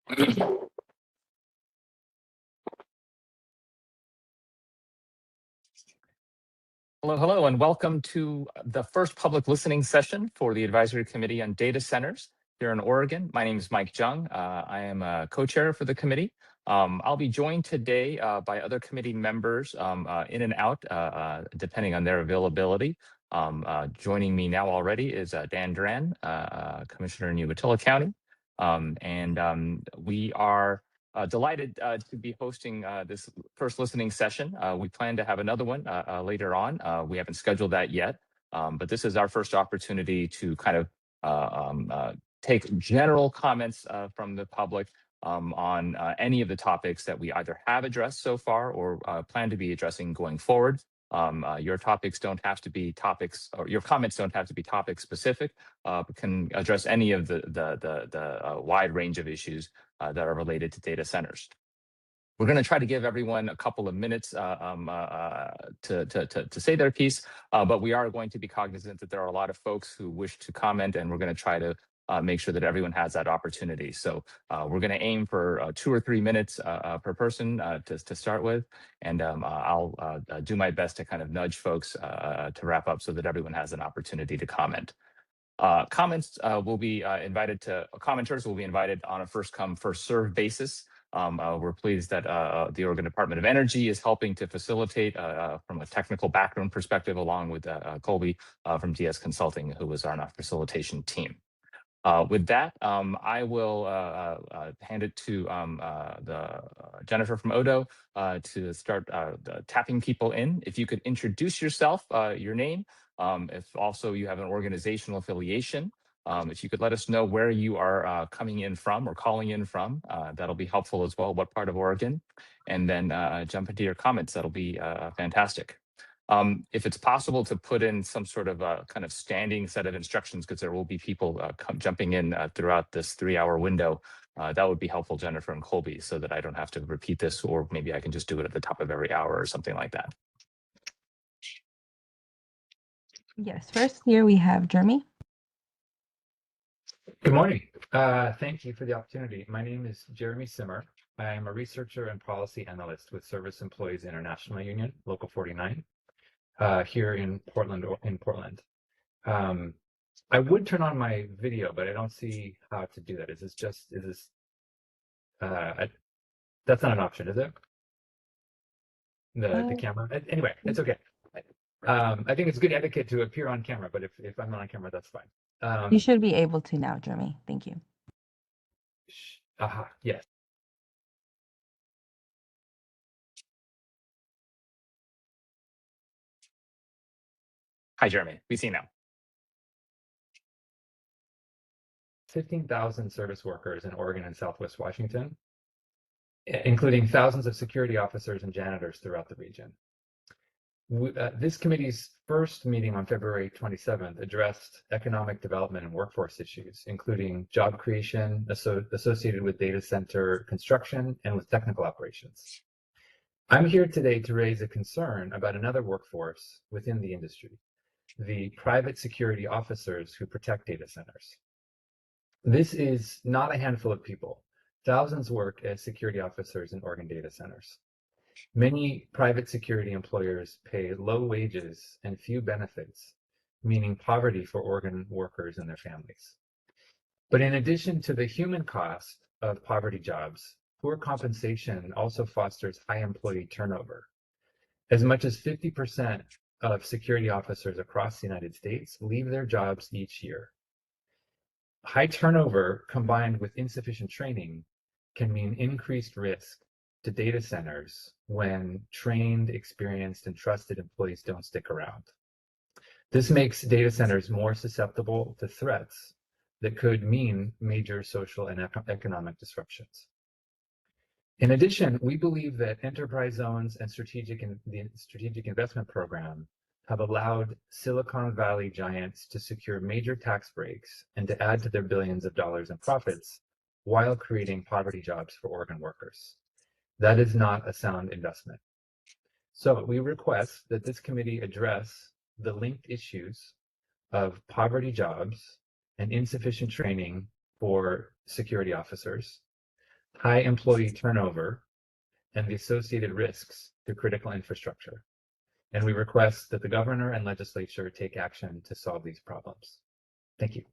Hello, hello, and welcome to the first public listening session for the Advisory Committee on Data Centers here in Oregon. My name is Mike Jung. I am a co-chair for the committee. I'll be joined today by other committee members in and out, depending on their availability. Joining me now already is Dan Duran, Commissioner in Umatilla County. We are delighted to be hosting this first listening session. We plan to have another one later on. We haven't scheduled that yet, but this is our first opportunity to kind of take general comments from the public on any of the topics that we either have addressed so far or plan to be addressing going forward. Your topics don't have to be topics, or your comments don't have to be topic specific, but can address any of the wide range of issues that are related to data centers. We're going to try to give everyone a couple of minutes to say their piece, but we are going to be cognizant that there are a lot of folks who wish to comment, and we're going to try to make sure that everyone has that opportunity. So we're going to aim for 2 or 3 minutes per person to start with, and I'll do my best to kind of nudge folks to wrap up so that everyone has an opportunity to comment. Commenters will be invited on a first come, first served basis. We're pleased that the Oregon Department of Energy is helping to facilitate from a technical background perspective, along with Colby from DS Consulting, who was on our facilitation team. With that, I will hand it to Jennifer from Odo to start tapping people in. If you could introduce yourself, your name, if also you have an organizational affiliation, if you could let us know where you are coming in from or calling in from, that'll be helpful as well, what part of Oregon, and then jump into your comments. That'll be fantastic. If it's possible to put in some sort of a kind of standing set of instructions, because there will be people jumping in throughout this 3-hour window, that would be helpful, Jennifer and Colby, so that I don't have to repeat this, or maybe I can just do it at the top of every hour or something like that. Yes, first here we have Jeremy. Good morning. Thank you for the opportunity. My name is Jeremy Simmer. I am a researcher and policy analyst with Service Employees International Union, Local 49, here in Portland. I would turn on my video, but I don't see how to do that. That's not an option, is it? The camera? Anyway, it's okay. I think it's good etiquette to appear on camera, but if I'm not on camera, that's fine. You should be able to now, Jeremy. Thank you. Yes. Hi, Jeremy. We see you now. 15,000 service workers in Oregon and Southwest Washington, including thousands of security officers and janitors throughout the region. This committee's first meeting on February 27th addressed economic development and workforce issues, including job creation associated with data center construction and with technical operations. I'm here today to raise a concern about another workforce within the industry, the private security officers who protect data centers. This is not a handful of people. Thousands work as security officers in Oregon data centers. Many private security employers pay low wages and few benefits, meaning poverty for Oregon workers and their families. But in addition to the human cost of poverty jobs, poor compensation also fosters high employee turnover. As much as 50% of security officers across the United States leave their jobs each year. High turnover combined with insufficient training can mean increased risk to data centers when trained, experienced, and trusted employees don't stick around. This makes data centers more susceptible to threats that could mean major social and economic disruptions. In addition, we believe that enterprise zones and the strategic investment program have allowed Silicon Valley giants to secure major tax breaks and to add to their billions of dollars in profits while creating poverty jobs for Oregon workers. That is not a sound investment. So we request that this committee address the linked issues of poverty jobs and insufficient training for security officers, high employee turnover, and the associated risks to critical infrastructure. And we request that the governor and legislature take action to solve these problems. Thank you.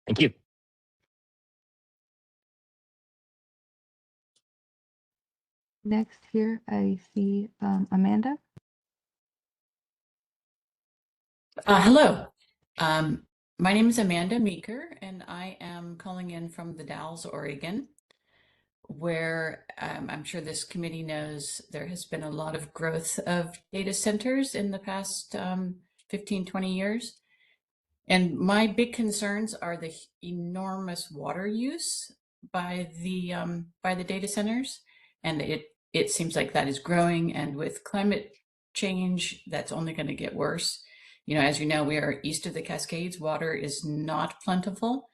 Thank you. Next here, I see Amanda. Hello. My name is Amanda Meeker, and I am calling in from the Dalles, Oregon, where I'm sure this committee knows there has been a lot of growth of data centers in the past 15, 20 years. And my big concerns are the enormous water use by the data centers, and it seems like that is growing. And with climate change, that's only going to get worse. You know, as you know, we are east of the Cascades. Water is not plentiful,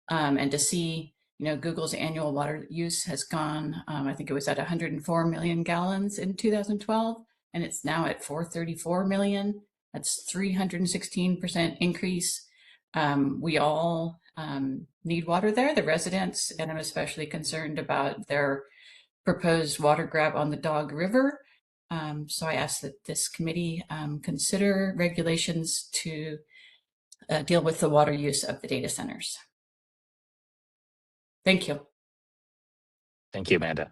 and to see, you know, Google's annual water use has gone. I think it was at 104 million gallons in 2012, and it's now at 434 million. That's 316% increase. We all need water there, the residents, and I'm especially concerned about their proposed water grab on the Dog River. So I ask that this committee consider regulations to deal with the water use of the data centers. Thank you. Thank you, Amanda.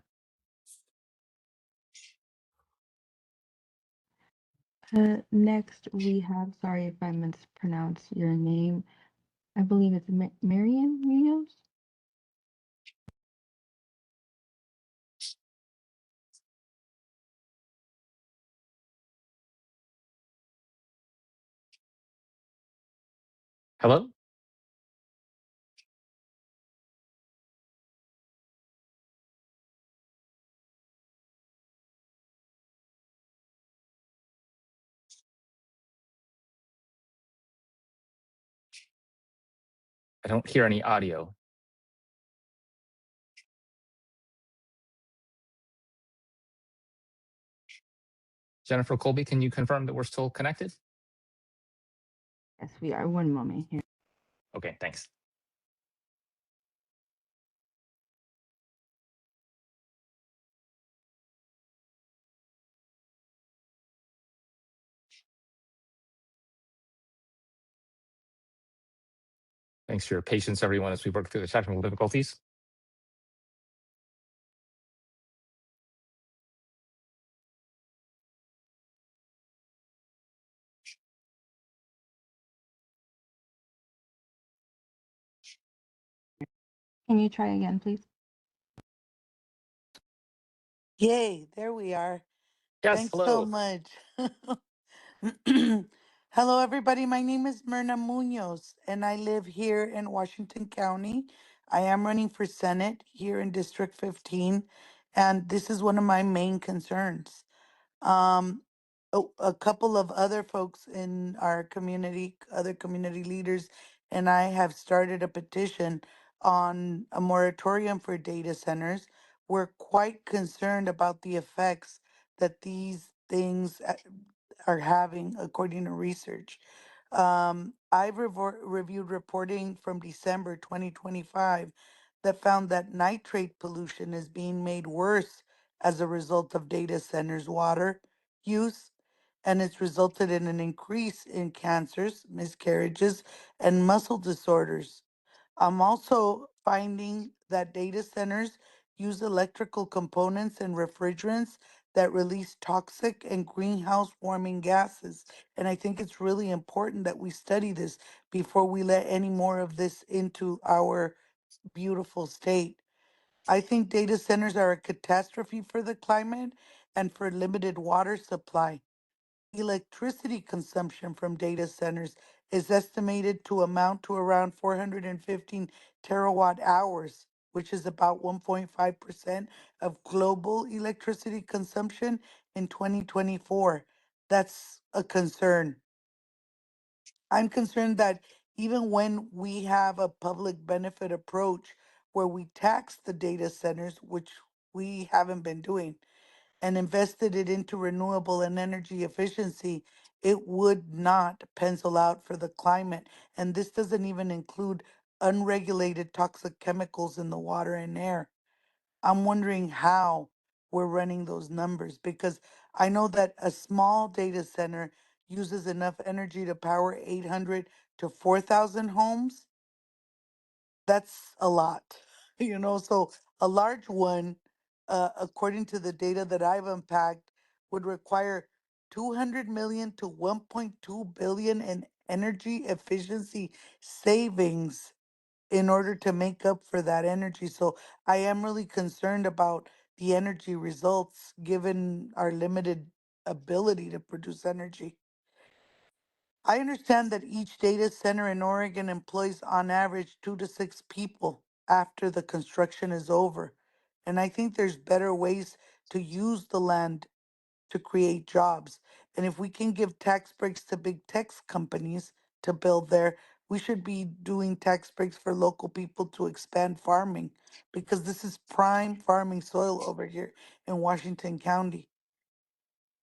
Next, we have, sorry if I mispronounce your name. I believe it's Marian Munoz. Hello? I don't hear any audio. Jennifer Colby, can you confirm that we're still connected? Yes, we are. One moment here. Okay, thanks. Thanks for your patience, everyone, as we work through the technical difficulties. Can you try again, please? Yay, there we are. Yes, Thanks so hello. much. Hello, everybody. My name is Myrna Munoz, and I live here in Washington County. I am running for Senate here in District 15, and this is one of my main concerns. Um, a couple of other folks in our community, other community leaders, and I have started a petition on a moratorium for data centers. We're quite concerned about the effects that these things are having, according to research. I've reviewed reporting from December 2025 that found that nitrate pollution is being made worse as a result of data centers' water use, and it's resulted in an increase in cancers, miscarriages, and muscle disorders. I'm also finding that data centers use electrical components and refrigerants that release toxic and greenhouse warming gases. And I think it's really important that we study this before we let any more of this into our beautiful state. I think data centers are a catastrophe for the climate and for limited water supply. Electricity consumption from data centers is estimated to amount to around 415 terawatt hours, which is about 1.5% of global electricity consumption in 2024. That's a concern. I'm concerned that even when we have a public benefit approach where we tax the data centers, which we haven't been doing, and invested it into renewable and energy efficiency, it would not pencil out for the climate. And this doesn't even include unregulated toxic chemicals in the water and air. I'm wondering how we're running those numbers because I know that a small data center uses enough energy to power 800 to 4,000 homes. That's a lot, so a large one, according to the data that I've unpacked, would require 200 million to 1.2 billion in energy efficiency savings in order to make up for that energy. So I am really concerned about the energy results given our limited ability to produce energy. I understand that each data center in Oregon employs on average 2 to 6 people after the construction is over. And I think there's better ways to use the land to create jobs. And if we can give tax breaks to big tech companies to build there, we should be doing tax breaks for local people to expand farming because this is prime farming soil over here in Washington County.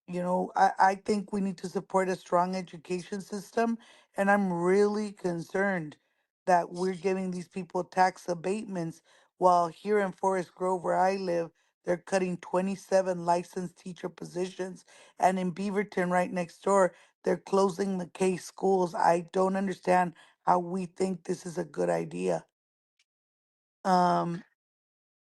I think we need to support a strong education system, and I'm really concerned that we're giving these people tax abatements while here in Forest Grove, where I live, they're cutting 27 licensed teacher positions. And in Beaverton, right next door, they're closing the K schools. I don't understand how we think this is a good idea. Um,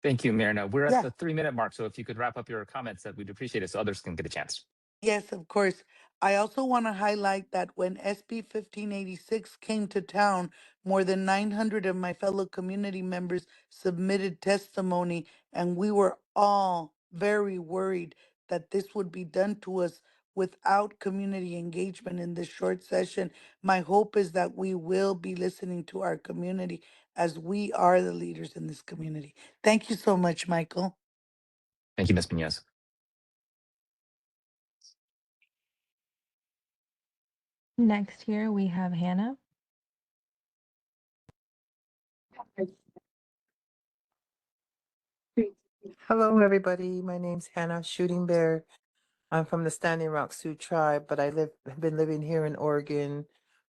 Thank you, Myrna. We're at yeah. the 3-minute mark, so if you could wrap up your comments, that we'd appreciate it so others can get a chance. Yes, of course. I also want to highlight that when SB 1586 came to town, more than 900 of my fellow community members submitted testimony, and we were all very worried that this would be done to us without community engagement in this short session. My hope is that we will be listening to our community as we are the leaders in this community. Thank you so much, Michael. Thank you, Ms. Munoz. Next here we have Hannah. Hello, everybody. My name's Hannah Shooting Bear. I'm from the Standing Rock Sioux tribe, but have been living here in Oregon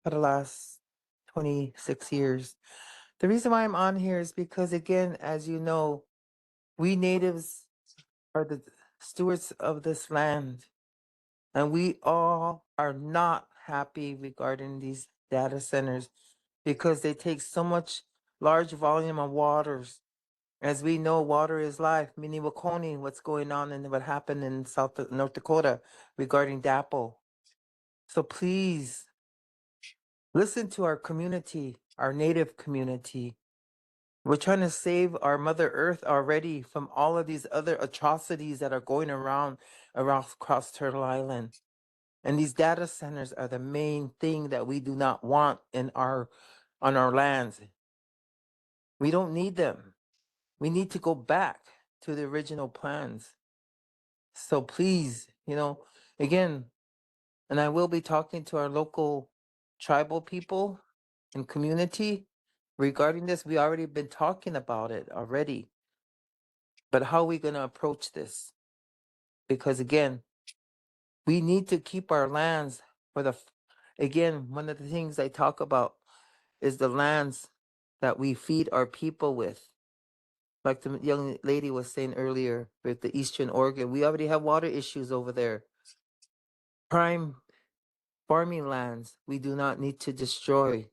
for the last 26 years. The reason why I'm on here is because, again, as you know, we natives are the stewards of this land, and we all are not happy regarding these data centers because they take so much large volume of waters. As we know, water is life. Minnewaconie, what's going on and what happened in North Dakota regarding DAPL. So please listen to our community, our native community. We're trying to save our Mother Earth already from all of these other atrocities that are going around across Turtle Island. And these data centers are the main thing that we do not want on our lands. We don't need them. We need to go back to the original plans. So please, again, and I will be talking to our local tribal people and community regarding this. We already been talking about it already. But how are we going to approach this? Because again, we need to keep our lands again, one of the things I talk about is the lands that we feed our people with. Like the young lady was saying earlier with the Eastern Oregon, we already have water issues over there. Prime farming lands we do not need to destroy.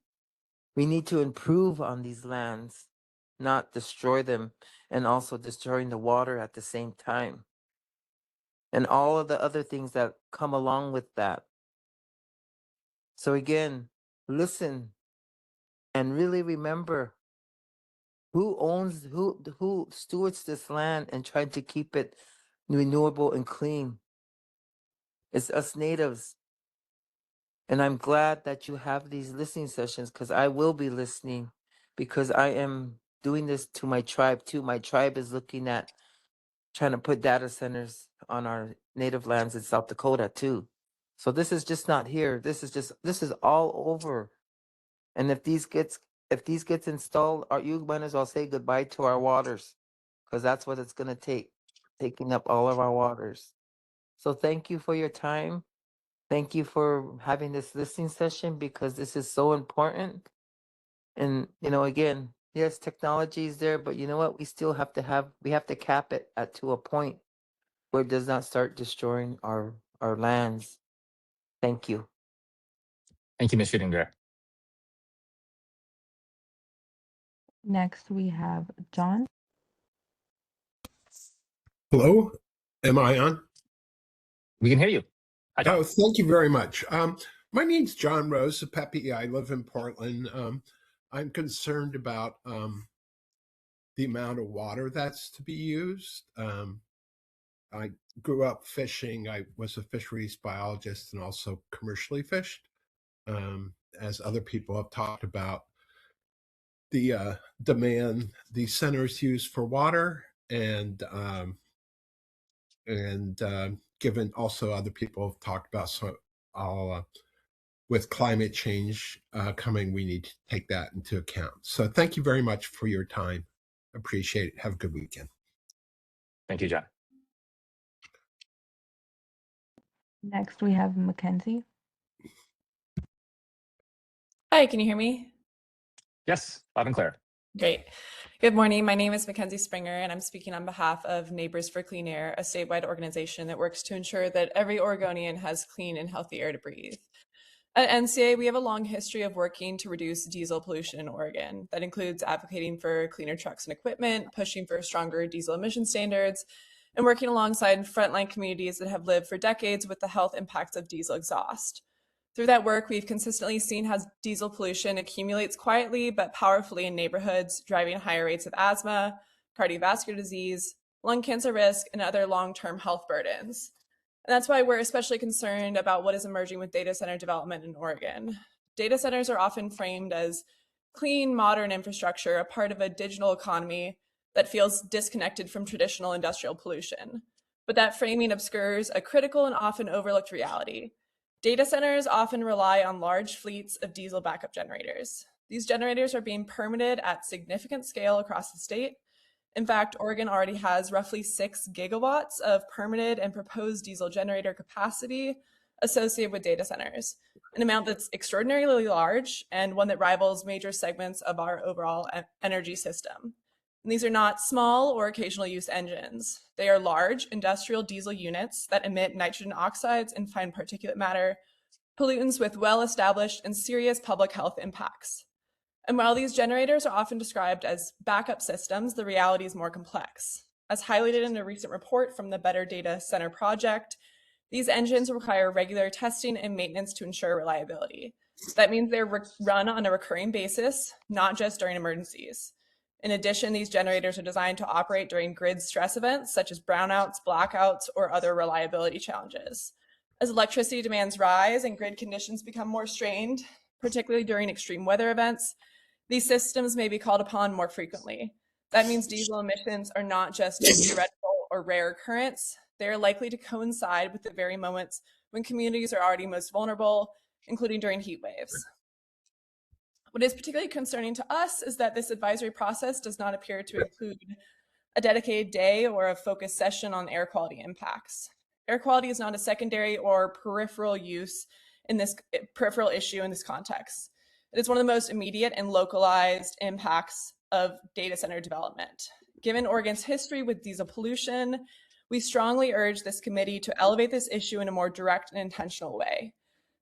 We need to improve on these lands, not destroy them, and also destroying the water at the same time. And all of the other things that come along with that. So again, listen and really remember who stewards this land and try to keep it renewable and clean. It's us natives. And I'm glad that you have these listening sessions because I will be listening because I am doing this to my tribe too. My tribe is looking at trying to put data centers on our native lands in South Dakota too. So this is just not here. This is all over. And if these gets installed, you might as well say goodbye to our waters because that's what it's gonna take, taking up all of our waters. So thank you for your time. Thank you for having this listening session because this is so important. And, again, yes, technology is there, but you know what? We still have to cap it to a point where it does not start destroying our lands. Thank you. Thank you, Ms. Schudinger. Next, we have John. Hello, am I on? We can hear you. Hi, John. Oh, thank you very much. My name's John Rose Pepe. I live in Portland. I'm concerned about the amount of water that's to be used. I grew up fishing. I was a fisheries biologist and also commercially fished. As other people have talked about, the demand the centers use for water, and given also other people have talked about, so I'll with climate change coming, we need to take that into account. So thank you very much for your time. Appreciate it. Have a good weekend. Thank you, John. Next, we have Mackenzie. Hi, can you hear me? Yes, loud and clear. Great. Good morning. My name is Mackenzie Springer, and I'm speaking on behalf of Neighbors for Clean Air, a statewide organization that works to ensure that every Oregonian has clean and healthy air to breathe. At NCA, we have a long history of working to reduce diesel pollution in Oregon. That includes advocating for cleaner trucks and equipment, pushing for stronger diesel emission standards, and working alongside frontline communities that have lived for decades with the health impacts of diesel exhaust. Through that work, we've consistently seen how diesel pollution accumulates quietly but powerfully in neighborhoods, driving higher rates of asthma, cardiovascular disease, lung cancer risk, and other long-term health burdens. And that's why we're especially concerned about what is emerging with data center development in Oregon. Data centers are often framed as clean, modern infrastructure, a part of a digital economy that feels disconnected from traditional industrial pollution. But that framing obscures a critical and often overlooked reality. Data centers often rely on large fleets of diesel backup generators. These generators are being permitted at significant scale across the state. In fact, Oregon already has roughly 6 gigawatts of permitted and proposed diesel generator capacity associated with data centers, an amount that's extraordinarily large and one that rivals major segments of our overall energy system. And these are not small or occasional use engines. They are large industrial diesel units that emit nitrogen oxides and fine particulate matter, pollutants with well-established and serious public health impacts. And while these generators are often described as backup systems, the reality is more complex. As highlighted in a recent report from the Better Data Center Project, these engines require regular testing and maintenance to ensure reliability. That means they're run on a recurring basis, not just during emergencies. In addition, these generators are designed to operate during grid stress events such as brownouts, blackouts, or other reliability challenges. As electricity demands rise and grid conditions become more strained, particularly during extreme weather events, these systems may be called upon more frequently. That means diesel emissions are not just a theoretical or rare occurrence. They are likely to coincide with the very moments when communities are already most vulnerable, including during heat waves. What is particularly concerning to us is that this advisory process does not appear to include a dedicated day or a focused session on air quality impacts. Air quality is not a secondary or peripheral issue in this context. It is one of the most immediate and localized impacts of data center development. Given Oregon's history with diesel pollution, we strongly urge this committee to elevate this issue in a more direct and intentional way.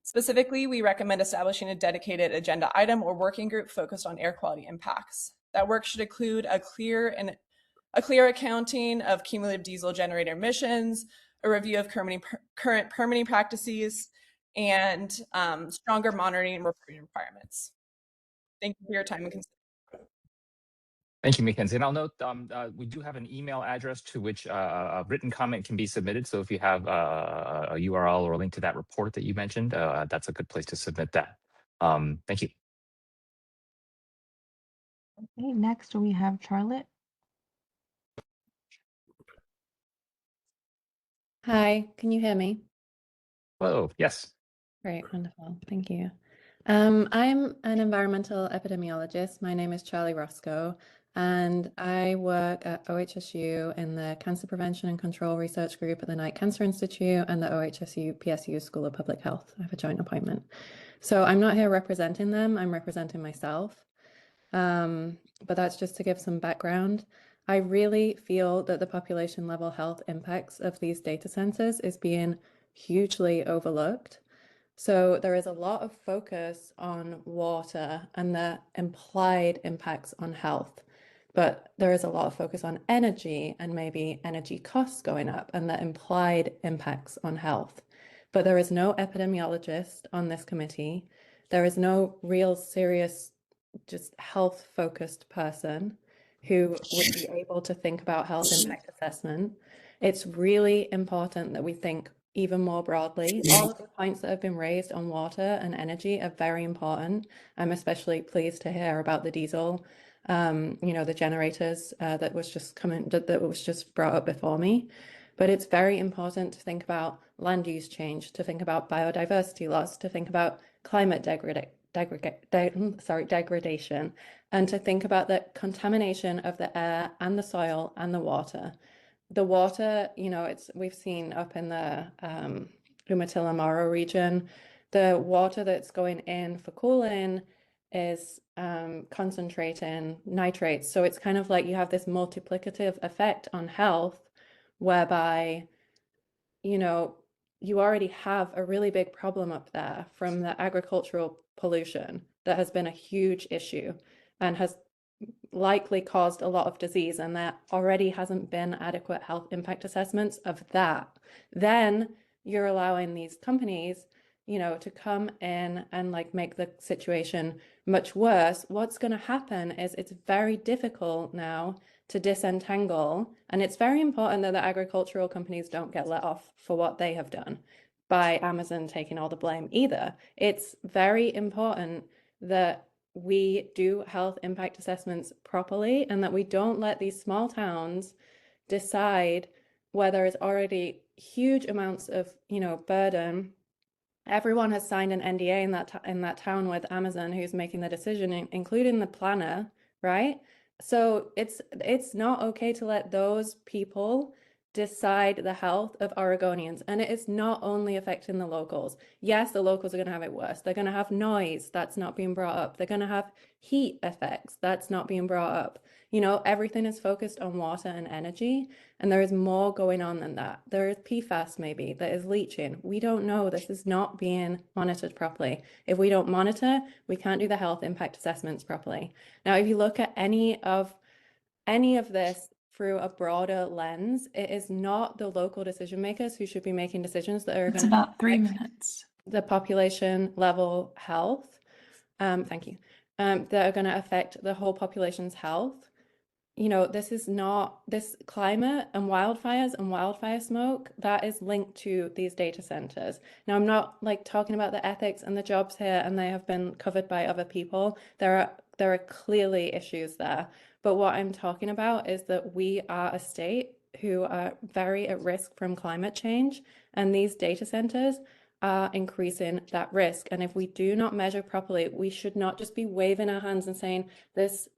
Specifically, we recommend establishing a dedicated agenda item or working group focused on air quality impacts. That work should include a clear accounting of cumulative diesel generator emissions, a review of current permitting practices, and stronger monitoring and reporting requirements. Thank you for your time and consideration. Thank you, Mackenzie. And I'll note we do have an email address to which a written comment can be submitted. So if you have a URL or a link to that report that you mentioned, that's a good place to submit that. Thank you. Okay, next we have Charlotte. Hi, can you hear me? Oh, yes. Great, wonderful, thank you. I'm an environmental epidemiologist. My name is Charlie Roscoe, and I work at OHSU in the Cancer Prevention and Control Research Group at the Knight Cancer Institute and the OHSU PSU School of Public Health. I have a joint appointment. So I'm not here representing them, I'm representing myself. But that's just to give some background. I really feel that the population level health impacts of these data centers is being hugely overlooked. So there is a lot of focus on water and the implied impacts on health, but there is a lot of focus on energy and maybe energy costs going up and the implied impacts on health. But there is no epidemiologist on this committee. There is no real serious, just health focused person who would be able to think about health impact assessment. It's really important that we think even more broadly. All of the points that have been raised on water and energy are very important. I'm especially pleased to hear about the diesel, the generators that was just brought up before me. But it's very important to think about land use change, to think about biodiversity loss, to think about climate degradation, and to think about the contamination of the air and the soil and the water. The water, we've seen up in the Umatilla Moro region, the water that's going in for cooling is concentrating nitrates. So it's kind of like you have this multiplicative effect on health, whereby, you already have a really big problem up there from the agricultural pollution that has been a huge issue and has likely caused a lot of disease, and there already hasn't been adequate health impact assessments of that. Then you're allowing these companies, to come in and make the situation much worse. What's going to happen is it's very difficult now to disentangle, and it's very important that the agricultural companies don't get let off for what they have done by Amazon taking all the blame either. It's very important that we do health impact assessments properly and that we don't let these small towns decide where there is already huge amounts of, burden. Everyone has signed an NDA in that town with Amazon who's making the decision, including the planner, right? So it's not okay to let those people decide the health of Oregonians. And it is not only affecting the locals. Yes, the locals are going to have it worse. They're going to have noise that's not being brought up. They're going to have heat effects that's not being brought up. Everything is focused on water and energy, and there is more going on than that. There is PFAS maybe that is leaching. We don't know. This is not being monitored properly. If we don't monitor, we can't do the health impact assessments properly. Now, if you look at any of this through a broader lens, it is not the local decision makers who should be making decisions that are It's going to about 3 minutes. the population level health. Thank you. That are going to affect the whole population's health. This climate and wildfires and wildfire smoke that is linked to these data centers. Now, I'm not talking about the ethics and the jobs here, and they have been covered by other people. There are clearly issues there. But what I'm talking about is that we are a state who are very at risk from climate change, and these data centers are increasing that risk. And if we do not measure properly, we should not just be waving our hands and saying this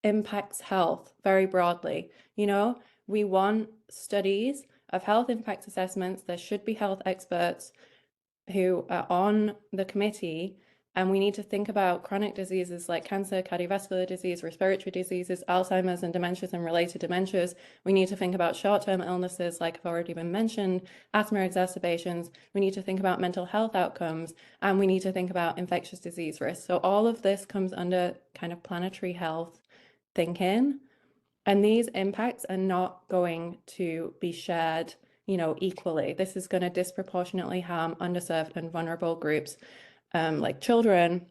impacts health very broadly. We want studies of health impact assessments. There should be health experts who are on the committee, and we need to think about chronic diseases like cancer, cardiovascular disease, respiratory diseases, Alzheimer's and dementias and related dementias. We need to think about short-term illnesses like have already been mentioned, asthma exacerbations. We need to think about mental health outcomes, and we need to think about infectious disease risk. So all of this comes under kind of planetary health thinking, and these impacts are not going to be shared equally. This is going to disproportionately harm underserved and vulnerable groups like children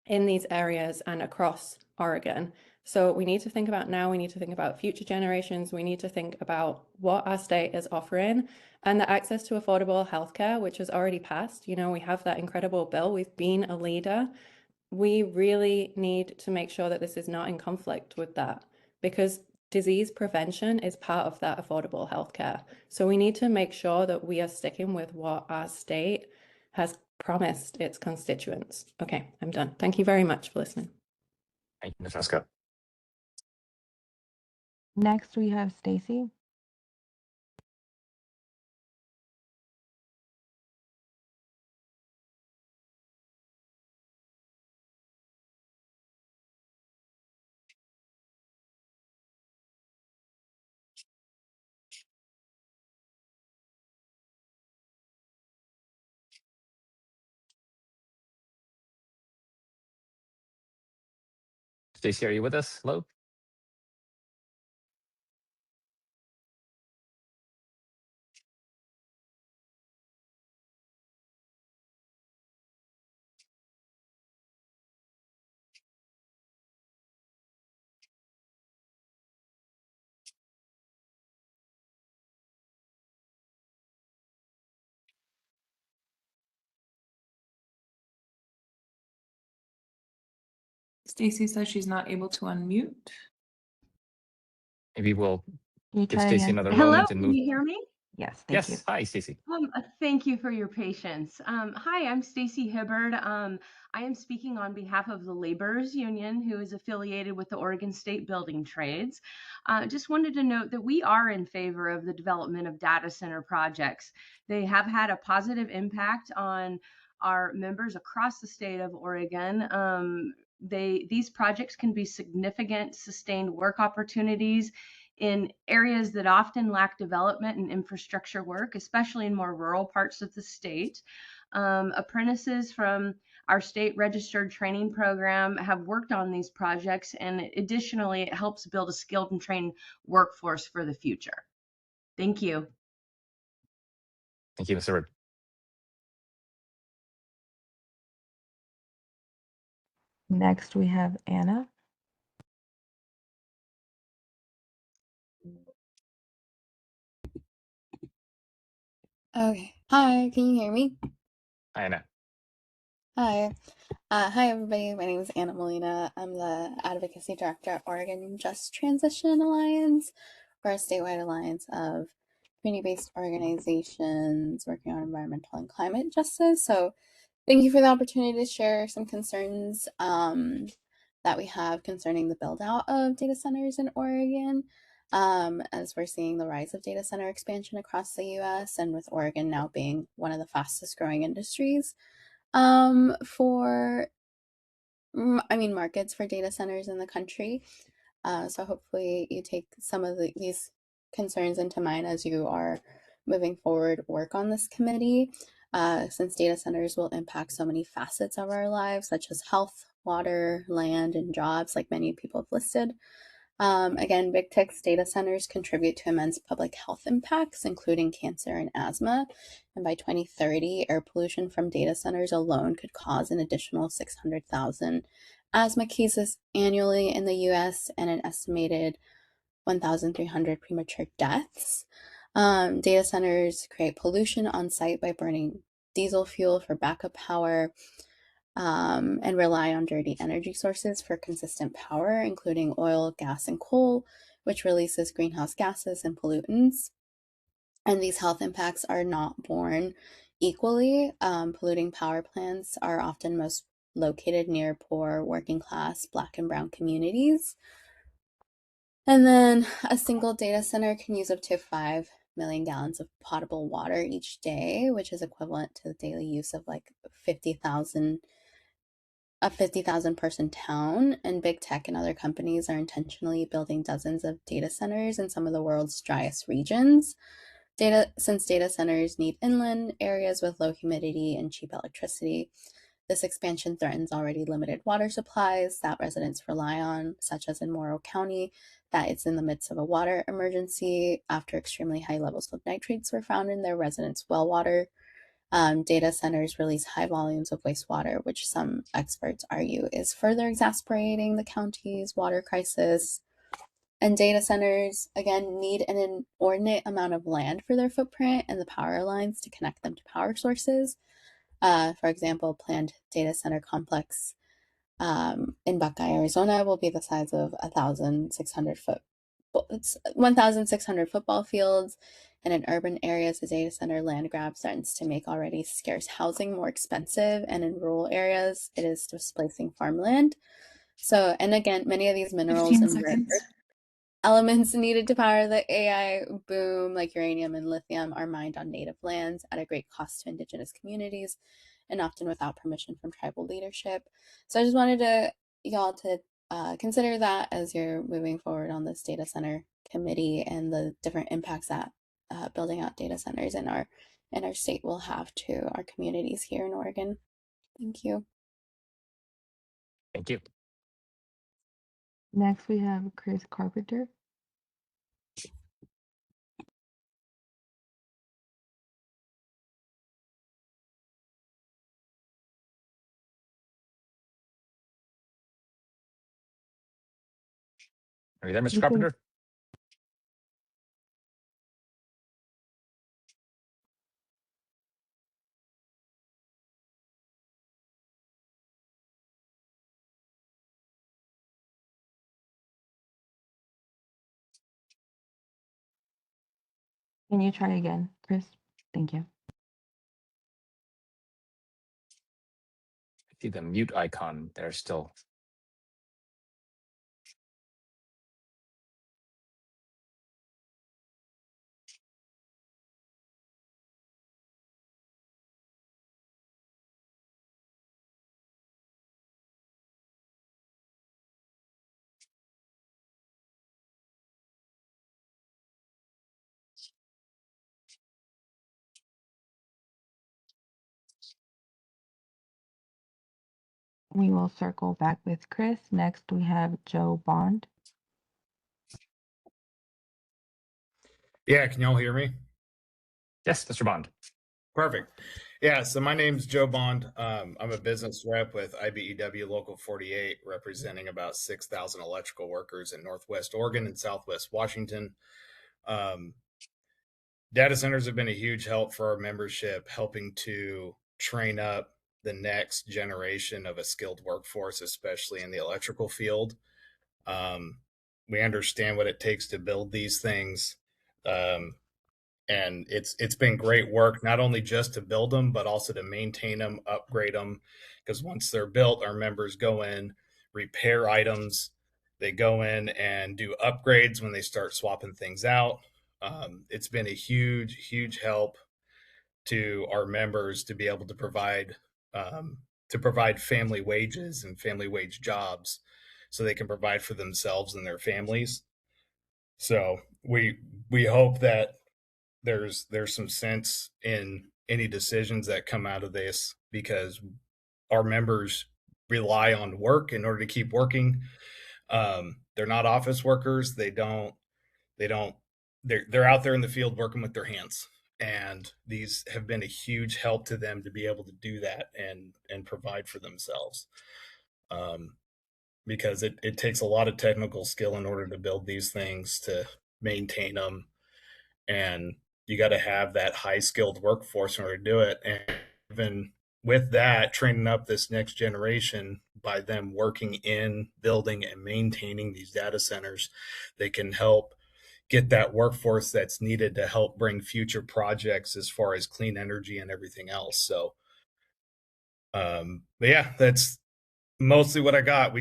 in these areas and across Oregon. So we need to think about now, we need to think about future generations, we need to think about what our state is offering, and the access to affordable healthcare, which has already passed. We have that incredible bill. We've been a leader. We really need to make sure that this is not in conflict with that, because disease prevention is part of that affordable healthcare. So we need to make sure that we are sticking with what our state has promised its constituents. Okay, I'm done. Thank you very much for listening. Thank you, Francesca. Next, we have Stacy. Stacy, are you with us? Hello? Stacy says she's not able to unmute. Maybe we'll Can you give try Stacy again? another Hello, moment and can move. you hear me? Yes, thank you. Yes. Hi, Stacy. Thank you for your patience. Hi, I'm Stacy Hibbard. I am speaking on behalf of the Laborers Union, who is affiliated with the Oregon State Building Trades. Just wanted to note that we are in favor of the development of data center projects. They have had a positive impact on our members across the state of Oregon. These projects can be significant sustained work opportunities in areas that often lack development and infrastructure work, especially in more rural parts of the state. Apprentices from our state registered training program have worked on these projects, and additionally, it helps build a skilled and trained workforce for the future. Thank you. Thank you, Mr. Bird. Next, we have Anna. Okay. Hi, can you hear me? Hi, Anna. Hi. Hi, everybody. My name is Anna Molina. I'm the Advocacy Director at Oregon Just Transition Alliance. We're a statewide alliance of community-based organizations working on environmental and climate justice. So thank you for the opportunity to share some concerns that we have concerning the build-out of data centers in Oregon. As we're seeing the rise of data center expansion across the US, and with Oregon now being one of the fastest growing industries markets for data centers in the country. So hopefully you take some of these concerns into mind as you are moving forward work on this committee, since data centers will impact so many facets of our lives, such as health, water, land, and jobs, like many people have listed. Again, big tech's data centers contribute to immense public health impacts, including cancer and asthma. And by 2030, air pollution from data centers alone could cause an additional 600,000 asthma cases annually in the US and an estimated 1,300 premature deaths. Data centers create pollution on site by burning diesel fuel for backup power, and rely on dirty energy sources for consistent power, including oil, gas, and coal, which releases greenhouse gases and pollutants. And these health impacts are not borne equally. Polluting power plants are often most located near poor, working class, Black and Brown communities. And then a single data center can use up to 5 million gallons of potable water each day, which is equivalent to the daily use of like a 50,000 person town. And big tech and other companies are intentionally building dozens of data centers in some of the world's driest regions. Since data centers need inland areas with low humidity and cheap electricity, this expansion threatens already limited water supplies that residents rely on, such as in Morrow County, that it's in the midst of a water emergency after extremely high levels of nitrates were found in their residents' well water. Data centers release high volumes of wastewater, which some experts argue is further exacerbating the county's water crisis. And data centers, again, need an inordinate amount of land for their footprint and the power lines to connect them to power sources. For example, planned data center complex in Buckeye, Arizona will be the size of 1,600 football fields. And in urban areas, the data center land grab threatens to make already scarce housing more expensive. And in rural areas, it is displacing farmland. So, and again, many of these minerals and rare elements needed to power the AI boom, like uranium and lithium, are mined on native lands at a great cost to indigenous communities and often without permission from tribal leadership. So I just wanted y'all to consider that as you're moving forward on this data center committee and the different impacts that building out data centers in our state will have to our communities here in Oregon. Thank you. Thank you. Next, we have Chris Carpenter. Are you there, Mr. You can- Carpenter? Can you try again, Chris? Thank you. I see the mute icon there still. We will circle back with Chris. Next, we have Joe Bond. Yeah, can y'all hear me? Yes, Mr. Bond. Perfect. Yeah, so my name's Joe Bond. I'm a business rep with IBEW Local 48, representing about 6,000 electrical workers in Northwest Oregon and Southwest Washington. Data centers have been a huge help for our membership, helping to train up the next generation of a skilled workforce, especially in the electrical field. We understand what it takes to build these things. And it's been great work, not only just to build them, but also to maintain them, upgrade them. Because once they're built, our members go in, repair items. They go in and do upgrades when they start swapping things out. It's been a huge help to our members to be able to provide family wages and family wage jobs, so they can provide for themselves and their families. So we hope that there's some sense in any decisions that come out of this, because our members rely on work in order to keep working. They're not office workers. They're out there in the field working with their hands, and these have been a huge help to them to be able to do that and provide for themselves. Because it takes a lot of technical skill in order to build these things, to maintain them, and you got to have that high skilled workforce in order to do it. And even with that, training up this next generation by them working in building and maintaining these data centers, they can help get that workforce that's needed to help bring future projects as far as clean energy and everything else. So, but yeah, that's mostly what I got.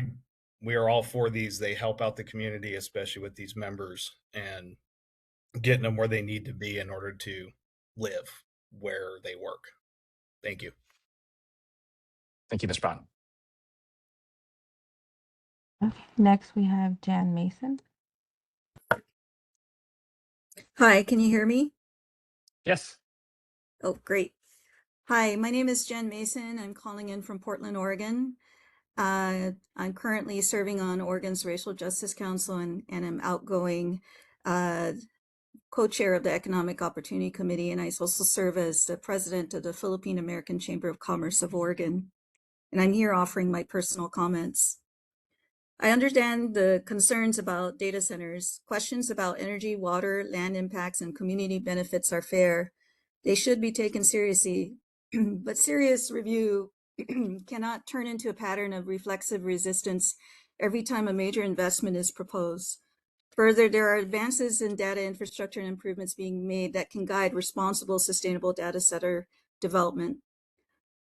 We are all for these. They help out the community, especially with these members, and getting them where they need to be in order to live where they work. Thank you. Thank you, Mr. Bond. Okay. Next, we have Jan Mason. Hi, can you hear me? Yes. Oh, great. Hi, my name is Jen Mason. I'm calling in from Portland, Oregon. I'm currently serving on Oregon's Racial Justice Council, and I'm outgoing co-chair of the Economic Opportunity Committee, and I also serve as the president of the Philippine American Chamber of Commerce of Oregon. And I'm here offering my personal comments. I understand the concerns about data centers. Questions about energy, water, land impacts, and community benefits are fair. They should be taken seriously, but serious review cannot turn into a pattern of reflexive resistance every time a major investment is proposed. Further, there are advances in data infrastructure and improvements being made that can guide responsible, sustainable data center development.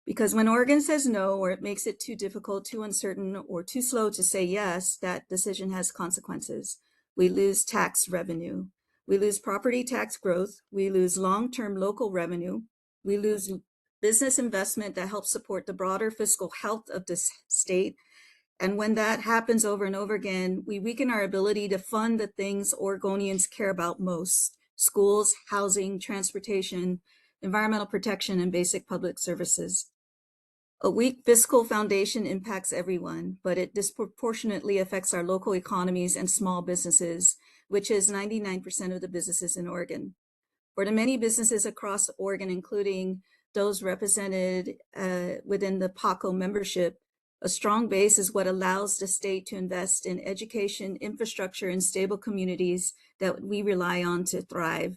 Because when Oregon says no, or it makes it too difficult, too uncertain, or too slow to say yes, that decision has consequences. We lose tax revenue. We lose property tax growth. We lose long-term local revenue. We lose business investment that helps support the broader fiscal health of this state. And when that happens over and over again, we weaken our ability to fund the things Oregonians care about most: schools, housing, transportation, environmental protection, and basic public services. A weak fiscal foundation impacts everyone, but it disproportionately affects our local economies and small businesses, which is 99% of the businesses in Oregon. For the many businesses across Oregon, including those represented within the PACO membership, a strong base is what allows the state to invest in education, infrastructure, and stable communities that we rely on to thrive.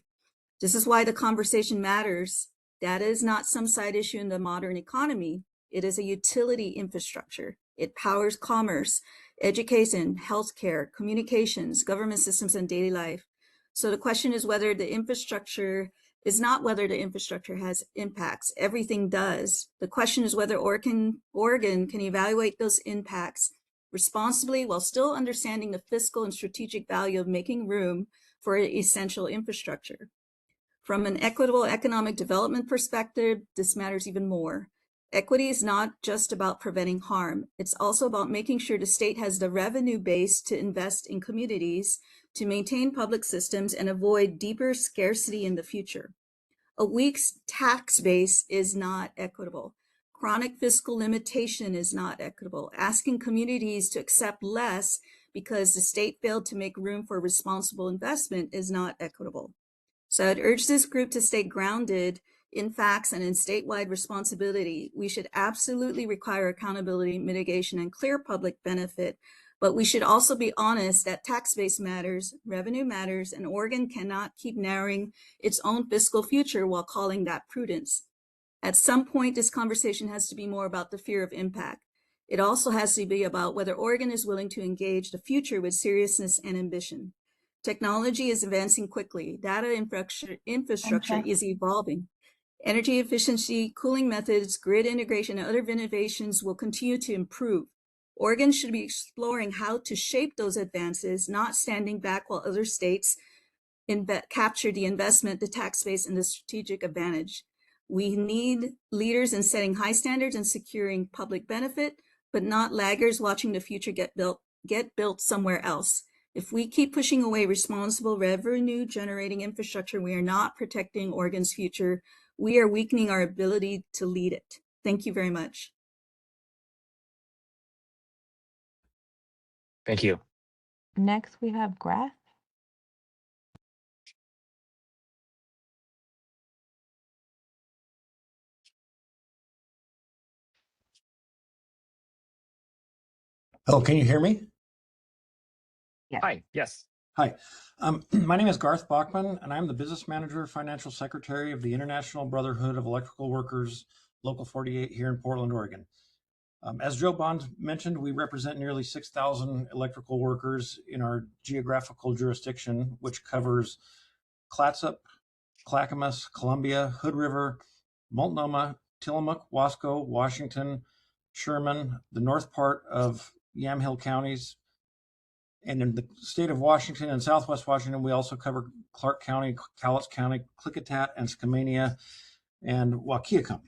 This is why the conversation matters. Data is not some side issue in the modern economy. It is a utility infrastructure. It powers commerce, education, healthcare, communications, government systems, and daily life. So the question is whether the infrastructure is not whether the infrastructure has impacts. Everything does. The question is whether Oregon can evaluate those impacts responsibly while still understanding the fiscal and strategic value of making room for essential infrastructure. From an equitable economic development perspective, this matters even more. Equity is not just about preventing harm. It's also about making sure the state has the revenue base to invest in communities, to maintain public systems, and avoid deeper scarcity in the future. A weak tax base is not equitable. Chronic fiscal limitation is not equitable. Asking communities to accept less because the state failed to make room for responsible investment is not equitable. So I'd urge this group to stay grounded in facts and in statewide responsibility. We should absolutely require accountability, mitigation, and clear public benefit, but we should also be honest that tax base matters, revenue matters, and Oregon cannot keep narrowing its own fiscal future while calling that prudence. At some point, this conversation has to be more about the fear of impact. It also has to be about whether Oregon is willing to engage the future with seriousness and ambition. Technology is advancing quickly. Data infrastructure is evolving. Energy efficiency, cooling methods, grid integration, and other innovations will continue to improve. Oregon should be exploring how to shape those advances, not standing back while other states capture the investment, the tax base, and the strategic advantage. We need leaders in setting high standards and securing public benefit, but not laggers watching the future get built somewhere else. If we keep pushing away responsible revenue generating infrastructure, we are not protecting Oregon's future. We are weakening our ability to lead it. Thank you very much. Thank you. Next, we have Grath. Oh, can you hear me? Yes. Hi, yes. Hi, my name is Garth Bachman, and I'm the Business Manager, Financial Secretary of the International Brotherhood of Electrical Workers, Local 48 here in Portland, Oregon. As Joe Bond mentioned, we represent nearly 6,000 electrical workers in our geographical jurisdiction, which covers Clatsop, Clackamas, Columbia, Hood River, Multnomah, Tillamook, Wasco, Washington, Sherman, the north part of Yamhill counties, and in the state of Washington and Southwest Washington, we also cover Clark County, Cowlitz County, Klickitat, and Skamania, and Waukegan.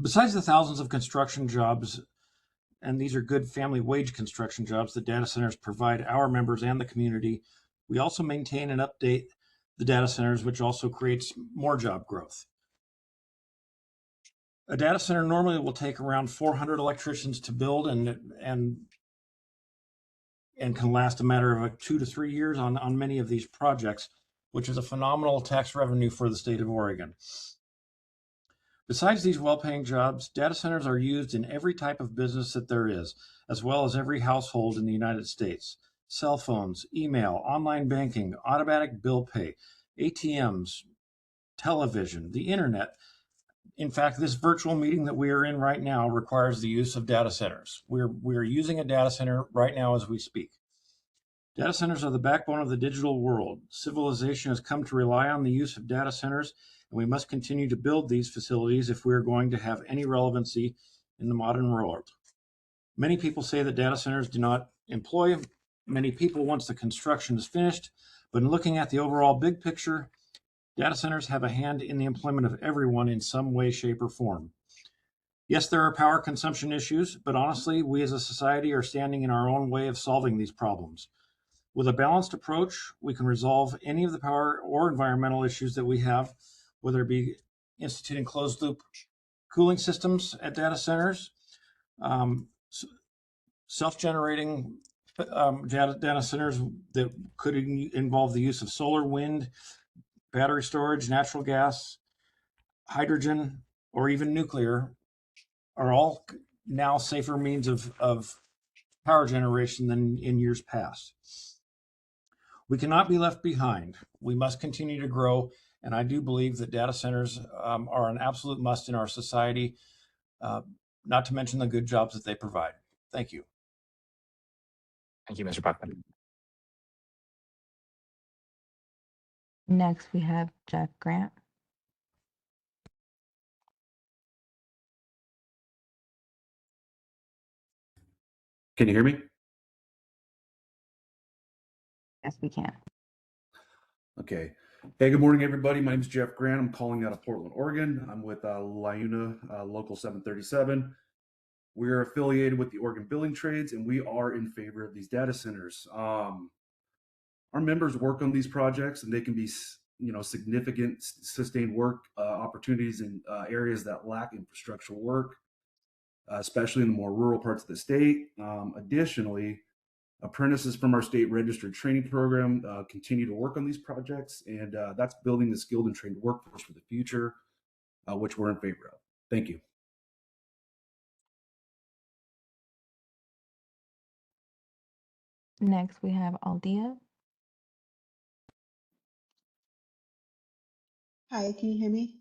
Besides the thousands of construction jobs, and these are good family wage construction jobs that data centers provide our members and the community, we also maintain and update the data centers, which also creates more job growth. A data center normally will take around 400 electricians to build and can last a matter of 2 to 3 years on many of these projects, which is a phenomenal tax revenue for the state of Oregon. Besides these well-paying jobs, data centers are used in every type of business that there is, as well as every household in the United States. Cell phones, email, online banking, automatic bill pay, ATMs, television, the internet. In fact, this virtual meeting that we are in right now requires the use of data centers. We're using a data center right now as we speak. Data centers are the backbone of the digital world. Civilization has come to rely on the use of data centers, and we must continue to build these facilities if we are going to have any relevancy in the modern world. Many people say that data centers do not employ many people once the construction is finished, but in looking at the overall big picture, data centers have a hand in the employment of everyone in some way, shape, or form. Yes, there are power consumption issues, but honestly, we as a society are standing in our own way of solving these problems. With a balanced approach, we can resolve any of the power or environmental issues that we have, whether it be instituting closed loop cooling systems at data centers, self-generating data centers that could involve the use of solar, wind, battery storage, natural gas, hydrogen, or even nuclear are all now safer means of power generation than in years past. We cannot be left behind. We must continue to grow, and I do believe that data centers are an absolute must in our society, not to mention the good jobs that they provide. Thank you. Thank you, Mr. Buckman. Next, we have Jeff Grant. Can you hear me? Yes, we can. Okay. Hey, good morning, everybody. My name is Jeff Grant. I'm calling out of Portland, Oregon. I'm with LIUNA Local 737. We're affiliated with the Oregon Building Trades, and we are in favor of these data centers. Our members work on these projects, and they can be, significant sustained work opportunities in areas that lack infrastructural work, especially in the more rural parts of the state. Additionally, apprentices from our state registered training program continue to work on these projects, and that's building the skilled and trained workforce for the future, which we're in favor of. Thank you. Next, we have Aldia. Hi, can you hear me?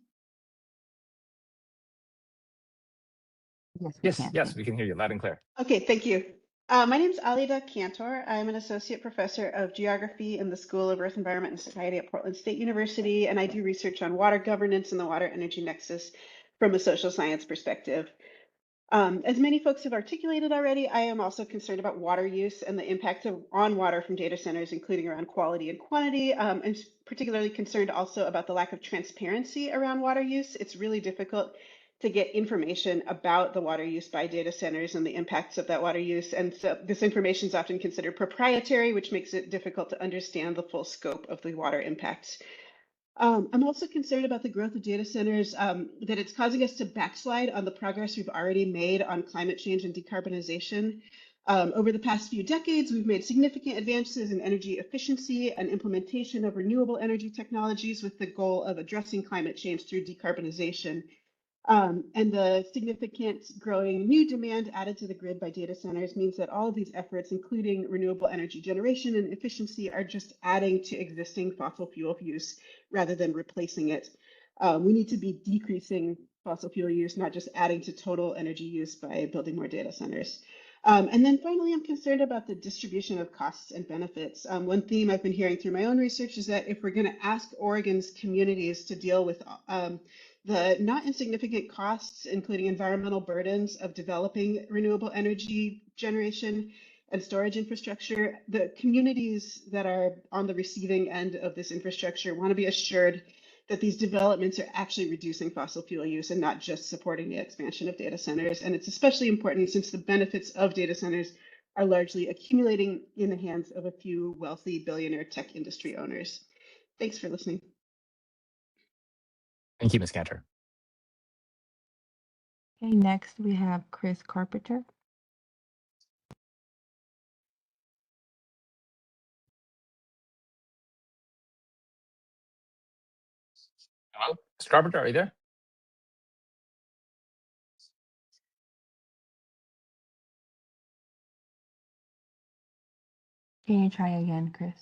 Yes, we Yes, can. yes, we can hear you loud and clear. Okay, thank you. My name is Alida Cantor. I'm an associate professor of geography in the School of Earth, Environment, and Society at Portland State University, and I do research on water governance and the water energy nexus from a social science perspective. As many folks have articulated already, I am also concerned about water use and the impact on water from data centers, including around quality and quantity. I'm particularly concerned also about the lack of transparency around water use. It's really difficult to get information about the water use by data centers and the impacts of that water use. And so this information is often considered proprietary, which makes it difficult to understand the full scope of the water impacts. I'm also concerned about the growth of data centers, that it's causing us to backslide on the progress we've already made on climate change and decarbonization. Over the past few decades, we've made significant advances in energy efficiency and implementation of renewable energy technologies with the goal of addressing climate change through decarbonization. And the significant growing new demand added to the grid by data centers means that all of these efforts, including renewable energy generation and efficiency, are just adding to existing fossil fuel use rather than replacing it. We need to be decreasing fossil fuel use, not just adding to total energy use by building more data centers. And then finally, I'm concerned about the distribution of costs and benefits. One theme I've been hearing through my own research is that if we're going to ask Oregon's communities to deal with the not insignificant costs, including environmental burdens of developing renewable energy generation and storage infrastructure, the communities that are on the receiving end of this infrastructure want to be assured that these developments are actually reducing fossil fuel use and not just supporting the expansion of data centers. And it's especially important since the benefits of data centers are largely accumulating in the hands of a few wealthy billionaire tech industry owners. Thanks for listening. Thank you, Ms. Cantor. Okay, next we have Chris Carpenter. Hello, Mr. Carpenter, are you there? Can you try again, Chris?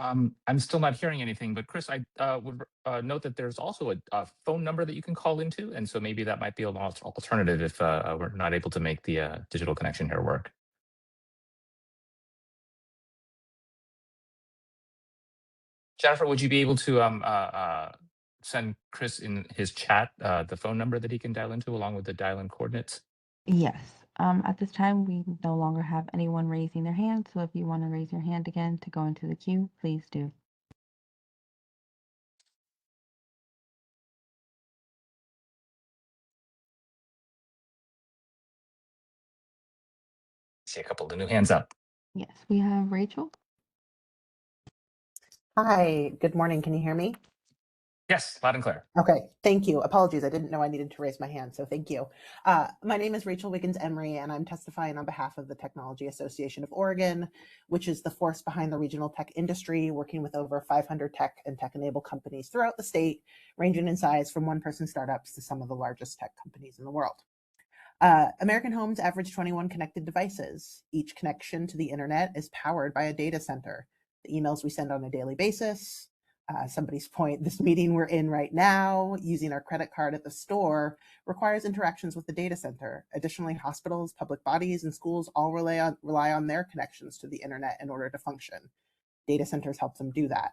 I'm still not hearing anything, but Chris, I would note that there's also a phone number that you can call into, and so maybe that might be an alternative if we're not able to make the digital connection here work. Jennifer, would you be able to send Chris in his chat the phone number that he can dial into along with the dial-in coordinates? Yes. At this time, we no longer have anyone raising their hand, so if you want to raise your hand again to go into the queue, please do. See a couple of new hands up. Yes, we have Rachel. Hi, good morning. Can you hear me? Yes, loud and clear. Okay, thank you. Apologies, I didn't know I needed to raise my hand, so thank you. My name is Rachel Wiggins Emery, and I'm testifying on behalf of the Technology Association of Oregon, which is the force behind the regional tech industry, working with over 500 tech and tech-enabled companies throughout the state, ranging in size from one-person startups to some of the largest tech companies in the world. American homes average 21 connected devices. Each connection to the internet is powered by a data center. The emails we send on a daily basis, somebody's point, this meeting we're in right now, using our credit card at the store, requires interactions with the data center. Additionally, hospitals, public bodies, and schools all rely on their connections to the internet in order to function. Data centers help them do that.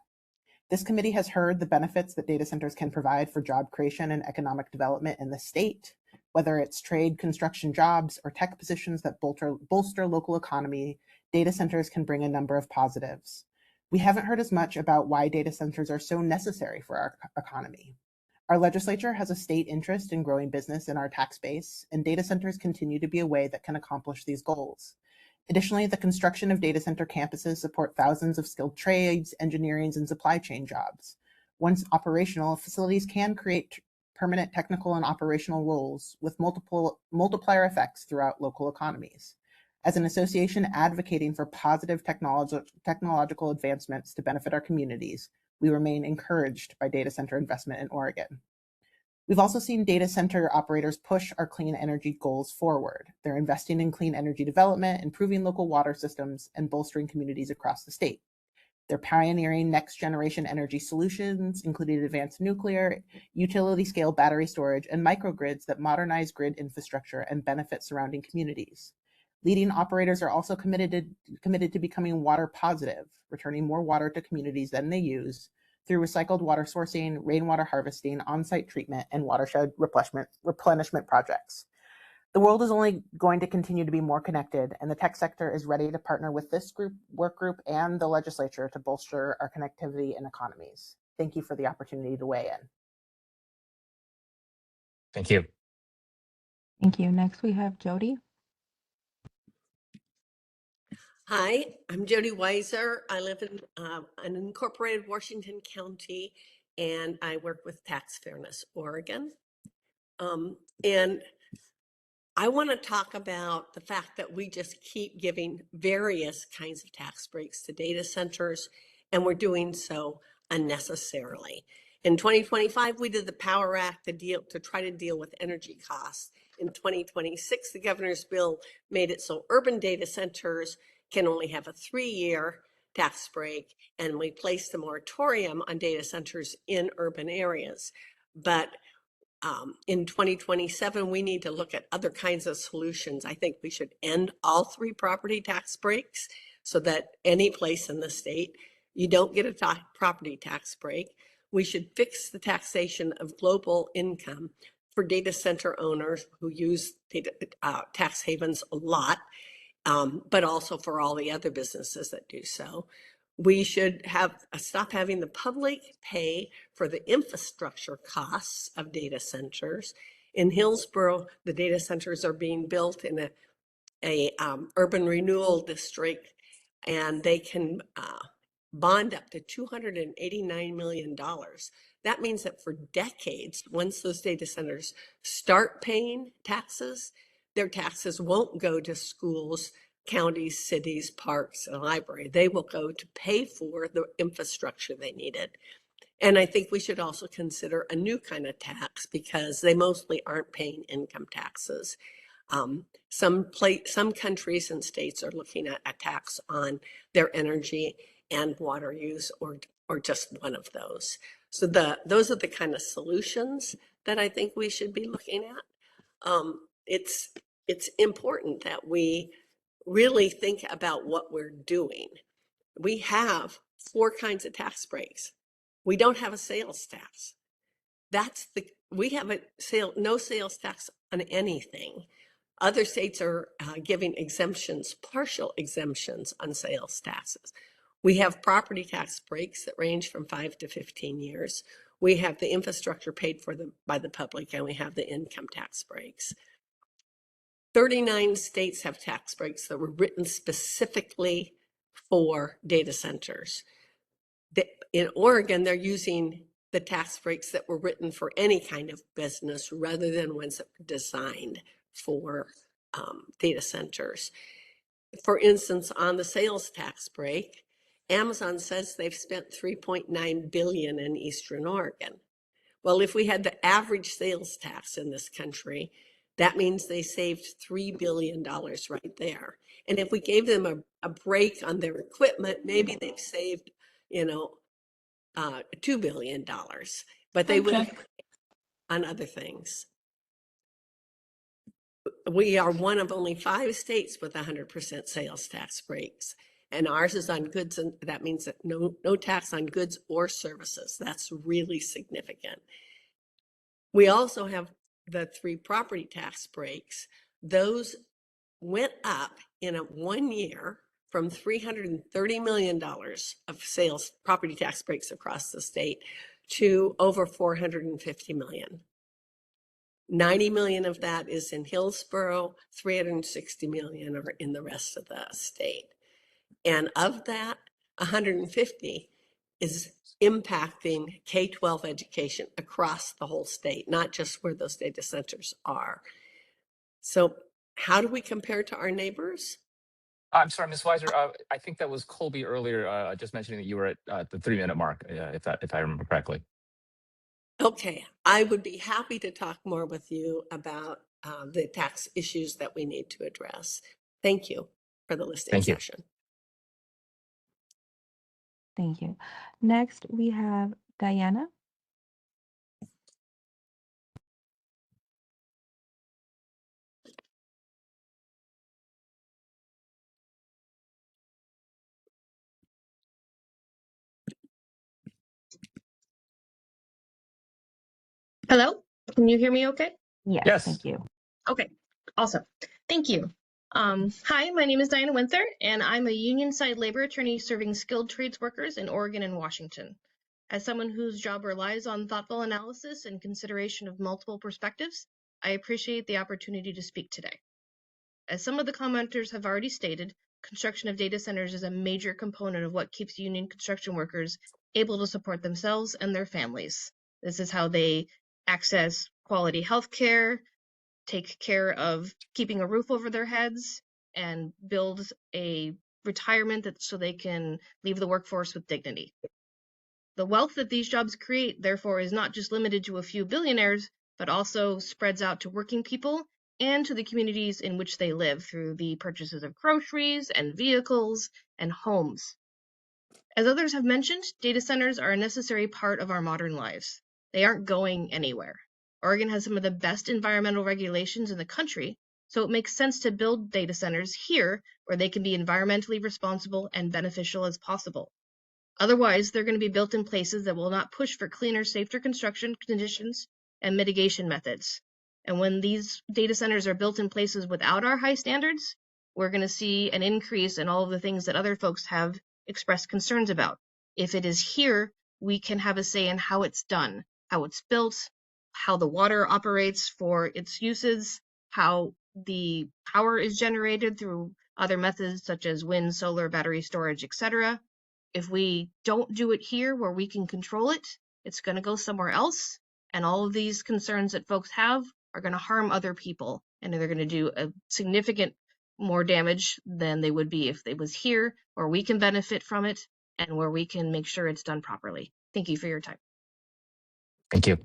This committee has heard the benefits that data centers can provide for job creation and economic development in the state, whether it's trade, construction jobs, or tech positions that bolster local economy. Data centers can bring a number of positives. We haven't heard as much about why data centers are so necessary for our economy. Our legislature has a state interest in growing business in our tax base, and data centers continue to be a way that can accomplish these goals. Additionally, the construction of data center campuses support thousands of skilled trades, engineering, and supply chain jobs. Once operational, facilities can create permanent technical and operational roles with multiplier effects throughout local economies. As an association advocating for positive technological advancements to benefit our communities, we remain encouraged by data center investment in Oregon. We've also seen data center operators push our clean energy goals forward. They're investing in clean energy development, improving local water systems, and bolstering communities across the state. They're pioneering next generation energy solutions, including advanced nuclear, utility scale battery storage, and microgrids that modernize grid infrastructure and benefit surrounding communities. Leading operators are also committed to becoming water positive, returning more water to communities than they use through recycled water sourcing, rainwater harvesting, on-site treatment, and watershed replenishment projects. The world is only going to continue to be more connected, and the tech sector is ready to partner with this work group and the legislature to bolster our connectivity and economies. Thank you for the opportunity to weigh in. Thank you. Thank you. Next, we have Jody. Hi, I'm Jody Weiser. I live in unincorporated Washington County, and I work with Tax Fairness Oregon. And I want to talk about the fact that we just keep giving various kinds of tax breaks to data centers, and we're doing so unnecessarily. In 2025, we did the Power Act to try to deal with energy costs. In 2026, the governor's bill made it so urban data centers can only have a 3-year tax break, and we placed a moratorium on data centers in urban areas. But in 2027, we need to look at other kinds of solutions. I think we should end all 3 property tax breaks so that any place in the state, you don't get a property tax break. We should fix the taxation of global income for data center owners who use tax havens a lot, but also for all the other businesses that do so. We should stop having the public pay for the infrastructure costs of data centers. In Hillsborough, the data centers are being built in a urban renewal district, and they can bond up to $289 million. That means that for decades, once those data centers start paying taxes, their taxes won't go to schools, counties, cities, parks, and library. They will go to pay for the infrastructure they needed. And I think we should also consider a new kind of tax because they mostly aren't paying income taxes. Some countries and states are looking at a tax on their energy and water use, or just one of those. So those are the kind of solutions that I think we should be looking at. It's important that we really think about what we're doing. We have 4 kinds of tax breaks. We don't have a sales tax. We have no sales tax on anything. Other states are giving exemptions, partial exemptions on sales taxes. We have property tax breaks that range from 5 to 15 years. We have the infrastructure paid for by the public, and we have the income tax breaks. 39 states have tax breaks that were written specifically for data centers. In Oregon, they're using the tax breaks that were written for any kind of business rather than ones that were designed for data centers. For instance, on the sales tax break, Amazon says they've spent $3.9 billion in Eastern Oregon. Well, if we had the average sales tax in this country, that means they saved $3 billion right there. And if we gave them a break on their equipment, maybe they've saved, $2 billion, but they would have on other things. We are one of only 5 states with 100% sales tax breaks, and ours is on goods, and that means that no tax on goods or services. That's really significant. We also have the 3 property tax breaks. Those went up in 1 year from $330 million of sales property tax breaks across the state to over $450 million. 90 million of that is in Hillsborough, 360 million are in the rest of the state. And of that, 150 is impacting K-12 education across the whole state, not just where those data centers are. So how do we compare to our neighbors? I'm sorry, Ms. Weiser. I think that was Colby earlier, just mentioning that you were at the 3-minute mark, if I remember correctly. Okay, I would be happy to talk more with you about the tax issues that we need to address. Thank you for the listening session. Thank you. Next, we have Diana. Hello, can you hear me okay? Yes, thank you. Okay, awesome. Thank you. Hi, my name is Diana Winther, and I'm a union side labor attorney serving skilled trades workers in Oregon and Washington. As someone whose job relies on thoughtful analysis and consideration of multiple perspectives, I appreciate the opportunity to speak today. As some of the commenters have already stated, construction of data centers is a major component of what keeps union construction workers able to support themselves and their families. This is how they access quality health care, take care of keeping a roof over their heads, and build a retirement so they can leave the workforce with dignity. The wealth that these jobs create, therefore, is not just limited to a few billionaires, but also spreads out to working people and to the communities in which they live through the purchases of groceries and vehicles and homes. As others have mentioned, data centers are a necessary part of our modern lives. They aren't going anywhere. Oregon has some of the best environmental regulations in the country, so it makes sense to build data centers here where they can be environmentally responsible and beneficial as possible. Otherwise, they're going to be built in places that will not push for cleaner, safer construction conditions and mitigation methods. And when these data centers are built in places without our high standards, we're going to see an increase in all of the things that other folks have expressed concerns about. If it is here, we can have a say in how it's done, how it's built, how the water operates for its uses, how the power is generated through other methods such as wind, solar, battery storage, etc. If we don't do it here where we can control it, it's going to go somewhere else. And all of these concerns that folks have are going to harm other people, and they're going to do a significant more damage than they would be if it was here where we can benefit from it and where we can make sure it's done properly. Thank you for your time. Thank you.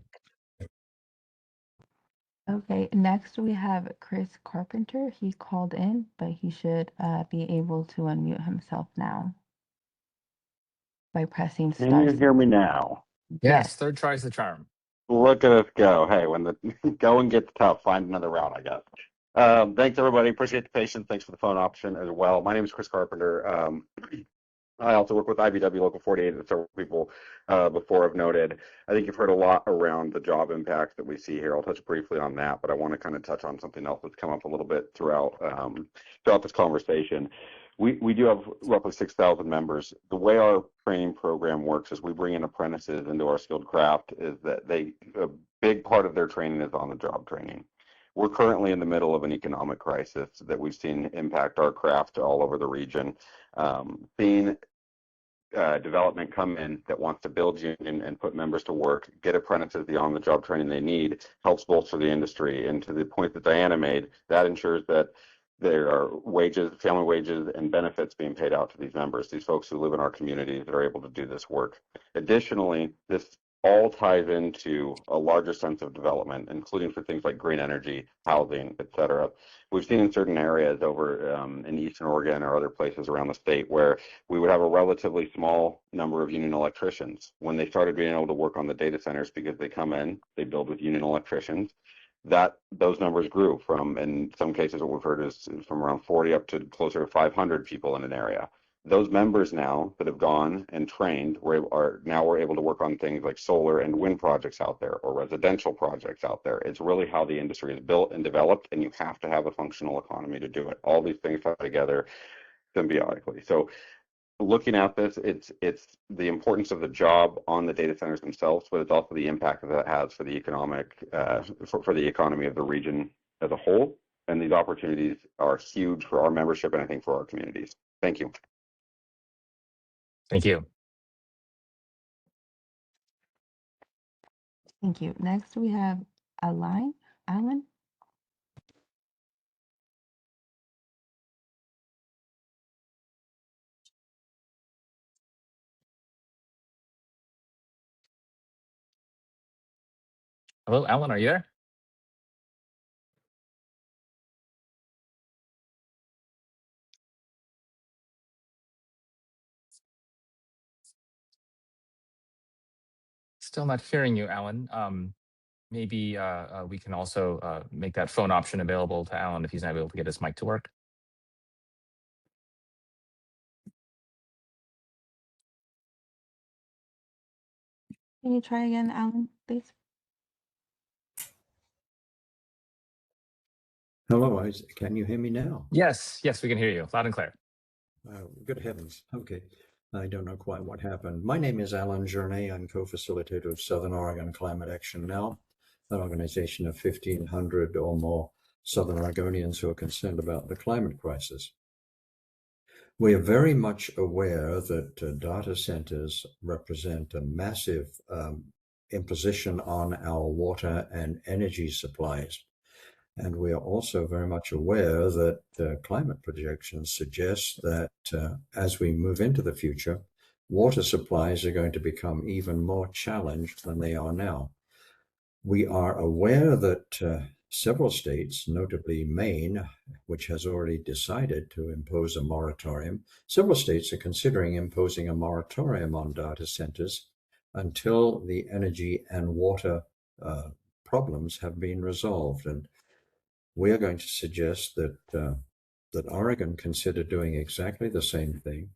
Okay, next we have Chris Carpenter. He called in, but he should be able to unmute himself now by pressing star. Can you hear me now? Yes, third try's the charm. Look at us go. Hey, when the going gets tough, find another route, I guess. Thanks, everybody. Appreciate the patience. Thanks for the phone option as well. My name is Chris Carpenter. I also work with IBEW Local 48 that several people before have noted. I think you've heard a lot around the job impacts that we see here. I'll touch briefly on that, but I want to kind of touch on something else that's come up a little bit throughout this conversation. We do have roughly 6,000 members. The way our training program works is we bring in apprentices into our skilled craft is that a big part of their training is on the job training. We're currently in the middle of an economic crisis that we've seen impact our craft all over the region. Seeing development come in that wants to build union and put members to work, get apprentices the on-the-job training they need, helps bolster the industry. And to the point that Diana made, that ensures that there are wages, family wages, and benefits being paid out to these members, these folks who live in our communities that are able to do this work. Additionally, this all ties into a larger sense of development, including for things like green energy, housing, et cetera. We've seen in certain areas over in Eastern Oregon or other places around the state where we would have a relatively small number of union electricians. When they started being able to work on the data centers, because they come in, they build with union electricians, that those numbers grew from, in some cases, what we've heard is from around 40 up to closer to 500 people in an area. Those members now that have gone and trained we're able to work on things like solar and wind projects out there or residential projects out there. It's really how the industry is built and developed, and you have to have a functional economy to do it. All these things tie together symbiotically. So looking at this, it's the importance of the job on the data centers themselves, but it's also the impact that it has for the economic for the economy of the region as a whole. And these opportunities are huge for our membership and I think for our communities. Thank you. Thank you. Thank you. Next, we have Alan. Hello, Alan, are you there? Still not hearing you, Alan. Maybe we can also make that phone option available to Alan if he's not able to get his mic to work. Can you try again, Alan, please? Hello, can you hear me now? Yes, we can hear you loud and clear. Good heavens. Okay. I don't know quite what happened. My name is Alan Journey. I'm co-facilitator of Southern Oregon Climate Action Now, an organization of 1,500 or more Southern Oregonians who are concerned about the climate crisis. We are very much aware that data centers represent a massive imposition on our water and energy supplies. And we are also very much aware that climate projections suggest that as we move into the future, water supplies are going to become even more challenged than they are now. We are aware that several states, notably Maine, which has already decided to impose a moratorium, several states are considering imposing a moratorium on data centers until the energy and water problems have been resolved. And we are going to suggest that that Oregon consider doing exactly the same thing.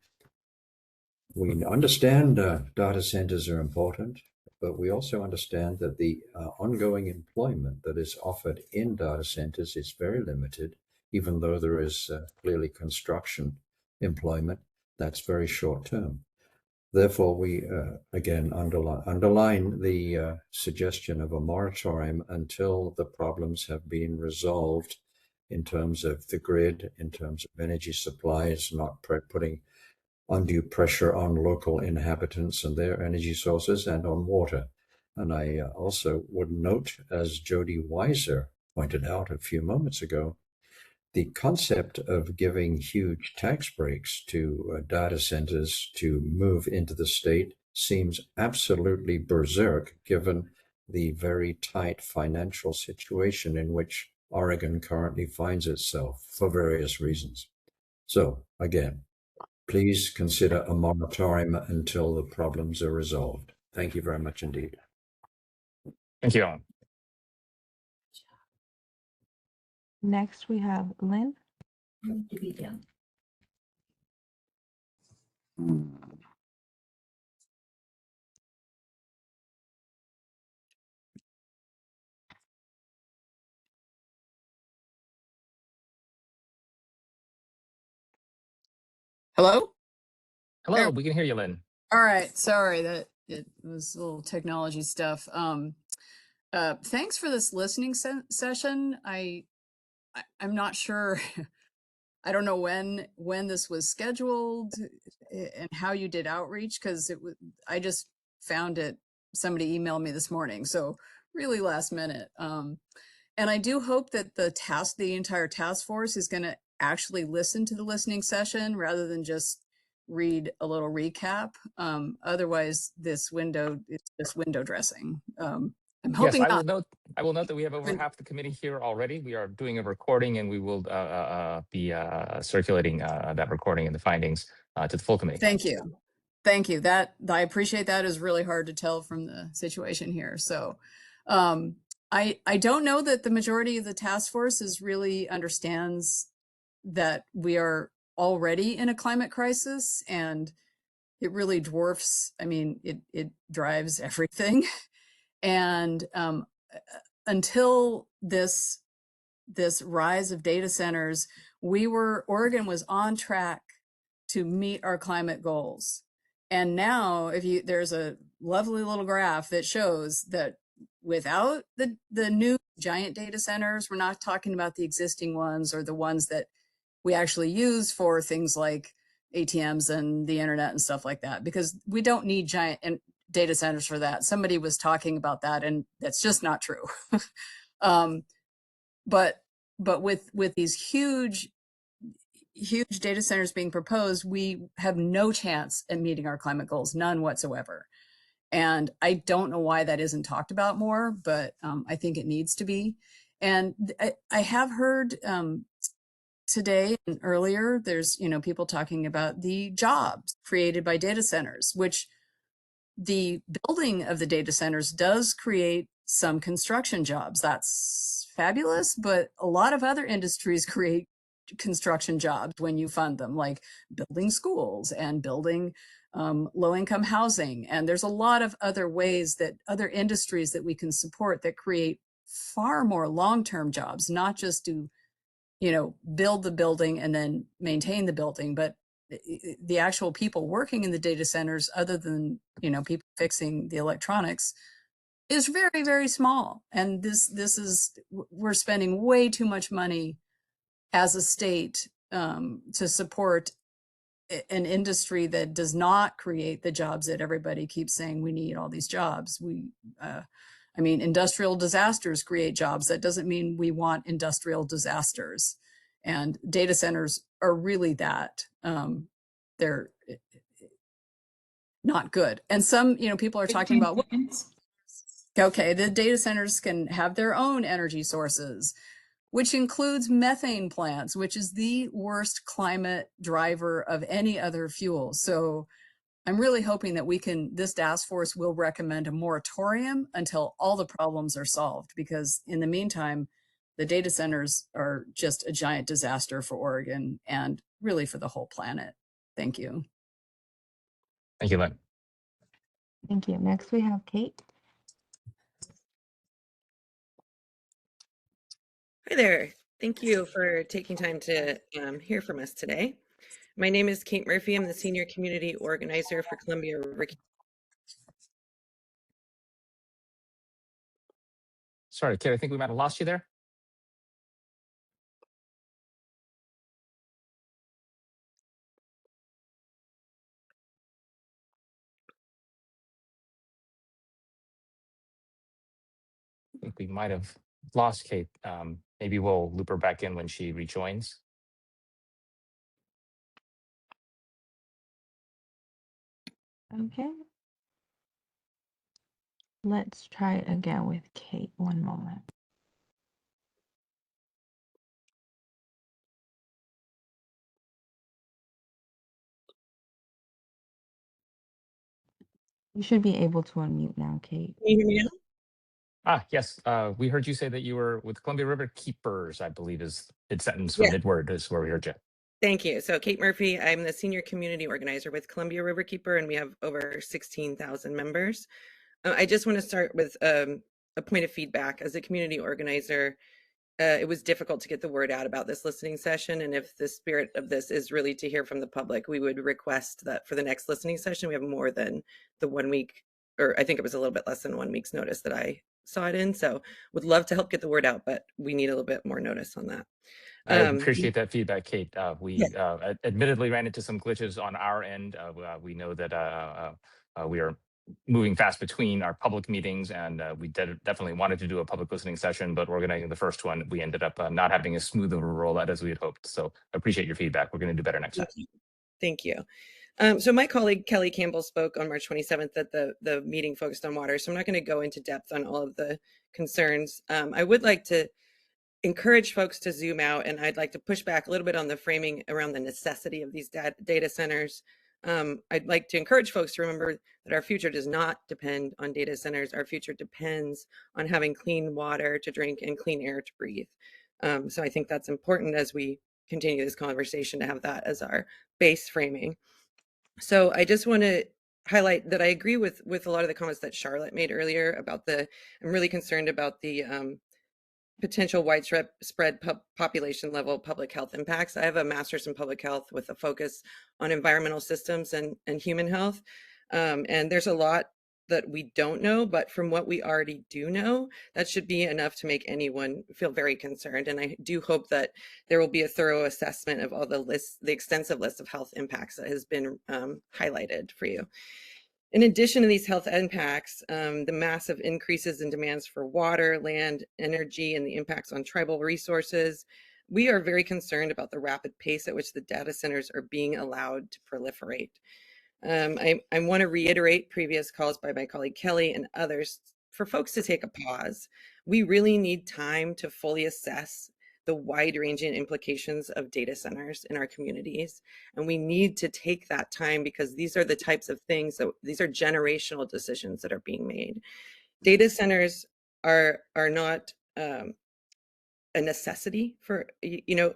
We understand data centers are important, but we also understand that the ongoing employment that is offered in data centers is very limited, even though there is clearly construction employment that's very short term. Therefore, we again underline the suggestion of a moratorium until the problems have been resolved in terms of the grid, in terms of energy supplies, not putting undue pressure on local inhabitants and their energy sources, and on water. And I also would note, as Jody Weiser pointed out a few moments ago, the concept of giving huge tax breaks to data centers to move into the state seems absolutely berserk, given the very tight financial situation in which Oregon currently finds itself for various reasons. So again, please consider a moratorium until the problems are resolved. Thank you very much indeed. Thank you, Alan. Next, we have Lynn. Hello? Hello, we can hear you, Lynn. All right, sorry that it was a little technology stuff. Thanks for this listening session. I'm not sure. I don't know when this was scheduled and how you did outreach, because I just found it. Somebody emailed me this morning, so really last minute. And I do hope that the entire task force is going to actually listen to the listening session rather than just read a little recap. Otherwise, it's just window dressing. I'm Yes, hoping I will not. note that we have over half the committee here already. We are doing a recording, and we will be circulating that recording and the findings to the full committee. Thank you. Thank you. That I appreciate that. Is really hard to tell from the situation here. So I don't know that the majority of the task force really understands that we are already in a climate crisis, and it really dwarfs, I mean, it drives everything. And until this rise of data centers, Oregon was on track to meet our climate goals. And now there's a lovely little graph that shows that without the new giant data centers, we're not talking about the existing ones or the ones that we actually use for things like ATMs and the internet and stuff like that, because we don't need giant data centers for that. Somebody was talking about that, and that's just not true. But with these huge data centers being proposed, we have no chance at meeting our climate goals, none whatsoever. And I don't know why that isn't talked about more, but I think it needs to be. And I have heard today and earlier, there's people talking about the jobs created by data centers, which the building of the data centers does create some construction jobs. That's fabulous, but a lot of other industries create construction jobs when you fund them, like building schools and building low-income housing. And there's a lot of other ways that other industries that we can support that create far more long-term jobs, not just to build the building and then maintain the building, but the actual people working in the data centers, other than people fixing the electronics, is very, very small. And we're spending way too much money as a state to support an industry that does not create the jobs that everybody keeps saying we need. All these jobs, I mean, industrial disasters create jobs. That doesn't mean we want industrial disasters. And data centers are really that. They're not good. And some, people are talking about, okay, the data centers can have their own energy sources, which includes methane plants, which is the worst climate driver of any other fuel. So I'm really hoping that this task force will recommend a moratorium until all the problems are solved, because in the meantime, the data centers are just a giant disaster for Oregon and really for the whole planet. Thank you. Thank you, Lynn. Thank you. Next, we have Kate. Hi there. Thank you for taking time to hear from us today. My name is Kate Murphy. I'm the Senior Community Organizer for Columbia River. Sorry, Kate, I think we might have lost you there. I think we might have lost Kate. Maybe we'll loop her back in when she rejoins. Okay. Let's try it again with Kate. One moment. You should be able to unmute now, Kate. Can you hear me now? Yes. We heard you say that you were with Columbia River Keepers, I believe is mid-sentence or Yeah. mid-word is where we heard you. Thank you. So Kate Murphy, I'm the Senior Community Organizer with Columbia River Keeper, and we have over 16,000 members. I just want to start with a point of feedback. As a community organizer, it was difficult to get the word out about this listening session. And if the spirit of this is really to hear from the public, we would request that for the next listening session, we have more than the 1 week, or I think it was a little bit less than 1 week's notice that I saw it in. So would love to help get the word out, but we need a little bit more notice on that. I appreciate that feedback, Kate. We Yeah. admittedly ran into some glitches on our end. We know that we are moving fast between our public meetings, and we definitely wanted to do a public listening session, but organizing the first one, we ended up not having as smooth of a rollout as we had hoped. So I appreciate your feedback. We're going to do better next time. Thank you. So my colleague Kelly Campbell spoke on March 27th that the meeting focused on water. So I'm not going to go into depth on all of the concerns. I would like to encourage folks to zoom out, and I'd like to push back a little bit on the framing around the necessity of these data centers. I'd like to encourage folks to remember that our future does not depend on data centers. Our future depends on having clean water to drink and clean air to breathe. So I think that's important as we continue this conversation to have that as our base framing. So I just want to highlight that I agree with a lot of the comments that Charlotte made earlier about I'm really concerned about the potential widespread population level public health impacts. I have a master's in public health with a focus on environmental systems and human health. And there's a lot that we don't know, but from what we already do know, that should be enough to make anyone feel very concerned. And I do hope that there will be a thorough assessment of all the extensive list of health impacts that has been highlighted for you. In addition to these health impacts, the massive increases in demands for water, land, energy, and the impacts on tribal resources, we are very concerned about the rapid pace at which the data centers are being allowed to proliferate. I want to reiterate previous calls by my colleague Kelly and others for folks to take a pause. We really need time to fully assess the wide-ranging implications of data centers in our communities. And we need to take that time because these are the types of things that these are generational decisions that are being made. Data centers are not a necessity for,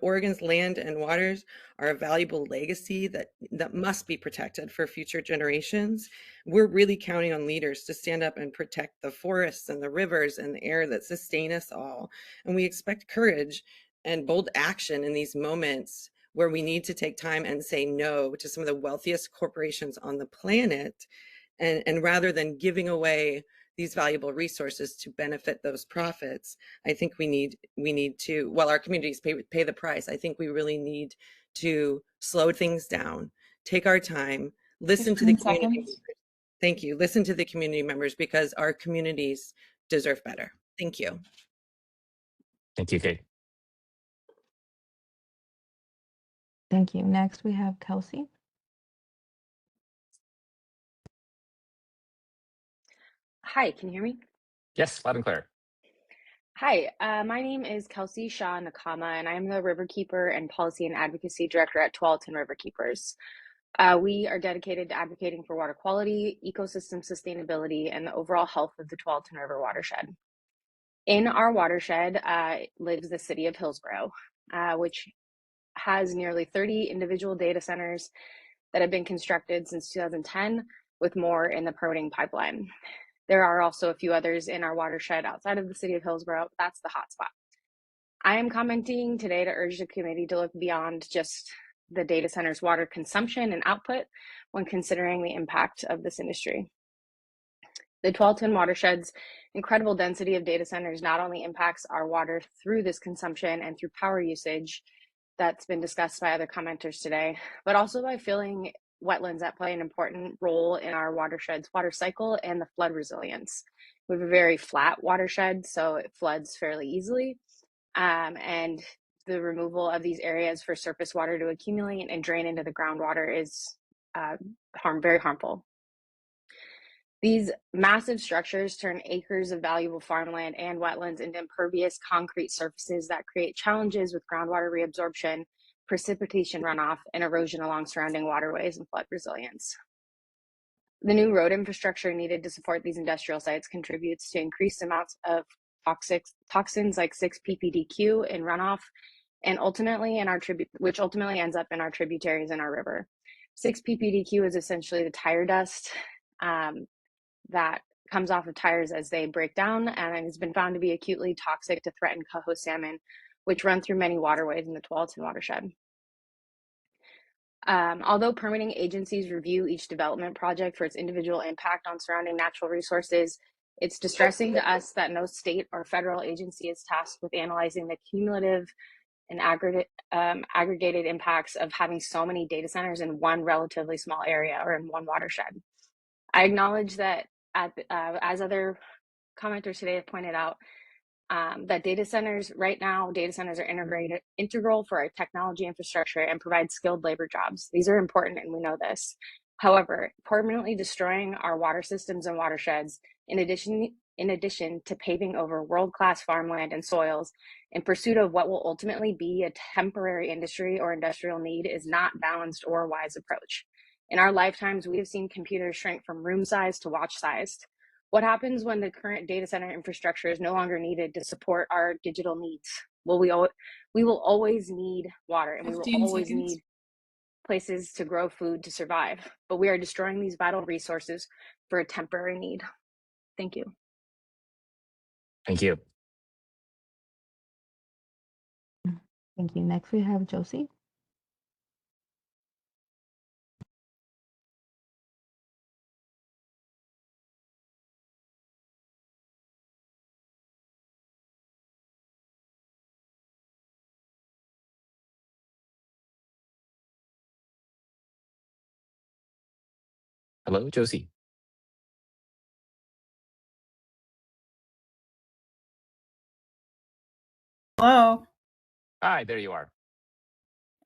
Oregon's land and waters are a valuable legacy that must be protected for future generations. We're really counting on leaders to stand up and protect the forests and the rivers and the air that sustain us all. And we expect courage and bold action in these moments where we need to take time and say no to some of the wealthiest corporations on the planet. And rather than giving away these valuable resources to benefit those profits, I think we need to, while our communities pay the price, I think we really need to slow things down, take our time, listen to the community members. Thank you. Listen to the community members because our communities deserve better. Thank you. Thank you, Kate. Thank you. Next, we have Kelsey. Hi, can you hear me? Yes, loud and clear. Hi, my name is Kelsey Shaw Nakama, and I'm the Riverkeeper and Policy and Advocacy Director at Tualatin Riverkeepers. We are dedicated to advocating for water quality, ecosystem sustainability, and the overall health of the Tualatin River watershed. In our watershed lives the city of Hillsborough, which has nearly 30 individual data centers that have been constructed since 2010, with more in the permitting pipeline. There are also a few others in our watershed outside of the city of Hillsborough. That's the hotspot. I am commenting today to urge the committee to look beyond just the data center's water consumption and output when considering the impact of this industry. The Tualatin watershed's incredible density of data centers not only impacts our water through this consumption and through power usage that's been discussed by other commenters today, but also by filling wetlands that play an important role in our watershed's water cycle and the flood resilience. We have a very flat watershed, so it floods fairly easily. And the removal of these areas for surface water to accumulate and drain into the groundwater is very harmful. These massive structures turn acres of valuable farmland and wetlands into impervious concrete surfaces that create challenges with groundwater reabsorption, precipitation runoff, and erosion along surrounding waterways and flood resilience. The new road infrastructure needed to support these industrial sites contributes to increased amounts of toxins like 6-ppdq in runoff, and ultimately which ultimately ends up in our tributaries in our river. 6-ppdq is essentially the tire dust that comes off of tires as they break down, and it has been found to be acutely toxic to threaten coho salmon, which run through many waterways in the Tualatin watershed. Although permitting agencies review each development project for its individual impact on surrounding natural resources, It's distressing to us that no state or federal agency is tasked with analyzing the cumulative and aggregated impacts of having so many data centers in one relatively small area or in one watershed. I acknowledge that, as other commenters today have pointed out, that data centers are integral for our technology infrastructure and provide skilled labor jobs. These are important, and we know this. However, permanently destroying our water systems and watersheds, in addition to paving over world-class farmland and soils in pursuit of what will ultimately be a temporary industry or industrial need, is not balanced or a wise approach. In our lifetimes, we have seen computers shrink from room size to watch sized. What happens when the current data center infrastructure is no longer needed to support our digital needs? Well, we will always need water, and we will 15 always seconds. need places to grow food to survive. But we are destroying these vital resources for a temporary need. Thank you. Thank you. Thank you. Next, we have Josie. Hello, Josie. Hello. Hi, there you are.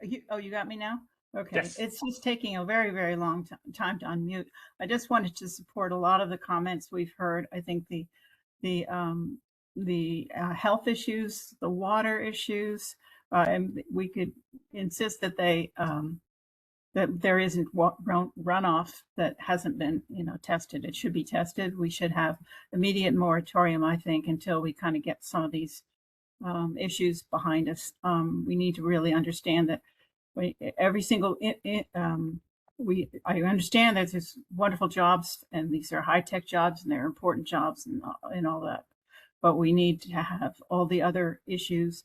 You got me now? Okay. Yes. It's just taking a very, very long time to unmute. I just wanted to support a lot of the comments we've heard. I think the health issues, the water issues, and we could insist that that there isn't runoff that hasn't been, tested. It should be tested. We should have immediate moratorium, I think, until we kind of get some of these issues behind us. We need to really understand that every single I understand that there's wonderful jobs, and these are high-tech jobs, and they're important jobs, and all that, but we need to have all the other issues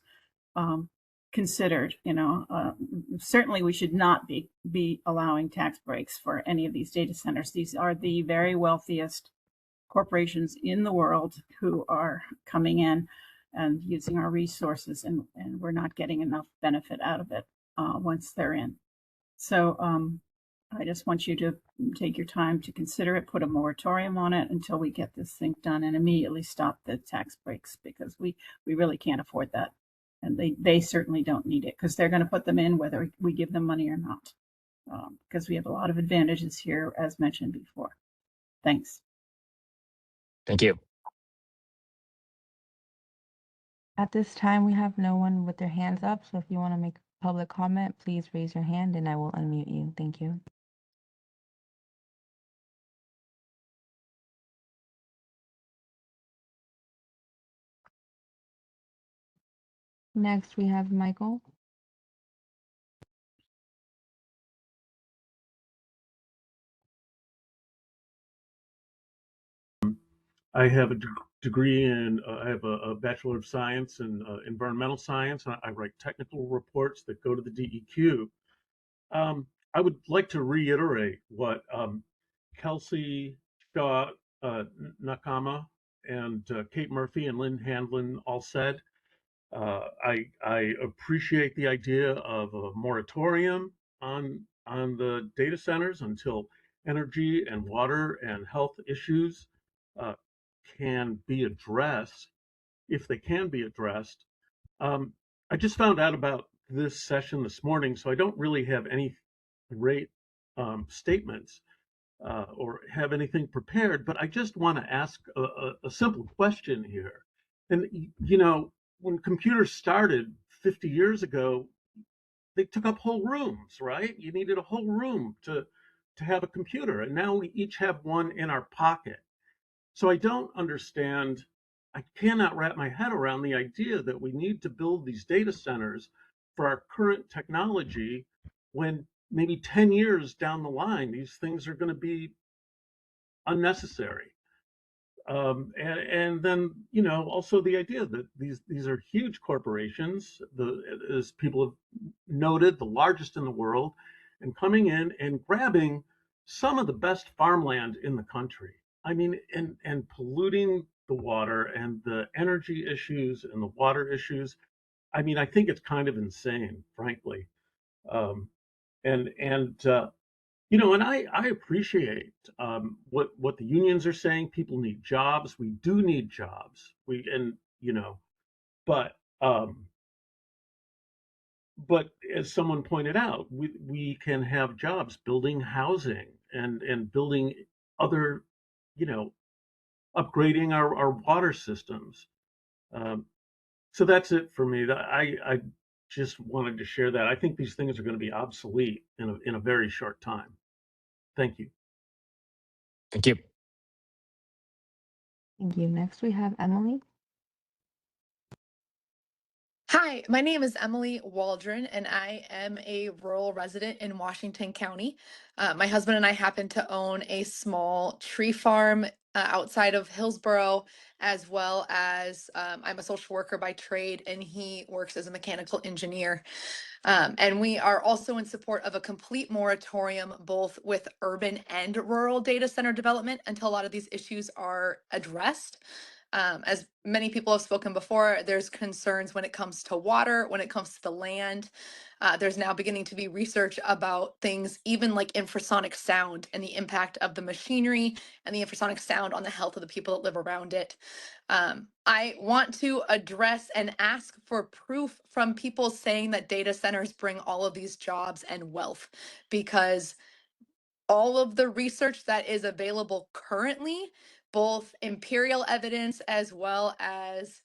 considered. Certainly we should not be allowing tax breaks for any of these data centers. These are the very wealthiest corporations in the world who are coming in and using our resources, and we're not getting enough benefit out of it once they're in. So I just want you to take your time to consider it, put a moratorium on it until we get this thing done, and immediately stop the tax breaks, because we really can't afford that. And they certainly don't need it, because they're going to put them in whether we give them money or not, because we have a lot of advantages here, as mentioned before. Thanks. Thank you. At this time, we have no one with their hands up, so if you want to make public comment, please raise your hand and I will unmute you. Thank you. Next, we have Michael. I have a degree in, I have a Bachelor of Science in Environmental Science, and I write technical reports that go to the DEQ. I would like to reiterate what Kelsey Shaw Nakama and Kate Murphy and Lynn Handlin all said. I appreciate the idea of a moratorium on the data centers until energy and water and health issues can be addressed, if they can be addressed. I just found out about this session this morning, so I don't really have any great statements or have anything prepared, but I just want to ask a simple question here. And, when computers started 50 years ago, they took up whole rooms, right? You needed a whole room to have a computer, and now we each have one in our pocket. So I don't understand, I cannot wrap my head around the idea that we need to build these data centers for our current technology when maybe 10 years down the line, these things are going to be unnecessary. And then, also the idea that these are huge corporations, as people have noted, the largest in the world, and coming in and grabbing some of the best farmland in the country. I mean, and polluting the water and the energy issues and the water issues. I mean, I think it's kind of insane, frankly. Um, and you know, and I appreciate what the unions are saying. People need jobs. We do need jobs. You know, but um, but as someone pointed out, we can have jobs building housing and building other, you know, upgrading our water systems. Um, so that's it for me. I just wanted to share that. I think these things are going to be obsolete in a very short time. Thank you. Thank you. Thank you. Next, we have Emily. Hi, my name is Emily Waldron, and I am a rural resident in Washington County. My husband and I happen to own a small tree farm outside of Hillsborough, as well as I'm a social worker by trade, and he works as a mechanical engineer. And we are also in support of a complete moratorium, both with urban and rural data center development, until a lot of these issues are addressed. As many people have spoken before, there's concerns when it comes to water, when it comes to the land. There's now beginning to be research about things even like infrasonic sound and the impact of the machinery and the infrasonic sound on the health of the people that live around it. I want to address and ask for proof from people saying that data centers bring all of these jobs and wealth, because all of the research that is available currently, both imperial evidence as well as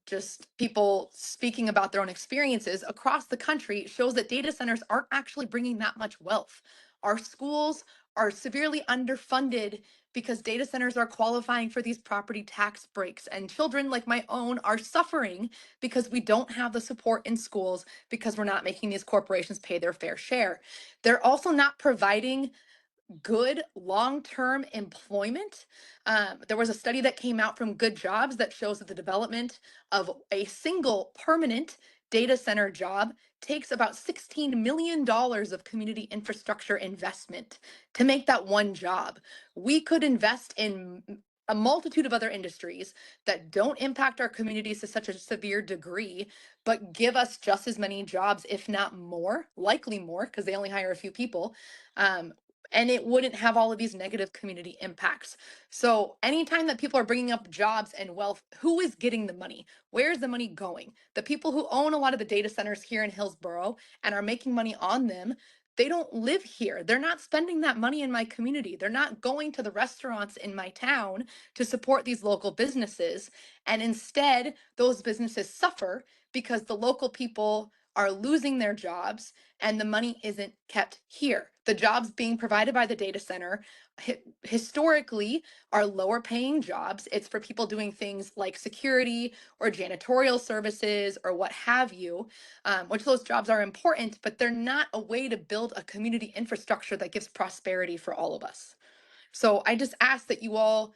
just people speaking about their own experiences across the country, shows that data centers aren't actually bringing that much wealth. Our schools are severely underfunded because data centers are qualifying for these property tax breaks, and children like my own are suffering because we don't have the support in schools, because we're not making these corporations pay their fair share. They're also not providing good long-term employment. There was a study that came out from Good Jobs that shows that the development of a single permanent data center job takes about $16 million of community infrastructure investment to make that one job. We could invest in a multitude of other industries that don't impact our communities to such a severe degree, but give us just as many jobs, if not more, likely more, because they only hire a few people. And it wouldn't have all of these negative community impacts. So anytime that people are bringing up jobs and wealth, who is getting the money? Where's the money going? The people who own a lot of the data centers here in Hillsborough and are making money on them, they don't live here. They're not spending that money in my community. They're not going to the restaurants in my town to support these local businesses. And instead, those businesses suffer because the local people are losing their jobs and the money isn't kept here. The jobs being provided by the data center historically are lower paying jobs. It's for people doing things like security or janitorial services or what have you, which those jobs are important, but they're not a way to build a community infrastructure that gives prosperity for all of us. So I just ask that you all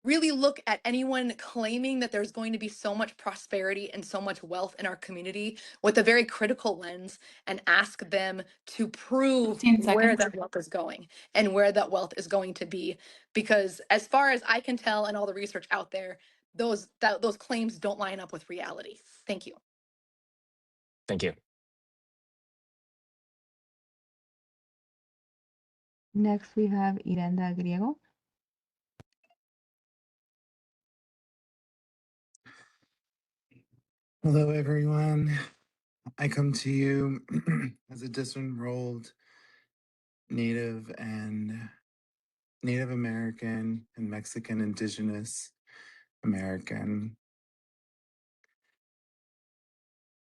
really look at anyone claiming that there's going to be so much prosperity and so much wealth in our community with a very critical lens, and ask them to prove 15 where seconds. that wealth is going and where that wealth is going to be. Because as far as I can tell and all the research out there, those claims don't line up with reality. Thank you. Thank you. Next, we have Irenda Griego. Hello, everyone. I come to you as a disenrolled Native American and Mexican Indigenous American.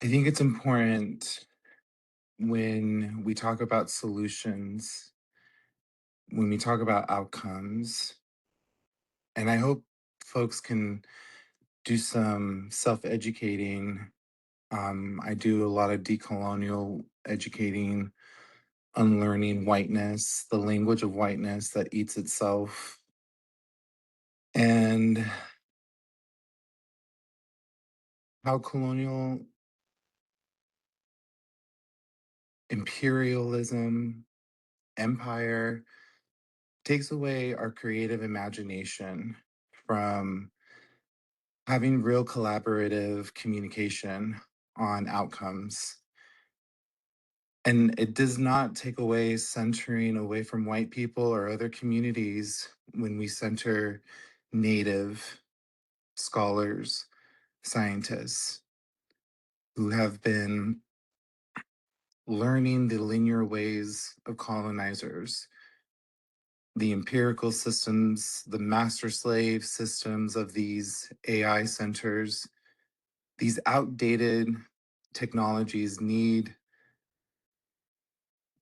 I think it's important when we talk about solutions, when we talk about outcomes, and I hope folks can do some self-educating. I do a lot of decolonial educating, unlearning whiteness, the language of whiteness that eats itself. And how colonial imperialism, empire takes away our creative imagination from having real collaborative communication on outcomes. And it does not take away centering away from white people or other communities when we center Native scholars, scientists who have been learning the linear ways of colonizers, the empirical systems, the master slave systems of these AI centers. These outdated technologies need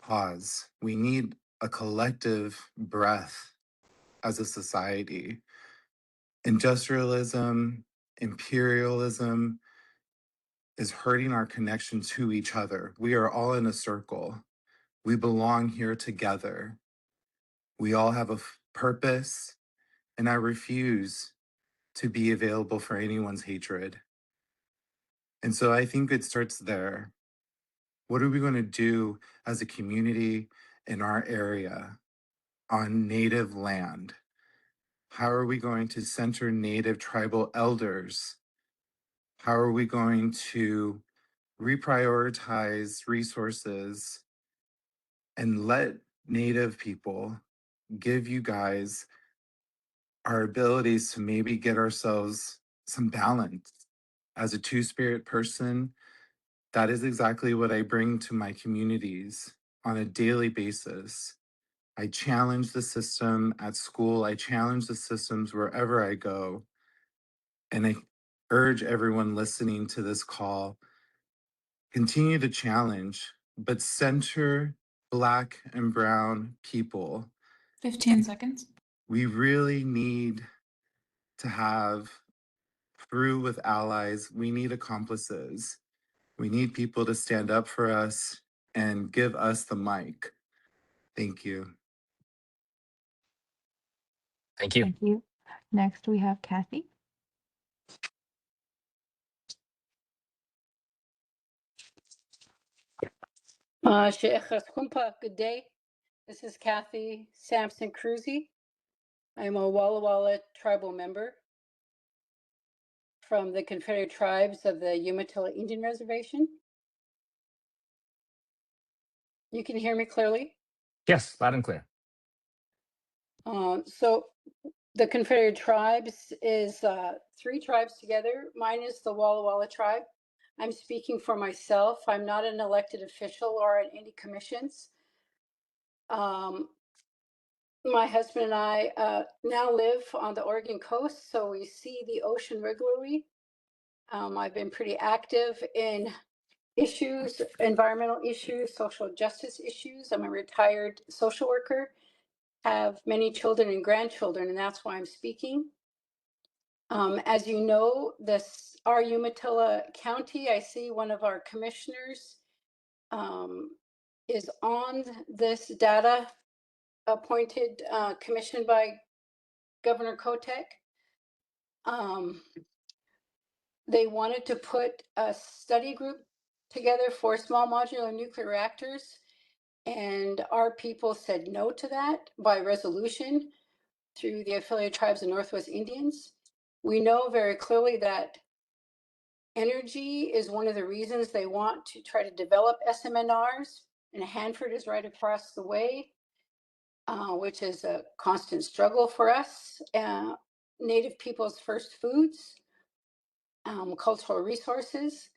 pause. We need a collective breath as a society. Industrialism, imperialism is hurting our connection to each other. We are all in a circle. We belong here together. We all have a purpose, and I refuse to be available for anyone's hatred. And so I think it starts there. What are we going to do as a community in our area on Native land? How are we going to center Native tribal elders? How are we going to reprioritize resources and let Native people give you guys our abilities to maybe get ourselves some balance? As a two-spirit person, that is exactly what I bring to my communities on a daily basis. I challenge the system at school. I challenge the systems wherever I go. And I urge everyone listening to this call, continue to challenge, but center Black and Brown people. 15 seconds. We really need to have, through with allies, we need accomplices. We need people to stand up for us and give us the mic. Thank you. Thank you. Thank you. Next, we have Kathy. Good day. This is Kathy Sampson Cruzy. I'm a Walla Walla tribal member from the Confederate Tribes of the Umatilla Indian Reservation. You can hear me clearly? Yes, loud and clear. So the Confederate Tribes is 3 tribes together. Mine is the Walla Walla tribe. I'm speaking for myself. I'm not an elected official or on any commissions. My husband and I now live on the Oregon coast, so we see the ocean regularly. I've been pretty active in issues, environmental issues, social justice issues. I'm a retired social worker, have many children and grandchildren, and that's why I'm speaking. As you know, our Umatilla County, I see one of our commissioners is on this data appointed commission by Governor Kotek. They wanted to put a study group together for small modular nuclear reactors, and our people said no to that by resolution through the affiliated tribes of Northwest Indians. We know very clearly that energy is one of the reasons they want to try to develop SMNRs, and Hanford is right across the way, which is a constant struggle for us. Native people's first foods, cultural resources,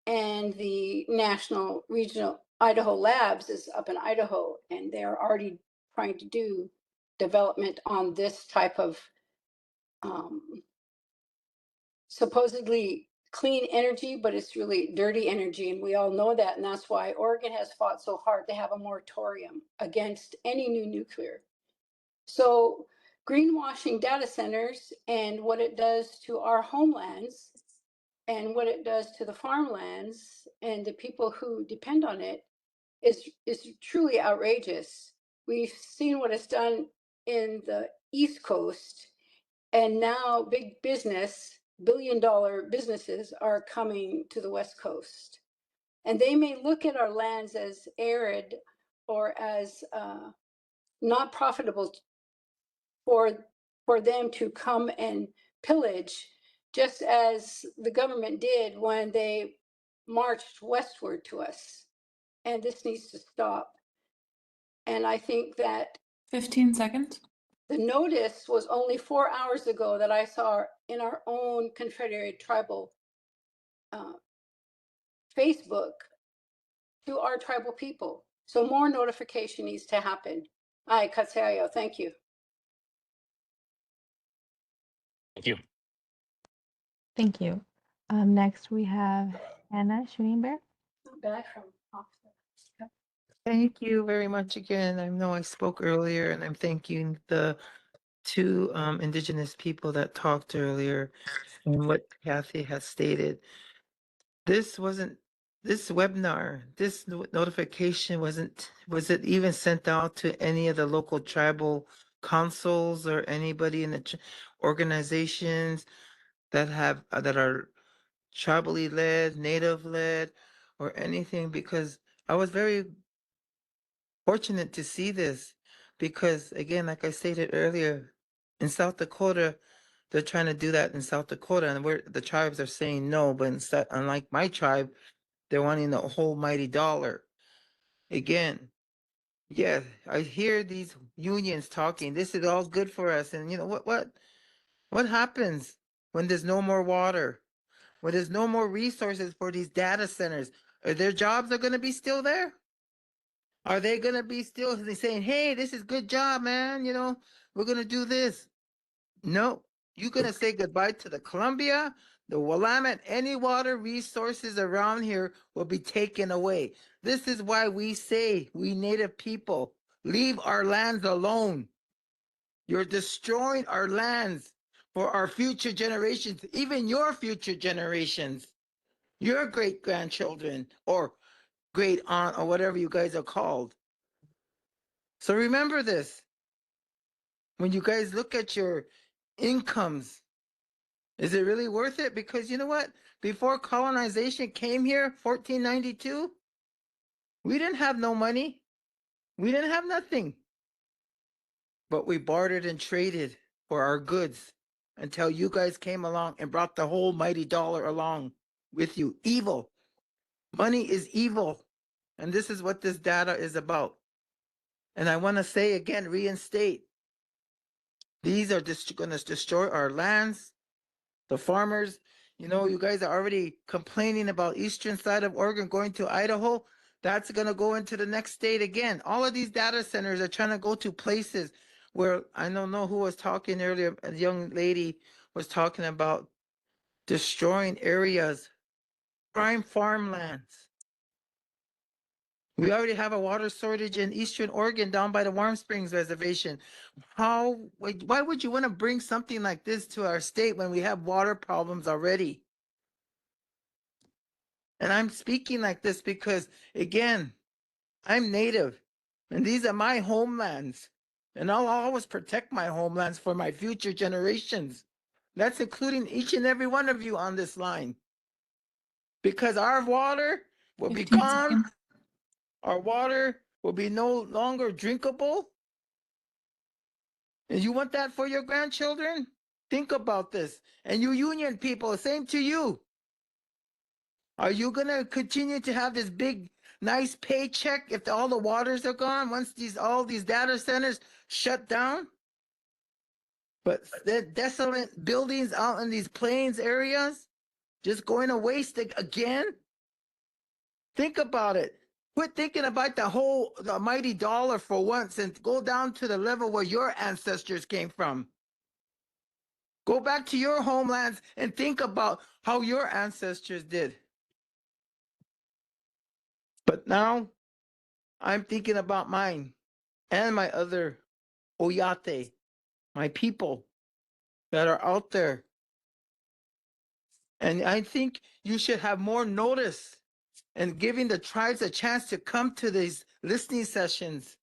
and the National Regional Idaho Labs is up in Idaho, and they're already trying to do development on this type of supposedly clean energy, but it's really dirty energy, and we all know that, and that's why Oregon has fought so hard to have a moratorium against any new nuclear. So greenwashing data centers and what it does to our homelands and what it does to the farmlands and the people who depend on it is truly outrageous. We've seen what it's done in the East Coast, and now big business, billion-dollar businesses are coming to the West Coast. And they may look at our lands as arid or as not profitable for them to come and pillage, just as the government did when they marched westward to us. And this needs to stop. And I think that 15 seconds. the notice was only 4 hours ago that I saw in our own Confederated Tribal Facebook to our tribal people. So more notification needs to happen. Ai Katsayo, thank you. Thank you. Thank you. Next we have Anna Schoenberg. Back from office. Thank you very much again. I know I spoke earlier and I'm thanking the two Indigenous people that talked earlier and what Kathy has stated. This webinar, this notification was it even sent out to any of the local tribal councils or anybody in the organizations that are tribally led, native led, or anything? Because I was very fortunate to see this because, again, like I stated earlier, in South Dakota, they're trying to do that in South Dakota, and the tribes are saying no. But instead, unlike my tribe, they're wanting the whole mighty dollar. Again, yeah, I hear these unions talking. This is all good for us, and you know what happens when there's no more water, when there's no more resources for these data centers? Are their jobs are going to be still there? Are they going to be still saying, hey, this is good job, man, we're going to do this? No, you're going to say goodbye to the Columbia, the Willamette, any water resources around here will be taken away. This is why we say, we Native people, leave our lands alone. You're destroying our lands for our future generations, even your future generations, your great-grandchildren, or great aunt, or whatever you guys are called. So remember this. When you guys look at your incomes, is it really worth it? Because you know what? Before colonization came here, 1492, we didn't have no money. We didn't have nothing. But we bartered and traded for our goods until you guys came along and brought the whole mighty dollar along with you. Evil. Money is evil. And this is what this data is about. And I want to say again, reinstate. These are just going to destroy our lands. The farmers, you guys are already complaining about eastern side of Oregon going to Idaho. That's going to go into the next state again. All of these data centers are trying to go to places where I don't know who was talking earlier. A young lady was talking about destroying areas, prime farmlands. We already have a water shortage in eastern Oregon down by the Warm Springs Reservation. Why would you want to bring something like this to our state when we have water problems already? And I'm speaking like this because, again, I'm Native, and these are my homelands. And I'll always protect my homelands for my future generations. That's including each and every one of you on this line. Because our water will be gone. Seconds. Our water will be no longer drinkable. And you want that for your grandchildren? Think about this. And you union people, same to you. Are you going to continue to have this big, nice paycheck if all the waters are gone once all these data centers shut down? But the desolate buildings out in these plains areas just going to waste again? Think about it. Quit thinking about the mighty dollar for once and go down to the level where your ancestors came from. Go back to your homelands and think about how your ancestors did. But now I'm thinking about mine and my other Oyate, my people that are out there. And I think you should have more notice and giving the tribes a chance to come to these listening sessions,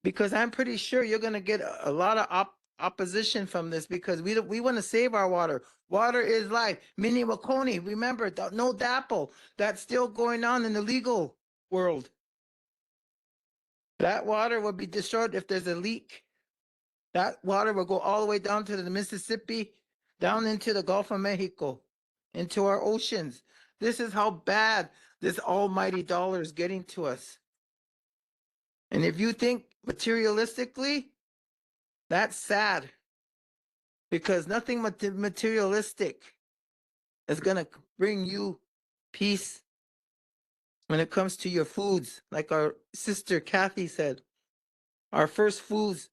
because I'm pretty sure you're going to get a lot of opposition from this, because we want to save our water. Water is life. Mini Wakoni, remember, no DAPL. That's still going on in the legal world. That water will be destroyed if there's a leak. That water will go all the way down to the Mississippi, down into the Gulf of Mexico, into our oceans. This is how bad this almighty dollar is getting to us. And if you think materialistically, that's sad, because nothing materialistic is going to bring you peace when it comes to your foods. Like our sister Kathy said, our first foods,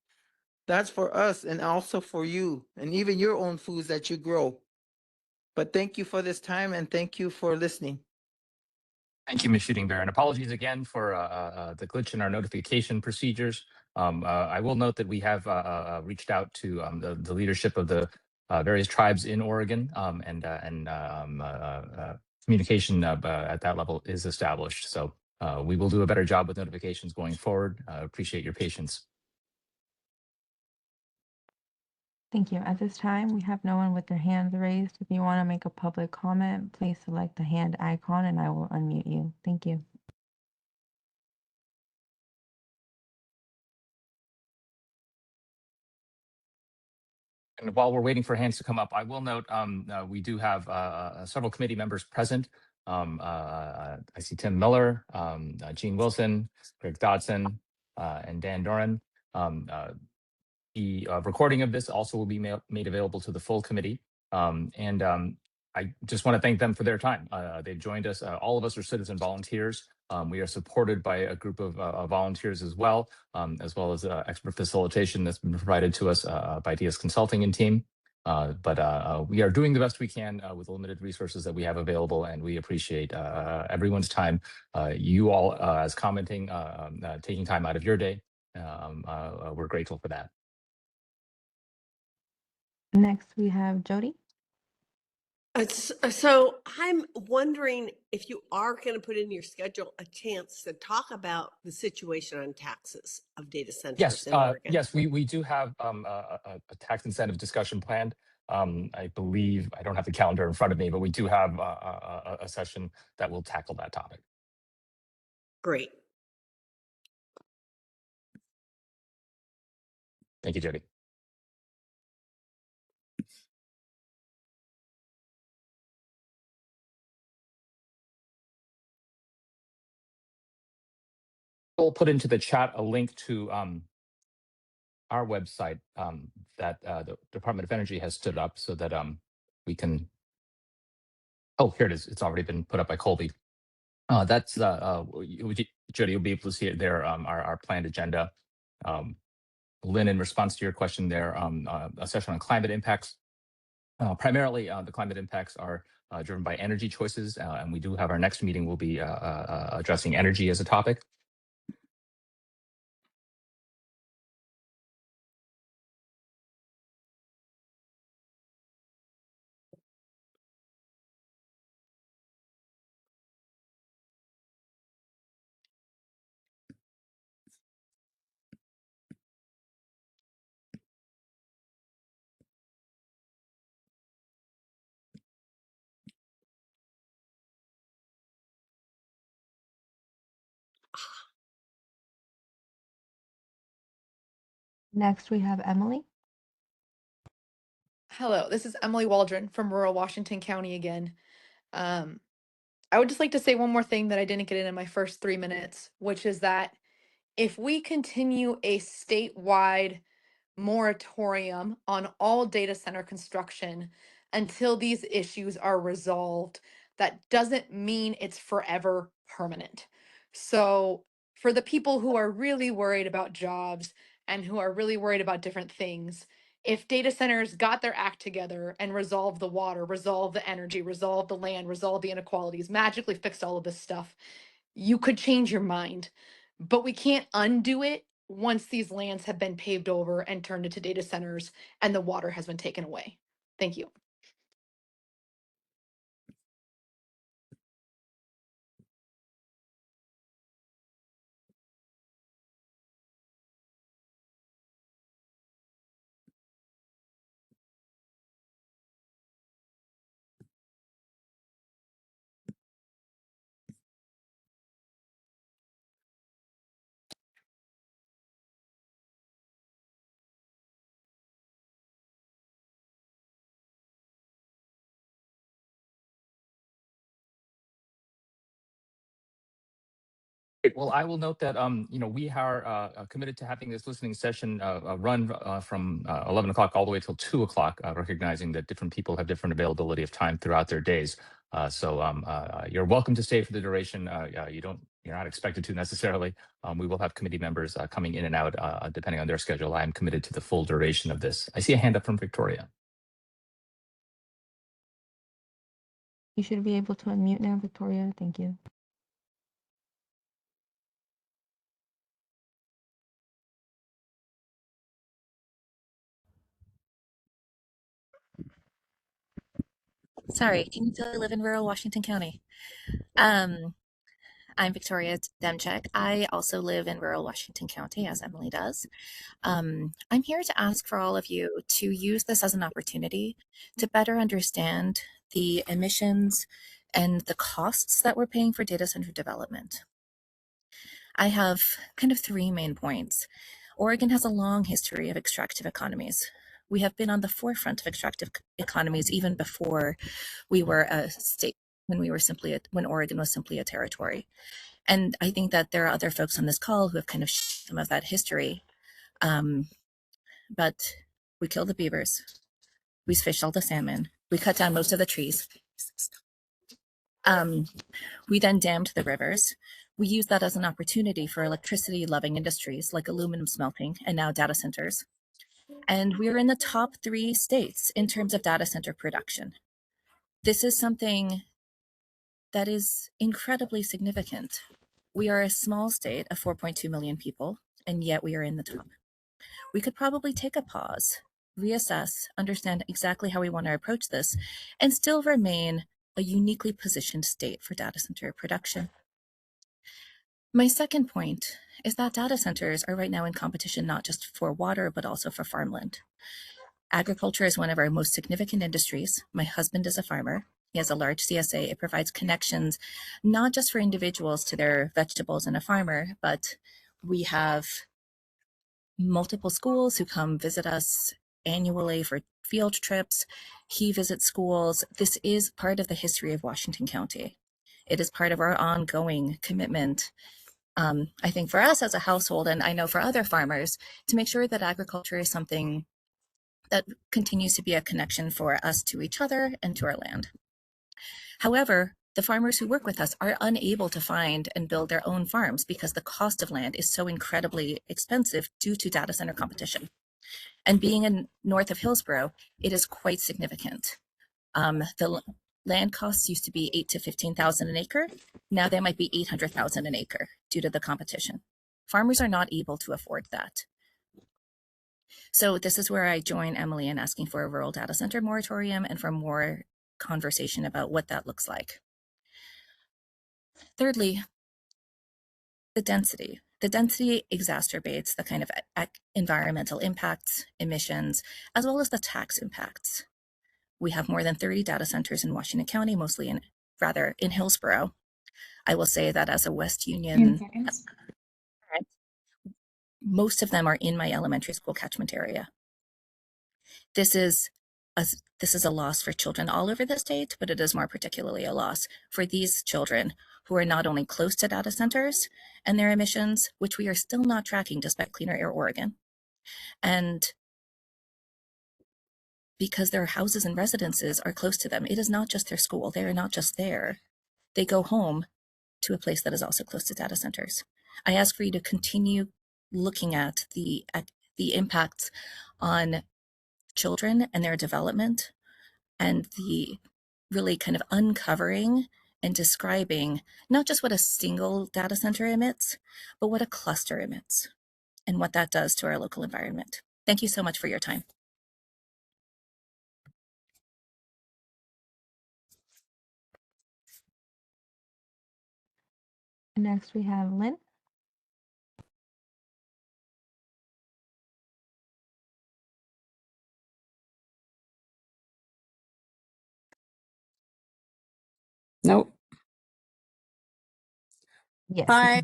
that's for us and also for you, and even your own foods that you grow. But thank you for this time, and thank you for listening. Thank you, Ms. Shooting Bear, and apologies again for the glitch in our notification procedures. I will note that we have reached out to the leadership of the various tribes in Oregon, and communication at that level is established. So we will do a better job with notifications going forward. Appreciate your patience. Thank you. At this time, we have no one with their hands raised. If you want to make a public comment, please select the hand icon and I will unmute you. Thank you. And while we're waiting for hands to come up, I will note we do have several committee members present. I see Tim Miller, Gene Wilson, Greg Dodson, and Dan Doran. The recording of this also will be made available to the full committee. I just want to thank them for their time. They've joined us. All of us are citizen volunteers. We are supported by a group of volunteers as well as expert facilitation that's been provided to us by DS Consulting and team. But we are doing the best we can with the limited resources that we have available, and we appreciate everyone's time. You all, as commenting, taking time out of your day, we're grateful for that. Next, we have Jody. So I'm wondering if you are going to put in your schedule a chance to talk about the situation on taxes of data centers Yes, in Oregon. yes, we do have a tax incentive discussion planned. I believe, I don't have the calendar in front of me, but we do have a session that will tackle that topic. Great. Thank you, Jody. We'll put into the chat a link to our website that the Department of Energy has stood up so that we can. Oh, here it is. It's already been put up by Colby. That's Jody, you'll be able to see it there. Our planned agenda. Lynn, in response to your question there, a session on climate impacts. Primarily, the climate impacts are driven by energy choices, and we do have our next meeting will be addressing energy as a topic. Next, we have Emily. Hello, this is Emily Waldron from rural Washington County again. I would just like to say one more thing that I didn't get in my first 3 minutes, which is that if we continue a statewide moratorium on all data center construction until these issues are resolved, that doesn't mean it's forever permanent. So, for the people who are really worried about jobs and who are really worried about different things, if data centers got their act together and resolved the water, resolved the energy, resolved the land, resolved the inequalities, magically fixed all of this stuff, you could change your mind. But we can't undo it once these lands have been paved over and turned into data centers and the water has been taken away. Thank you. Great. Well, I will note that we are committed to having this listening session run from 11 o'clock all the way till 2 o'clock, recognizing that different people have different availability of time throughout their days. You're welcome to stay for the duration. You're not expected to necessarily. We will have committee members coming in and out depending on their schedule. I am committed to the full duration of this. I see a hand up from Victoria. You should be able to unmute now, Victoria. Thank you. Sorry, can you tell I live in rural Washington County? I'm Victoria Demchek. I also live in rural Washington County, as Emily does. I'm here to ask for all of you to use this as an opportunity to better understand the emissions and the costs that we're paying for data center development. I have kind of three main points. Oregon has a long history of extractive economies. We have been on the forefront of extractive economies even before we were a state, when Oregon was simply a territory. And I think that there are other folks on this call who have kind of some of that history. But we killed the beavers. We fished all the salmon. We cut down most of the trees. We then dammed the rivers. We used that as an opportunity for electricity-loving industries like aluminum smelting and now data centers. And we're in the top 3 states in terms of data center production. This is something that is incredibly significant. We are a small state of 4.2 million people, and yet we are in the top. We could probably take a pause, reassess, understand exactly how we want to approach this, and still remain a uniquely positioned state for data center production. My second point is that data centers are right now in competition not just for water, but also for farmland. Agriculture is one of our most significant industries. My husband is a farmer. He has a large CSA. It provides connections, not just for individuals to their vegetables and a farmer, but we have multiple schools who come visit us annually for field trips. He visits schools. This is part of the history of Washington County. It is part of our ongoing commitment, I think for us as a household, and I know for other farmers, to make sure that agriculture is something that continues to be a connection for us to each other and to our land. However, the farmers who work with us are unable to find and build their own farms because the cost of land is so incredibly expensive due to data center competition. And being in north of Hillsborough, it is quite significant. The land costs used to be $8,000 to $15,000 an acre. Now they might be $800,000 an acre due to the competition. Farmers are not able to afford that. So this is where I join Emily in asking for a rural data center moratorium and for more conversation about what that looks like. Thirdly, the density. The density exacerbates the kind of environmental impacts, emissions, as well as the tax impacts. We have more than 30 data centers in Washington County, mostly in Hillsborough. I will say that as a West Union, most of them are in my elementary school catchment area. This is a loss for children all over the state, but it is more particularly a loss for these children who are not only close to data centers and their emissions, which we are still not tracking despite Cleaner Air Oregon. And because their houses and residences are close to them, it is not just their school. They are not just there. They go home to a place that is also close to data centers. I ask for you to continue looking at the impacts on children and their development, and the really kind of uncovering and describing not just what a single data center emits, but what a cluster emits and what that does to our local environment. Thank you so much for your time. Next, we have Lynn. Nope. Yes. Hi.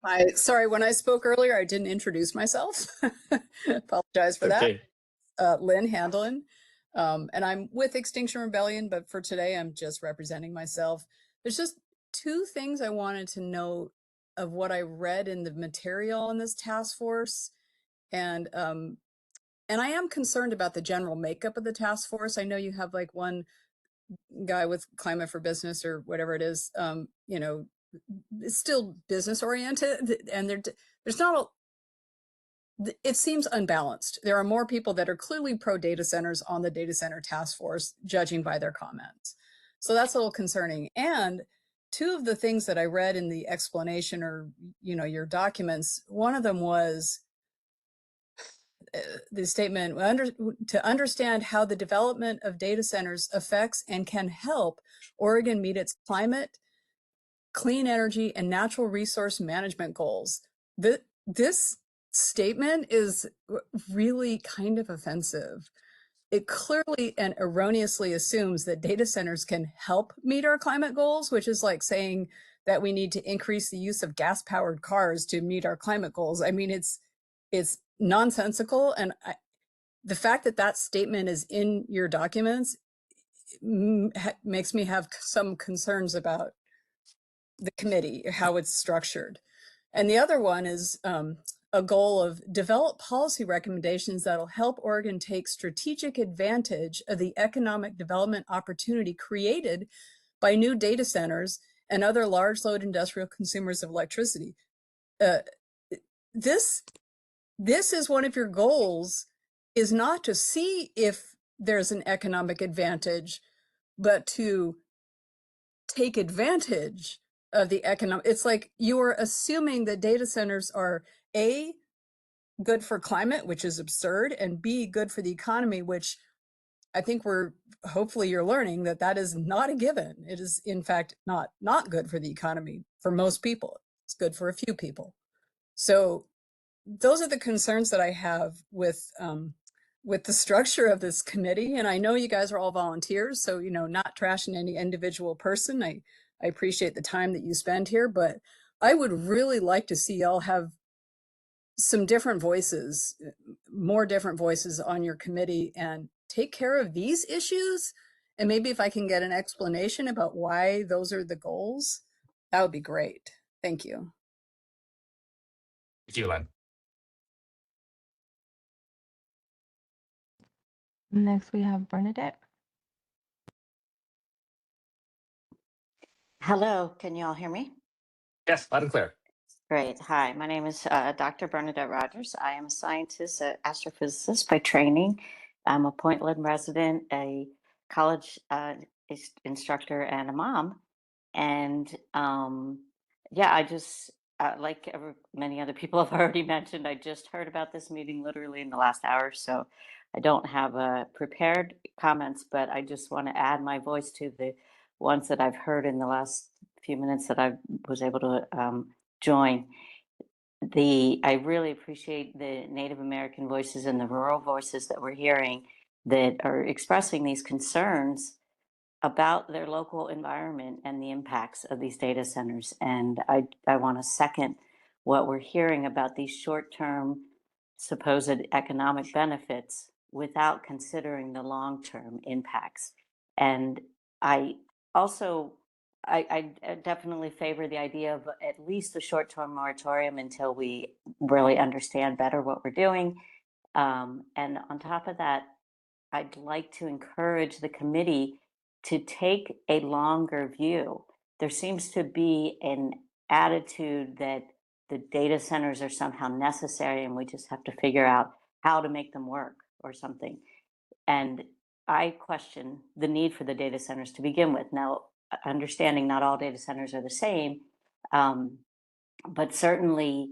Hi. Sorry, when I spoke earlier, I didn't introduce myself. Apologize for Okay. that. Lynn Handelin. And I'm with Extinction Rebellion, but for today, I'm just representing myself. There's just 2 things I wanted to note of what I read in the material on this task force. And I am concerned about the general makeup of the task force. I know you have like one guy with Climate for Business or whatever it is, you know, it's still business oriented, and there's not it seems unbalanced. There are more people that are clearly pro data centers on the data center task force, judging by their comments. So that's a little concerning. And two of the things that I read in the explanation, or, you know, your documents, one of them was the statement, to understand how the development of data centers affects and can help Oregon meet its climate, clean energy, and natural resource management goals. This statement is really kind of offensive. It clearly and erroneously assumes that data centers can help meet our climate goals, which is like saying that we need to increase the use of gas-powered cars to meet our climate goals. I mean, it's nonsensical. And the fact that that statement is in your documents makes me have some concerns about the committee, how it's structured. And the other one is a goal of develop policy recommendations that'll help Oregon take strategic advantage of the economic development opportunity created by new data centers and other large load industrial consumers of electricity. This is one of your goals, is not to see if there's an economic advantage, but to take advantage of the economic. It's like you're assuming that data centers are A, good for climate, which is absurd, and B, good for the economy, which I think hopefully you're learning that that is not a given. It is in fact not good for the economy for most people. It's good for a few people. So those are the concerns that I have with the structure of this committee. And I know you guys are all volunteers, so, you know, not trashing any individual person. I appreciate the time that you spend here, but I would really like to see y'all have some different voices, more different voices on your committee, and take care of these issues. And maybe if I can get an explanation about why those are the goals, that would be great. Thank you. Thank you, Len. Next, we have Bernadette. Hello, can you all hear me? Yes, loud and clear. Great. Hi, my name is Dr. Bernadette Rogers. I am a scientist, an astrophysicist by training. I'm a Portland resident, a college instructor, and a mom. And yeah, I just, like many other people have already mentioned, I just heard about this meeting literally in the last hour, so I don't have prepared comments, but I just want to add my voice to the ones that I've heard in the last few minutes that I was able to join. I really appreciate the Native American voices and the rural voices that we're hearing that are expressing these concerns about their local environment and the impacts of these data centers. And I want to second what we're hearing about these short-term supposed economic benefits without considering the long-term impacts. And I also I definitely favor the idea of at least a short-term moratorium until we really understand better what we're doing. And on top of that, I'd like to encourage the committee to take a longer view. There seems to be an attitude that the data centers are somehow necessary and we just have to figure out how to make them work or something. And I question the need for the data centers to begin with. Now, understanding not all data centers are the same, but certainly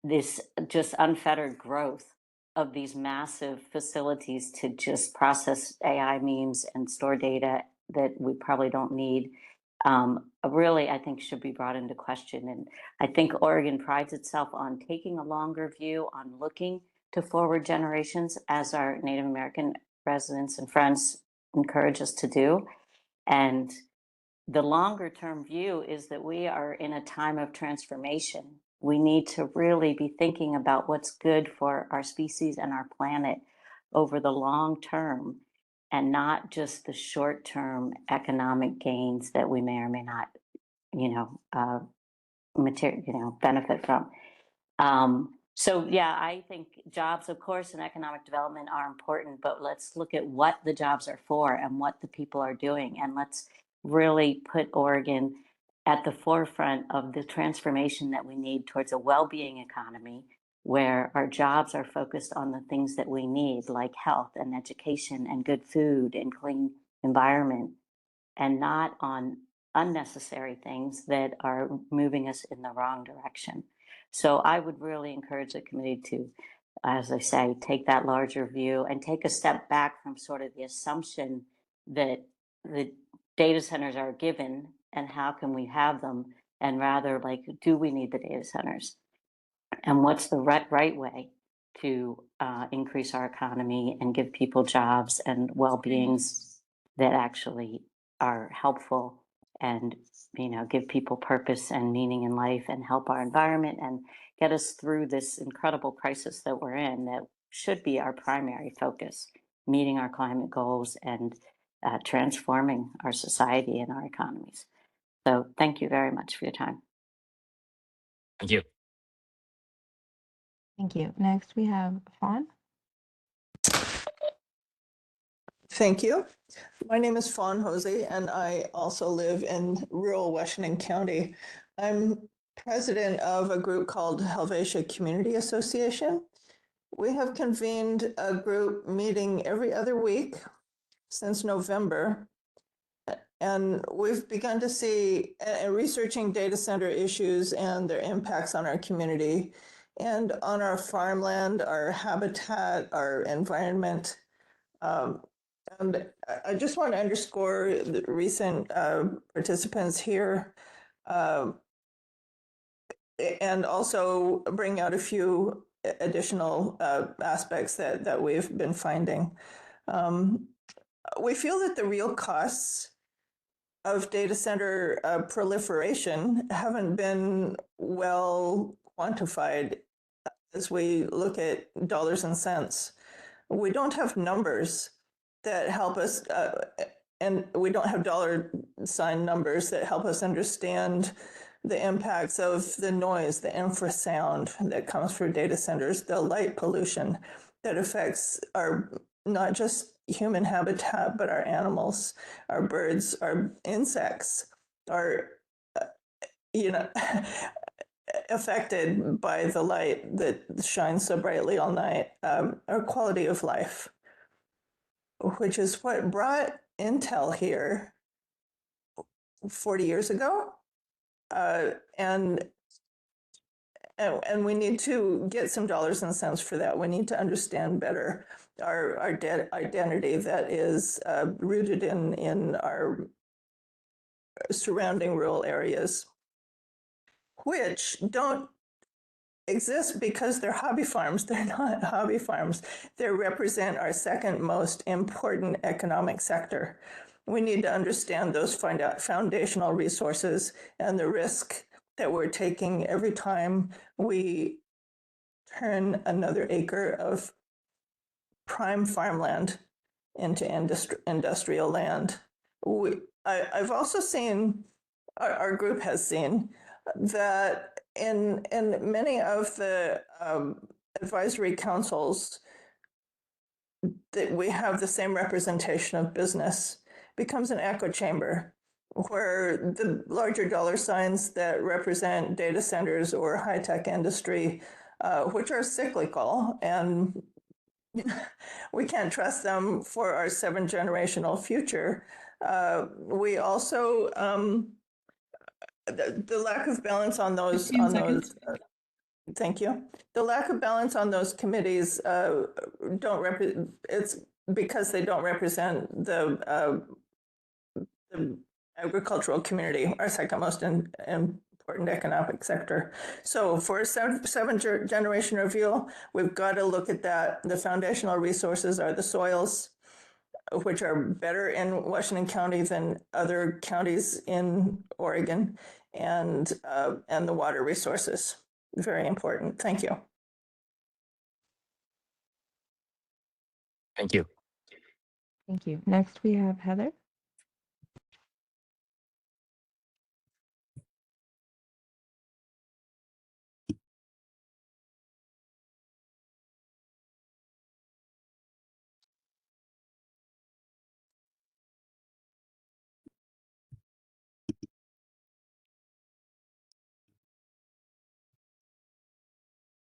this just unfettered growth of these massive facilities to just process AI memes and store data that we probably don't need, really, I think should be brought into question. And I think Oregon prides itself on taking a longer view, on looking to forward generations, as our Native American residents and friends encourage us to do. And the longer term view is that we are in a time of transformation. We need to really be thinking about what's good for our species and our planet over the long term, and not just the short term economic gains that we may or may not, material, benefit from. So yeah, I think jobs, of course, and economic development are important, but let's look at what the jobs are for and what the people are doing, and let's really put Oregon at the forefront of the transformation that we need towards a well-being economy where our jobs are focused on the things that we need, like health and education and good food and clean environment, and not on unnecessary things that are moving us in the wrong direction. So I would really encourage the committee to, as I say, take that larger view and take a step back from sort of the assumption that the data centers are given and how can we have them, and rather like, do we need the data centers? And what's the right way to increase our economy and give people jobs and well-beings that actually are helpful and, you know, give people purpose and meaning in life and help our environment and get us through this incredible crisis that we're in, that should be our primary focus, meeting our climate goals and transforming our society and our economies. So thank you very much for your time. Thank you. Thank you. Next, we have Fawn. Thank you. My name is Fawn Hosey, and I also live in rural Washington County. I'm president of a group called Helvetia Community Association. We have convened a group meeting every other week since November, and we've begun to see researching data center issues and their impacts on our community and on our farmland, our habitat, our environment. And I just want to underscore the recent participants here and also bring out a few additional aspects that we've been finding. We feel that the real costs of data center proliferation haven't been well quantified as we look at dollars and cents. We don't have numbers that help us, and we don't have dollar sign numbers that help us understand the impacts of the noise, the infrasound that comes from data centers, the light pollution that affects our, not just human habitat, but our animals, our birds, our insects are, affected by the light that shines so brightly all night, our quality of life, which is what brought Intel here 40 years ago. And we need to get some dollars and cents for that. We need to understand better our identity that is rooted in our surrounding rural areas, which don't exist because they're hobby farms. They're not hobby farms. They represent our second most important economic sector. We need to understand those foundational resources and the risk that we're taking every time we turn another acre of prime farmland into industrial land. I've also seen, our group has seen, that in many of the advisory councils that we have the same representation of business becomes an echo chamber where the larger dollar signs that represent data centers or high-tech industry, which are cyclical, and we can't trust them for our 7-generational future. We also, the lack of balance on those, thank you. The lack of balance on those committees it's because they don't represent the agricultural community, our second most important economic sector. So for a 7-generation review, we've got to look at that. The foundational resources are the soils, which are better in Washington County than other counties in Oregon, and the water resources. Very important. Thank you. Thank you. Thank you. Next, we have Heather.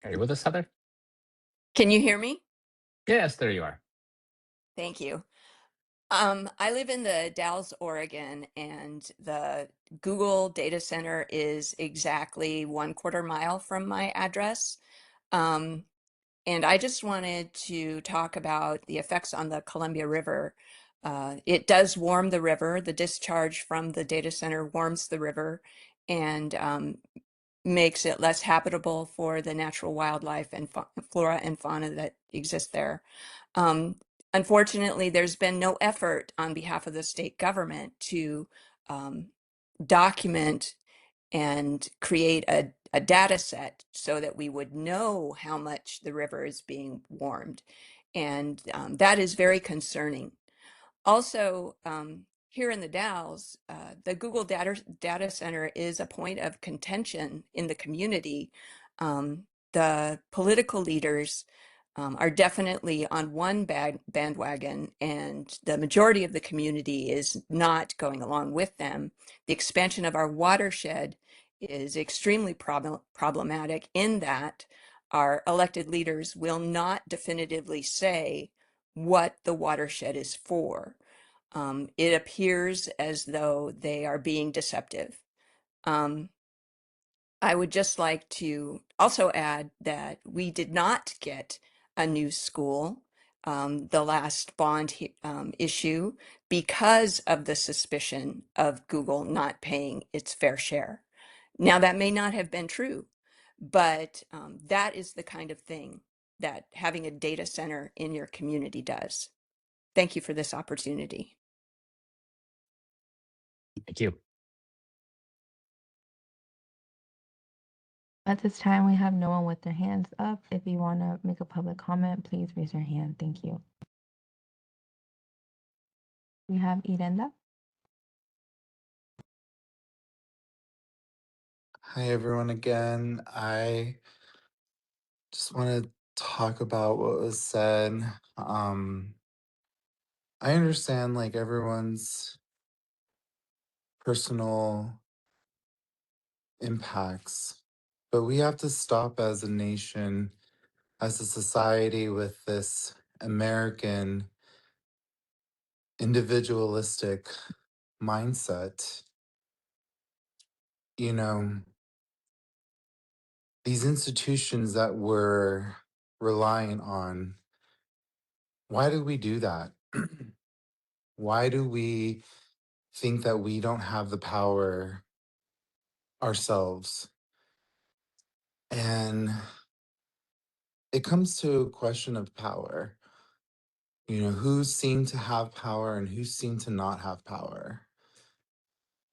Are you with us, Heather? Can you hear me? Yes, there you are. Thank you. I live in the Dalles, Oregon, and the Google data center is exactly 1/4 mile from my address. Um, and I just wanted to talk about the effects on the Columbia River. It does warm the river. The discharge from the data center warms the river and makes it less habitable for the natural wildlife and flora and fauna that exist there. Um, Unfortunately, there's been no effort on behalf of the state government to um, document and create a data set so that we would know how much the river is being warmed. And that is very concerning. Also, here in the Dalles, the Google data Center is a point of contention in the community. The political leaders are definitely on one bandwagon, and the majority of the community is not going along with them. The expansion of our watershed is extremely problematic in that our elected leaders will not definitively say what the watershed is for. It appears as though they are being deceptive. I would just like to also add that we did not get a new school, the last bond issue, because of the suspicion of Google not paying its fair share. Now, that may not have been true, but that is the kind of thing that having a data center in your community does. Thank you for this opportunity. Thank you. At this time, we have no one with their hands up. If you want to make a public comment, please raise your hand. Thank you. We have Irenda. Hi, everyone, again. I just want to talk about what was said. I understand like everyone's personal impacts, but we have to stop as a nation, as a society with this American individualistic mindset. You know, these institutions that we're relying on, why do we do that? Why do we think that we don't have the power ourselves? And it comes to a question of power. You know, who seem to have power and who seem to not have power.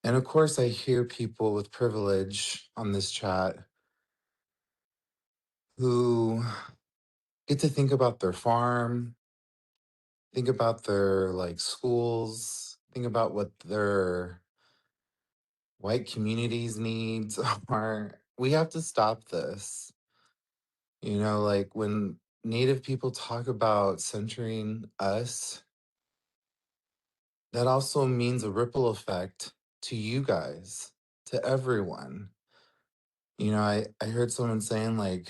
And of course, I hear people with privilege on this chat who get to think about their farm, think about their like schools, think about what their white communities needs are. We have to stop this. You know, like when Native people talk about centering us, that also means a ripple effect to you guys, to everyone. You know, I heard someone saying like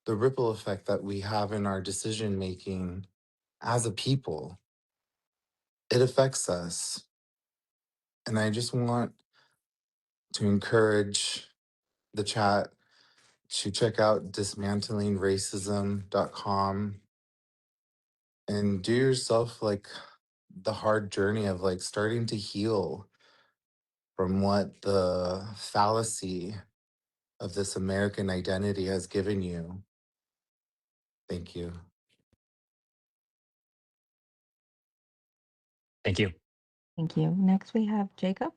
the ripple effect that we have in our decision making as a people, it affects us. And I just want to encourage the chat to check out dismantlingracism.com and do yourself like the hard journey of like starting to heal from what the fallacy of this American identity has given you. Thank you. Thank you. Thank you. Next, we have Jacob.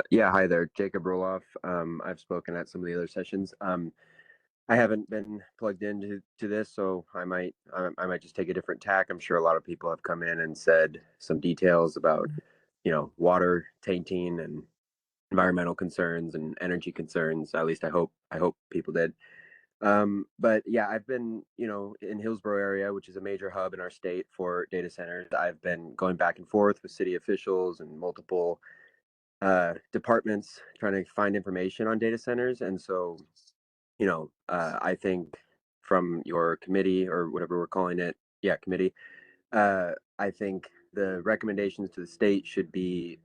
Yeah, hi there, Jacob Roloff. I've spoken at some of the other sessions. I haven't been plugged into this, so I might just take a different tack. I'm sure a lot of people have come in and said some details about, water tainting and environmental concerns and energy concerns. At least I hope people did. But yeah, I've been, in Hillsborough area, which is a major hub in our state for data centers. I've been going back and forth with city officials and multiple departments trying to find information on data centers. And so, I think from your committee or whatever we're calling it, committee, I think the recommendations to the state should be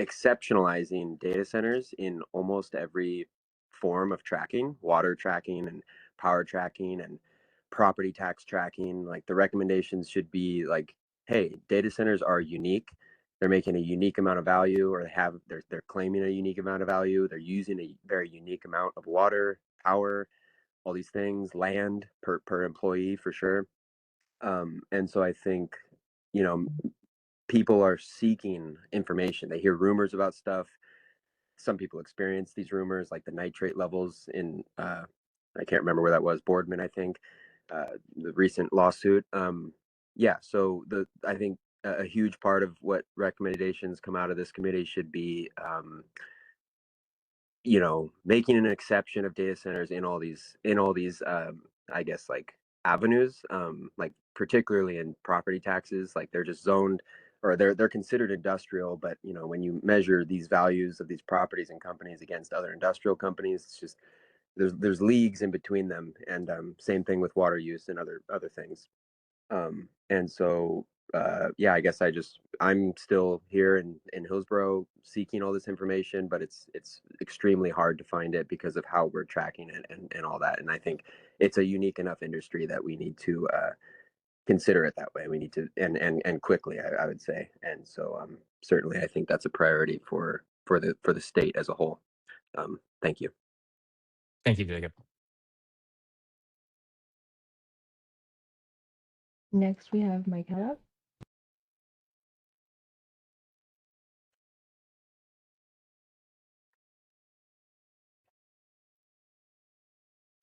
exceptionalizing data centers in almost every form of tracking, water tracking and power tracking and property tax tracking. Like the recommendations should be like, hey, data centers are unique. They're making a unique amount of value, or they're claiming a unique amount of value. They're using a very unique amount of water, power, all these things, land per employee for sure. And so I think, people are seeking information. They hear rumors about stuff. Some people experience these rumors, like the nitrate levels in, I can't remember where that was, Boardman, I think, the recent lawsuit. So I think a huge part of what recommendations come out of this committee should be, making an exception of data centers in all these, I guess, like avenues, like particularly in property taxes. Like they're just zoned, or they're considered industrial, but when you measure these values of these properties and companies against other industrial companies, it's just there's leagues in between them. And same thing with water use and other things. And so I guess I'm still here in Hillsborough seeking all this information, but it's extremely hard to find it because of how we're tracking it and all that. And I think it's a unique enough industry that we need to consider it that way. We need to, and quickly, I would say. And so certainly I think that's a priority for the state as a whole. Thank you. Thank you, Jacob. Next, we have Michaela.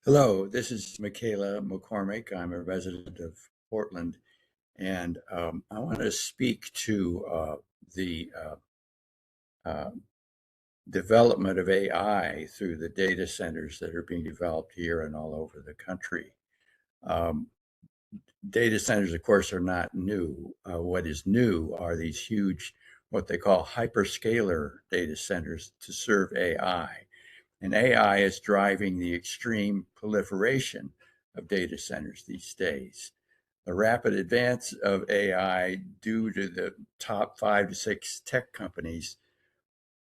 Hello, this is Michaela McCormick. I'm a resident of Portland, and I want to speak to the development of AI through the data centers that are being developed here and all over the country. Data centers, of course, are not new. What is new are these huge, what they call hyperscaler data centers to serve AI. And AI is driving the extreme proliferation of data centers these days. The rapid advance of AI, due to the top 5 to 6 tech companies,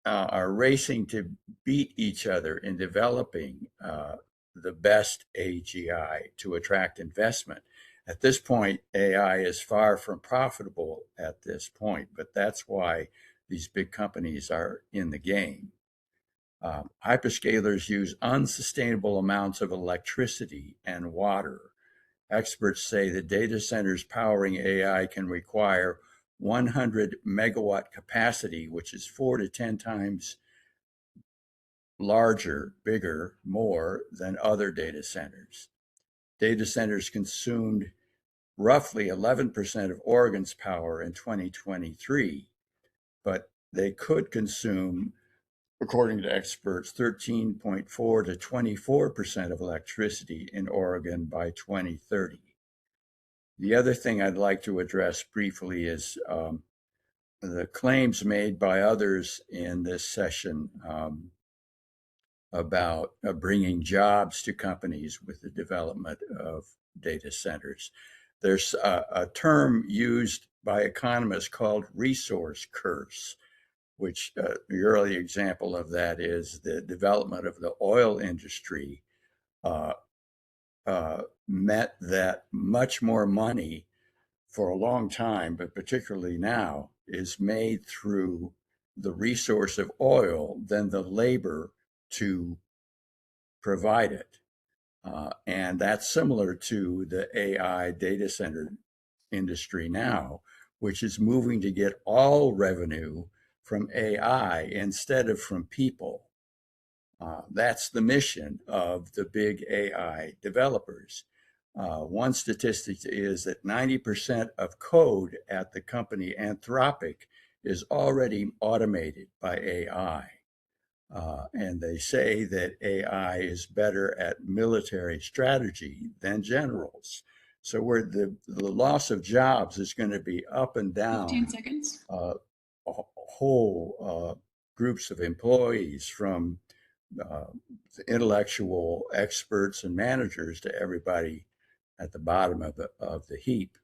are racing to beat each other in developing the best AGI to attract investment. At this point, AI is far from profitable at this point, but that's why these big companies are in the game. Hyperscalers use unsustainable amounts of electricity and water. Experts say that data centers powering AI can require 100 megawatt capacity, which is 4 to 10 times larger, bigger, more than other data centers. Data centers consumed roughly 11% of Oregon's power in 2023, but they could consume, according to experts, 13.4 to 24% of electricity in Oregon by 2030. The other thing I'd like to address briefly is the claims made by others in this session about bringing jobs to companies with the development of data centers. There's a term used by economists called resource curse, which the early example of that is the development of the oil industry meant that much more money for a long time, but particularly now, is made through the resource of oil than the labor to provide it. And that's similar to the AI data center industry now, which is moving to get all revenue from AI instead of from people. That's the mission of the big AI developers. One statistic is that 90% of code at the company Anthropic is already automated by AI. And they say that AI is better at military strategy than generals. So where the loss of jobs is going to be up and down 15 seconds. A whole groups of employees, from intellectual experts and managers to everybody at the bottom of the heap.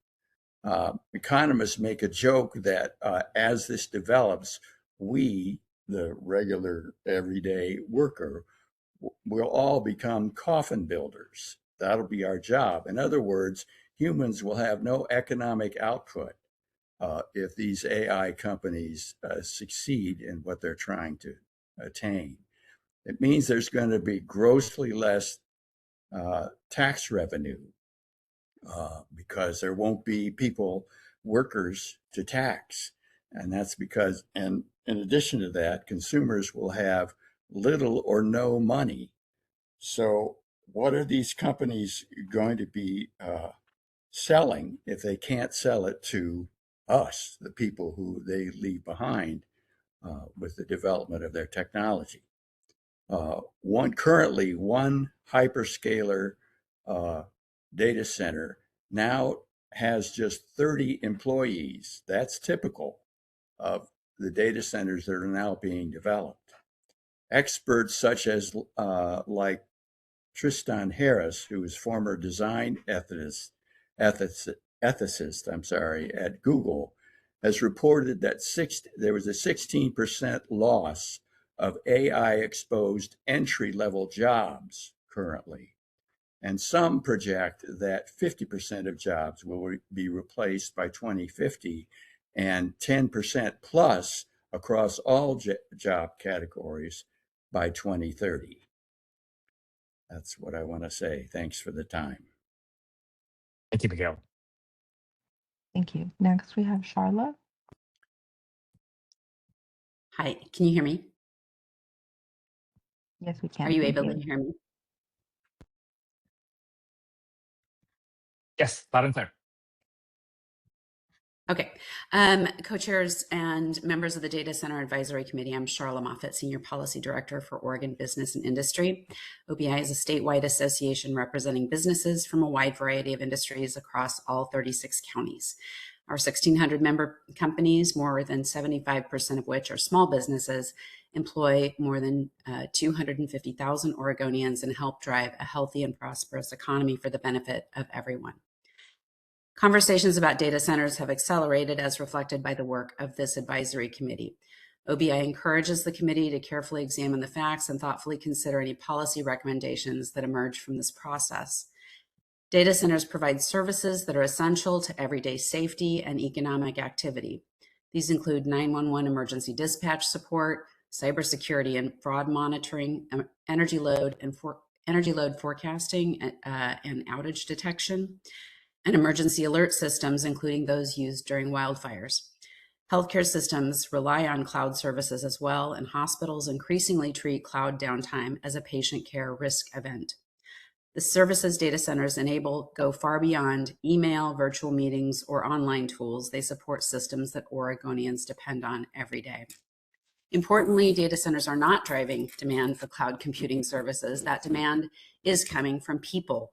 Economists make a joke that as this develops, we, the regular everyday worker, will all become coffin builders. That'll be our job. In other words, humans will have no economic output if these AI companies succeed in what they're trying to attain. It means there's going to be grossly less tax revenue because there won't be workers to tax. And that's because, and in addition to that, consumers will have little or no money. So what are these companies going to be selling if they can't sell it to us, the people who they leave behind with the development of their technology? Currently, one hyperscaler data center now has just 30 employees. That's typical of the data centers that are now being developed. Experts such as like Tristan Harris, who is former design ethicist at Google, has reported that there was a 16% loss of AI-exposed entry-level jobs currently. And some project that 50% of jobs will be replaced by 2050 and 10% plus across all job categories by 2030. That's what I want to say. Thanks for the time. Thank you, Miguel. Thank you. Next, we have Charla. Hi, can you hear me? Yes, we can. Are you Thank able you. to hear me? Yes, loud and clear. Okay. Co-chairs and members of the Data Center Advisory Committee, I'm Charla Moffett, Senior Policy Director for Oregon Business and Industry. OBI is a statewide association representing businesses from a wide variety of industries across all 36 counties. Our 1,600 member companies, more than 75% of which are small businesses, employ more than 250,000 Oregonians and help drive a healthy and prosperous economy for the benefit of everyone. Conversations about data centers have accelerated as reflected by the work of this advisory committee. OBI encourages the committee to carefully examine the facts and thoughtfully consider any policy recommendations that emerge from this process. Data centers provide services that are essential to everyday safety and economic activity. These include 911 emergency dispatch support, cybersecurity and fraud monitoring, energy load forecasting and outage detection, and emergency alert systems, including those used during wildfires. Healthcare systems rely on cloud services as well, and hospitals increasingly treat cloud downtime as a patient care risk event. The services data centers enable go far beyond email, virtual meetings, or online tools. They support systems that Oregonians depend on every day. Importantly, data centers are not driving demand for cloud computing services. That demand is coming from people,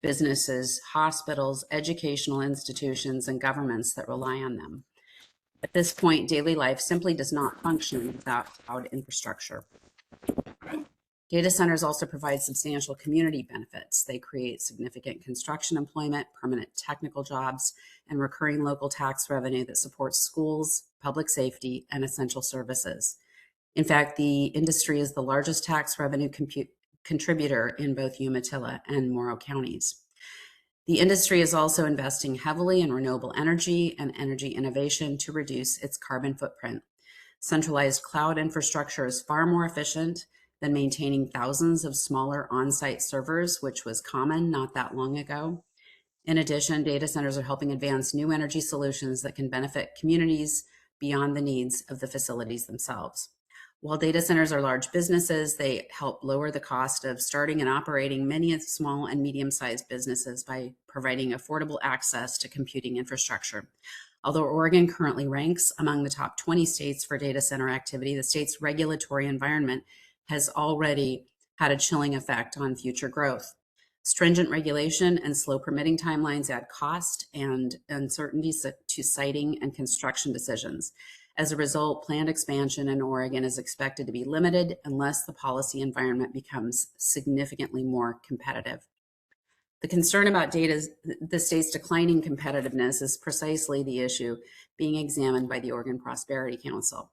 businesses, hospitals, educational institutions, and governments that rely on them. At this point, daily life simply does not function without cloud infrastructure. Data centers also provide substantial community benefits. They create significant construction employment, permanent technical jobs, and recurring local tax revenue that supports schools, public safety, and essential services. In fact, the industry is the largest tax revenue contributor in both Umatilla and Morrow counties. The industry is also investing heavily in renewable energy and energy innovation to reduce its carbon footprint. Centralized cloud infrastructure is far more efficient than maintaining thousands of smaller on-site servers, which was common not that long ago. In addition, data centers are helping advance new energy solutions that can benefit communities beyond the needs of the facilities themselves. While data centers are large businesses, they help lower the cost of starting and operating many small and medium-sized businesses by providing affordable access to computing infrastructure. Although Oregon currently ranks among the top 20 states for data center activity, the state's regulatory environment has already had a chilling effect on future growth. Stringent regulation and slow permitting timelines add cost and uncertainty to siting and construction decisions. As a result, planned expansion in Oregon is expected to be limited unless the policy environment becomes significantly more competitive. The concern about the state's declining competitiveness is precisely the issue being examined by the Oregon Prosperity Council.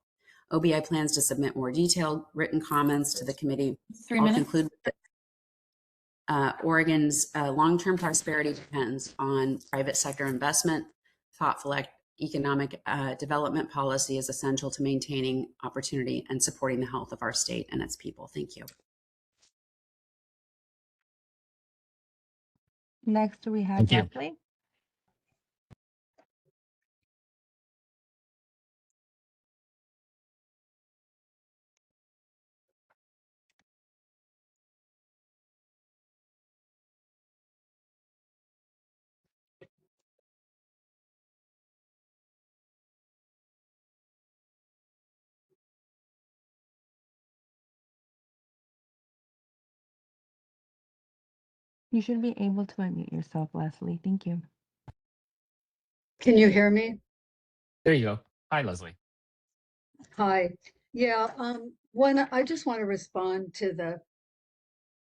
OBI plans to submit more detailed written comments to the committee. 3 I'll minutes. conclude with Oregon's long-term prosperity depends on private sector investment. Thoughtful economic development policy is essential to maintaining opportunity and supporting the health of our state and its people. Thank you. Next, we have Thank you. Leslie. You should be able to unmute yourself, Leslie. Thank you. Can you hear me? There you go. Hi, Leslie. Hi. Yeah, I just want to respond to the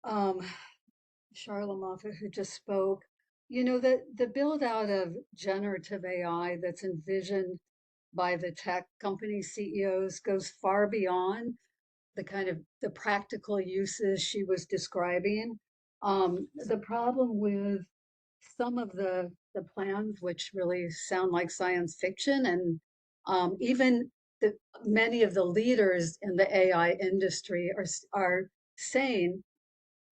Charla Moffat who just spoke. You know, the build out of generative AI that's envisioned by the tech company CEOs goes far beyond the kind of the practical uses she was describing. The problem with some of the plans, which really sound like science fiction, and even many of the leaders in the AI industry are saying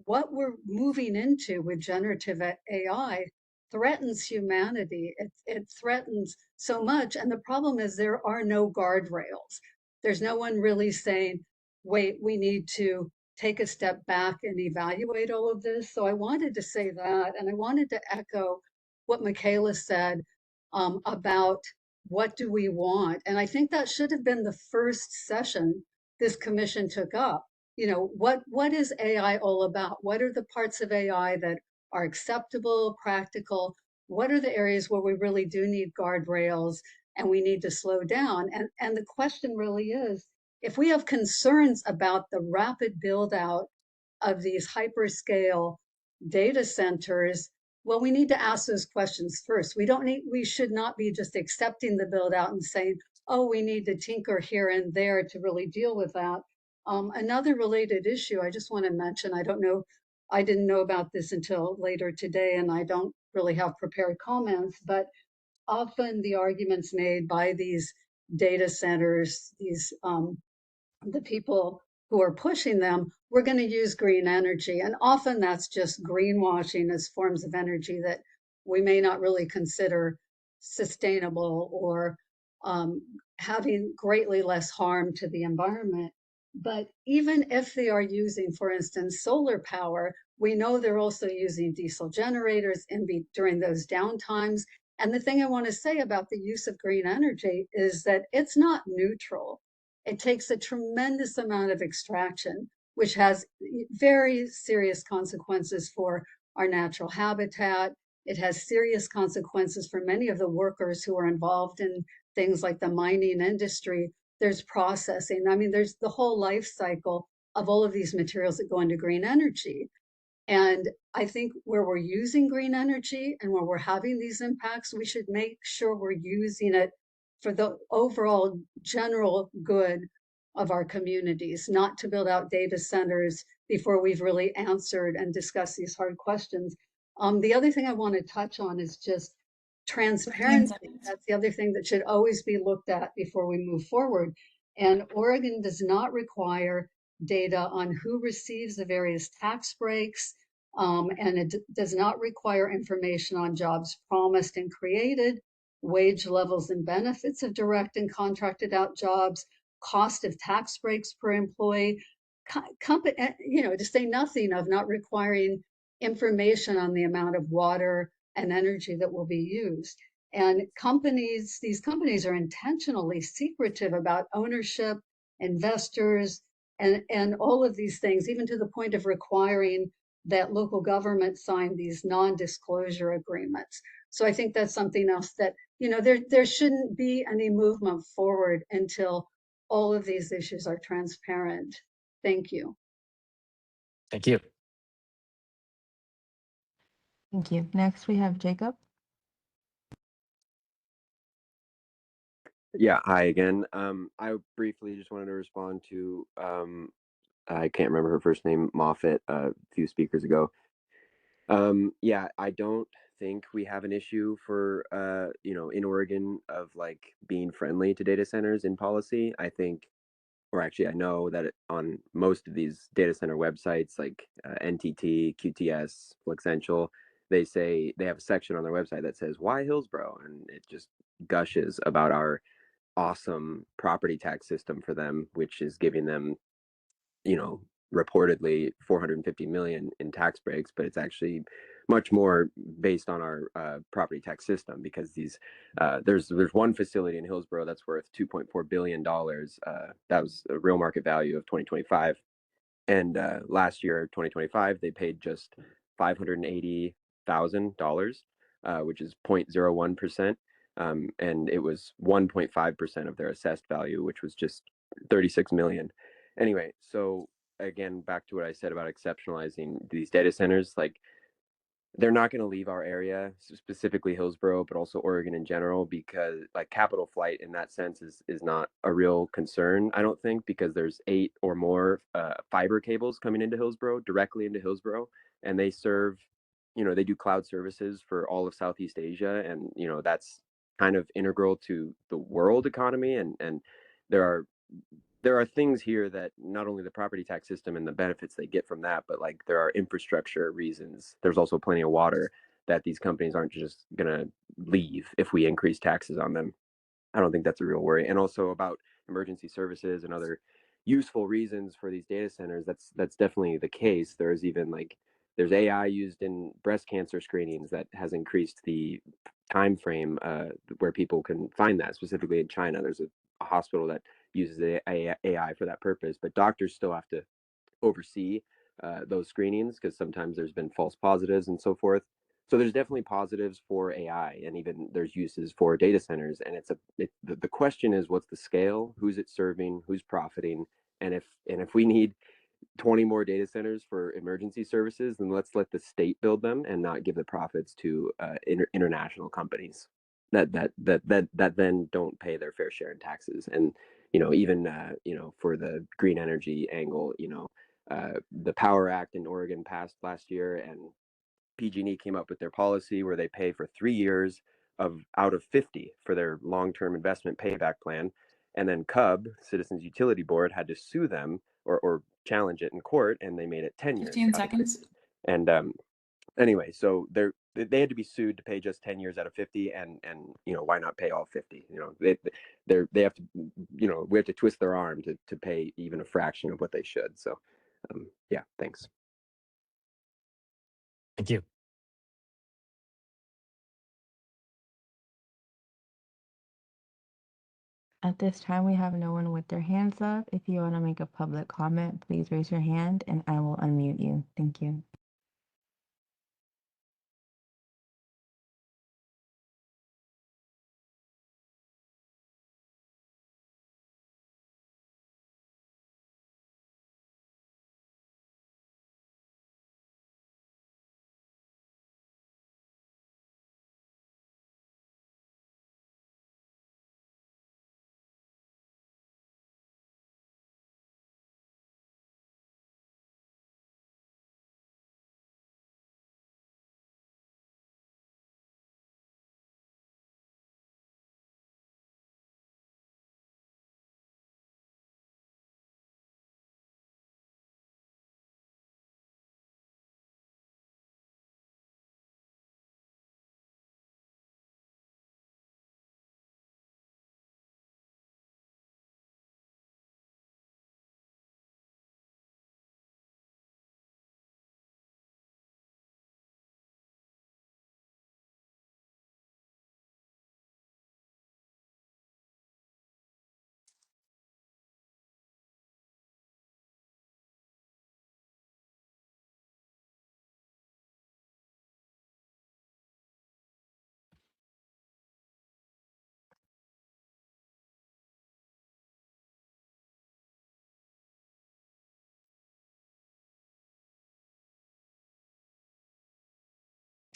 what we're moving into with generative AI threatens humanity. It threatens so much. And the problem is there are no guardrails. There's no one really saying, wait, we need to take a step back and evaluate all of this. So I wanted to say that, and I wanted to echo what Michaela said about what do we want. And I think that should have been the first session this commission took up. You know, what is AI all about? What are the parts of AI that are acceptable, practical? What are the areas where we really do need guardrails and we need to slow down? And the question really is, if we have concerns about the rapid build out of these hyperscale data centers, well, we need to ask those questions first. We should not be just accepting the build out and saying, oh, we need to tinker here and there to really deal with that. Another related issue I just want to mention, I didn't know about this until later today, and I don't really have prepared comments, but often the arguments made by these data centers, the people who are pushing them, we're going to use green energy. And often that's just greenwashing as forms of energy that we may not really consider sustainable or having greatly less harm to the environment. But even if they are using, for instance, solar power, we know they're also using diesel generators during those downtimes. And the thing I want to say about the use of green energy is that it's not neutral. It takes a tremendous amount of extraction, which has very serious consequences for our natural habitat. It has serious consequences for many of the workers who are involved in things like the mining industry. There's processing. I mean, there's the whole life cycle of all of these materials that go into green energy. And I think where we're using green energy and where we're having these impacts, we should make sure we're using it for the overall general good of our communities, not to build out data centers before we've really answered and discussed these hard questions. The other thing I want to touch on is just transparency. That's the other thing that should always be looked at before we move forward. And Oregon does not require data on who receives the various tax breaks, and it does not require information on jobs promised and created, wage levels and benefits of direct and contracted out jobs, cost of tax breaks per employee, to say nothing of not requiring information on the amount of water and energy that will be used. And these companies are intentionally secretive about ownership, investors, and all of these things, even to the point of requiring that local government sign these non-disclosure agreements. So I think that's something else that there shouldn't be any movement forward until all of these issues are transparent. Thank you. Thank you. Thank you. Next, we have Jacob. Yeah, hi again. I briefly just wanted to respond to I can't remember her first name, Moffat, a few speakers ago. Yeah, I don't think we have an issue for in Oregon of like being friendly to data centers in policy. I think, or actually, I know that on most of these data center websites like NTT, QTS, Flexential, they say they have a section on their website that says why Hillsboro, and it just gushes about our awesome property tax system for them, which is giving them, reportedly 450 million in tax breaks, but it's actually much more based on our property tax system because there's one facility in Hillsboro that's worth $2.4 billion. That was a real market value of 2025. And last year, 2025, they paid just $580,000, which is 0.01%. And it was 1.5% of their assessed value, which was just 36 million. Anyway, so again, back to what I said about exceptionalizing these data centers, like they're not going to leave our area, specifically Hillsboro, but also Oregon in general, because like capital flight in that sense is not a real concern, I don't think, because there's 8 or more fiber cables coming into Hillsboro, directly into Hillsboro, and they serve, they do cloud services for all of Southeast Asia, and that's kind of integral to the world economy, and there are things here that not only the property tax system and the benefits they get from that, but like there are infrastructure reasons. There's also plenty of water that these companies aren't just going to leave if we increase taxes on them. I don't think that's a real worry. And also about emergency services and other useful reasons for these data centers, that's definitely the case. There's even there's AI used in breast cancer screenings that has increased the time frame where people can find that. Specifically in China, there's a hospital that uses AI for that purpose, but doctors still have to oversee those screenings because sometimes there's been false positives and so forth. So there's definitely positives for AI, and even there's uses for data centers. And the question is, what's the scale? Who's it serving? Who's profiting? And if we need 20 more data centers for emergency services, then let's let the state build them and not give the profits to international companies that then don't pay their fair share in taxes. And even for the green energy angle, the Power Act in Oregon passed last year, and PG&E came up with their policy where they pay for 3 years out of 50 for their long-term investment payback plan. And then CUB, Citizens Utility Board, had to sue them or challenge it in court, and they made it 10 years. 15 seconds. And anyway, so they had to be sued to pay just 10 years out of 50, and why not pay all 50? They have to, we have to twist their arm to pay even a fraction of what they should. So yeah, thanks. Thank you. At this time, we have no one with their hands up. If you want to make a public comment, please raise your hand and I will unmute you. Thank you.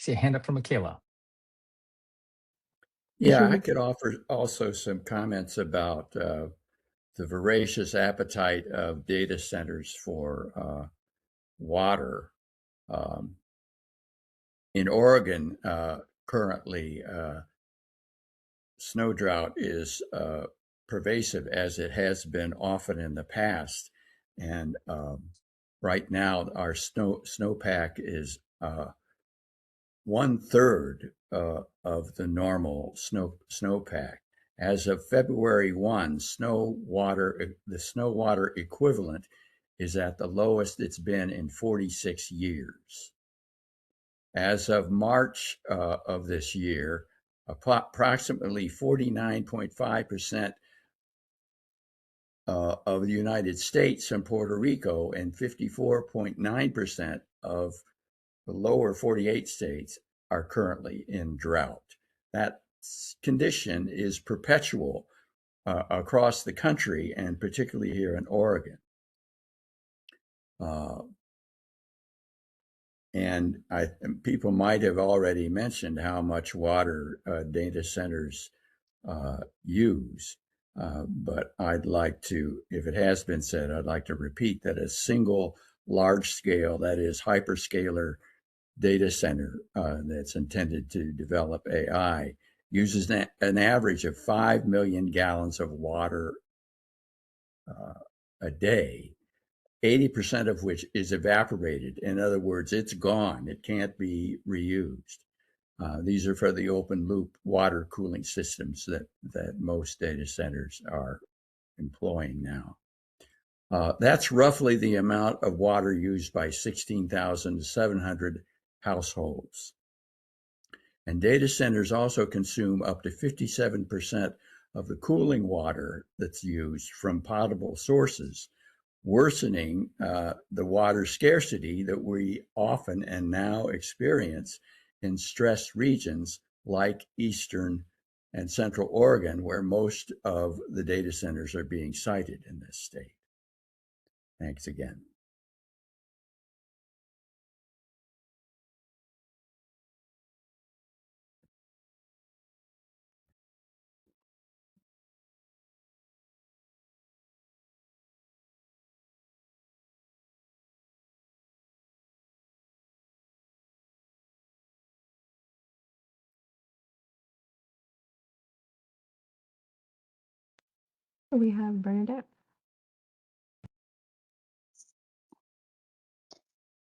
see a hand up from Michaela. Yeah, I could offer also some comments about the voracious appetite of data centers for water. In Oregon, currently, snow drought is pervasive, as it has been often in the past. And right now, our snowpack is 1/3 of the normal snowpack. As of February 1, the snow water equivalent is at the lowest it's been in 46 years. As of March of this year, approximately 49.5% of the United States and Puerto Rico and 54.9% of the lower 48 states are currently in drought. That condition is perpetual across the country, and particularly here in Oregon. And people might have already mentioned how much water data centers use. But I'd like to, if it has been said, I'd like to repeat that a single large scale, that is hyperscaler data center that's intended to develop AI uses an average of 5 million gallons of water a day, 80% of which is evaporated. In other words, it's gone. It can't be reused. These are for the open loop water cooling systems that most data centers are employing now. That's roughly the amount of water used by 16,700 households. And data centers also consume up to 57% of the cooling water that's used from potable sources, worsening the water scarcity that we often and now experience in stressed regions like Eastern and Central Oregon, where most of the data centers are being sited in this state. Thanks again. We have Bernadette.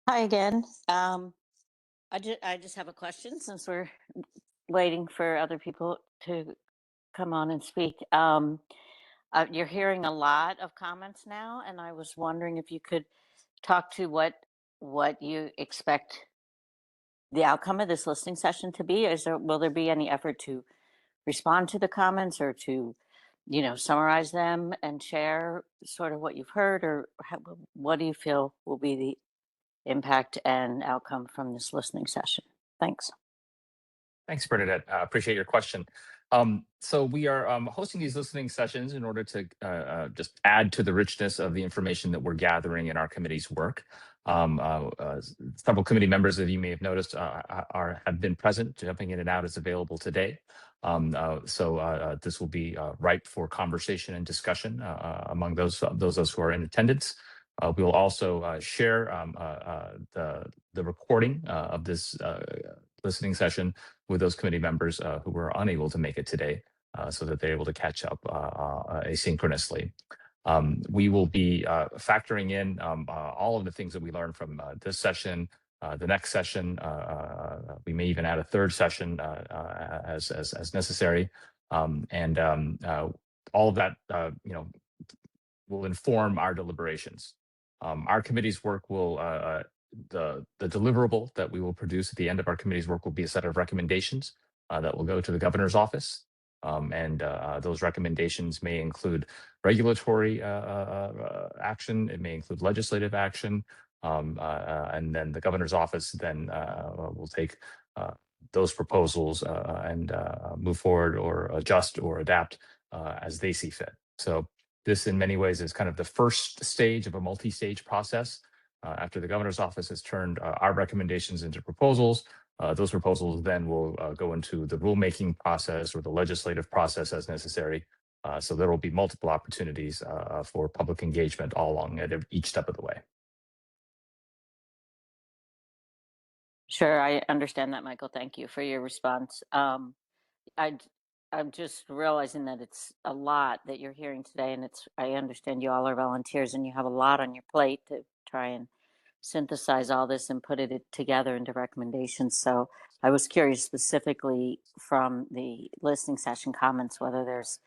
Hi again. I just have a question since we're waiting for other people to come on and speak. You're hearing a lot of comments now, and I was wondering if you could talk to what you expect the outcome of this listening session to be. Will there be any effort to respond to the comments or to, summarize them and share sort of what you've heard, or what do you feel will be the impact and outcome from this listening session? Thanks. Thanks, Bernadette. Appreciate your question. So we are hosting these listening sessions in order to just add to the richness of the information that we're gathering in our committee's work. Several committee members, as you may have noticed, have been present. Jumping in and out is available today. So this will be ripe for conversation and discussion among those who are in attendance. We will also share the recording of this listening session with those committee members who were unable to make it today, so that they're able to catch up asynchronously. We will be factoring in all of the things that we learned from this session, the next session. We may even add a third session as necessary, and all of that will inform our deliberations. Our committee's work will the deliverable that we will produce at the end of our committee's work will be a set of recommendations that will go to the governor's office. And those recommendations may include regulatory action. It may include legislative action. And then the governor's office then will take those proposals and move forward or adjust or adapt as they see fit. So this in many ways is kind of the first stage of a multi-stage process. After the governor's office has turned our recommendations into proposals, Those proposals then will go into the rulemaking process or the legislative process as necessary. So there will be multiple opportunities for public engagement all along at each step of the way. Sure, I understand that, Michael. Thank you for your response. I'm just realizing that it's a lot that you're hearing today, and I understand you all are volunteers and you have a lot on your plate to try and synthesize all this and put it together into recommendations. So I was curious specifically from the listening session comments whether there's,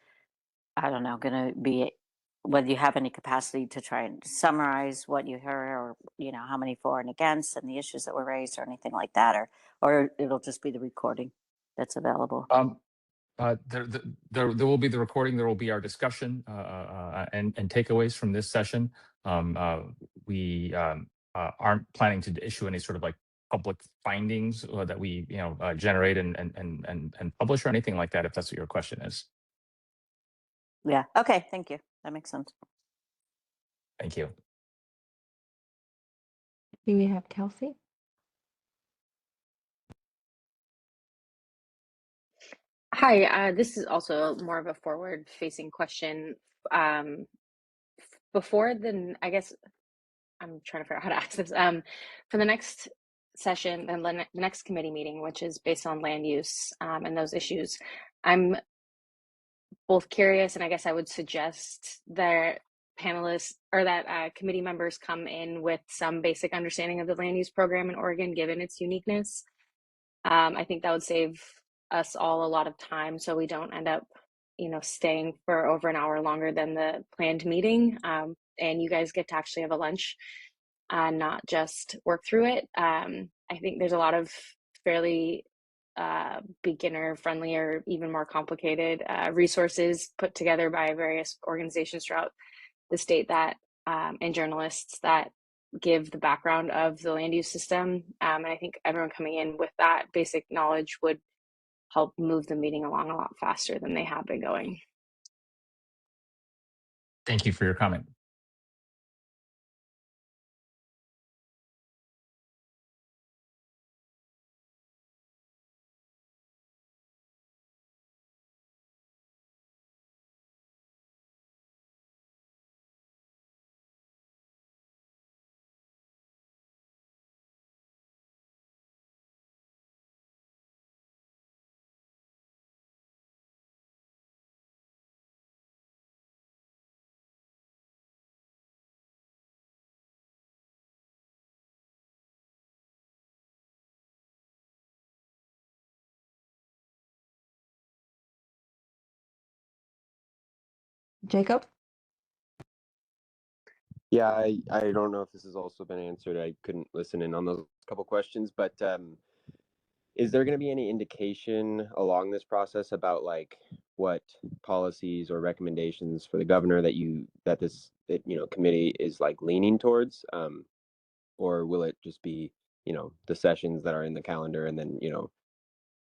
I don't know, going to be whether you have any capacity to try and summarize what you heard, or how many for and against and the issues that were raised, or anything like that, or it'll just be the recording that's available. There will be the recording. There will be our discussion and takeaways from this session. We aren't planning to issue any sort of like public findings that we generate and publish or anything like that, if that's what your question is. Yeah. Okay. Thank you. That makes sense. Thank you. Do we have Kelsey? Hi, this is also more of a forward-facing question. Before I guess I'm trying to figure out how to ask this. For the next session and the next committee meeting, which is based on land use and those issues, I'm both curious, and I guess I would suggest that panelists or that committee members come in with some basic understanding of the land use program in Oregon, given its uniqueness. I think that would save us all a lot of time, so we don't end up, staying for over an hour longer than the planned meeting. And you guys get to actually have a lunch, not just work through it. I think there's a lot of fairly beginner friendly or even more complicated resources put together by various organizations throughout the state that and journalists that give the background of the land use system. And I think everyone coming in with that basic knowledge would help move the meeting along a lot faster than they have been going. Thank you for your comment. Jacob? Yeah, I don't know if this has also been answered. I couldn't listen in on those couple questions, but is there going to be any indication along this process about like what policies or recommendations for the governor that this committee is like leaning towards, or will it just be the sessions that are in the calendar and then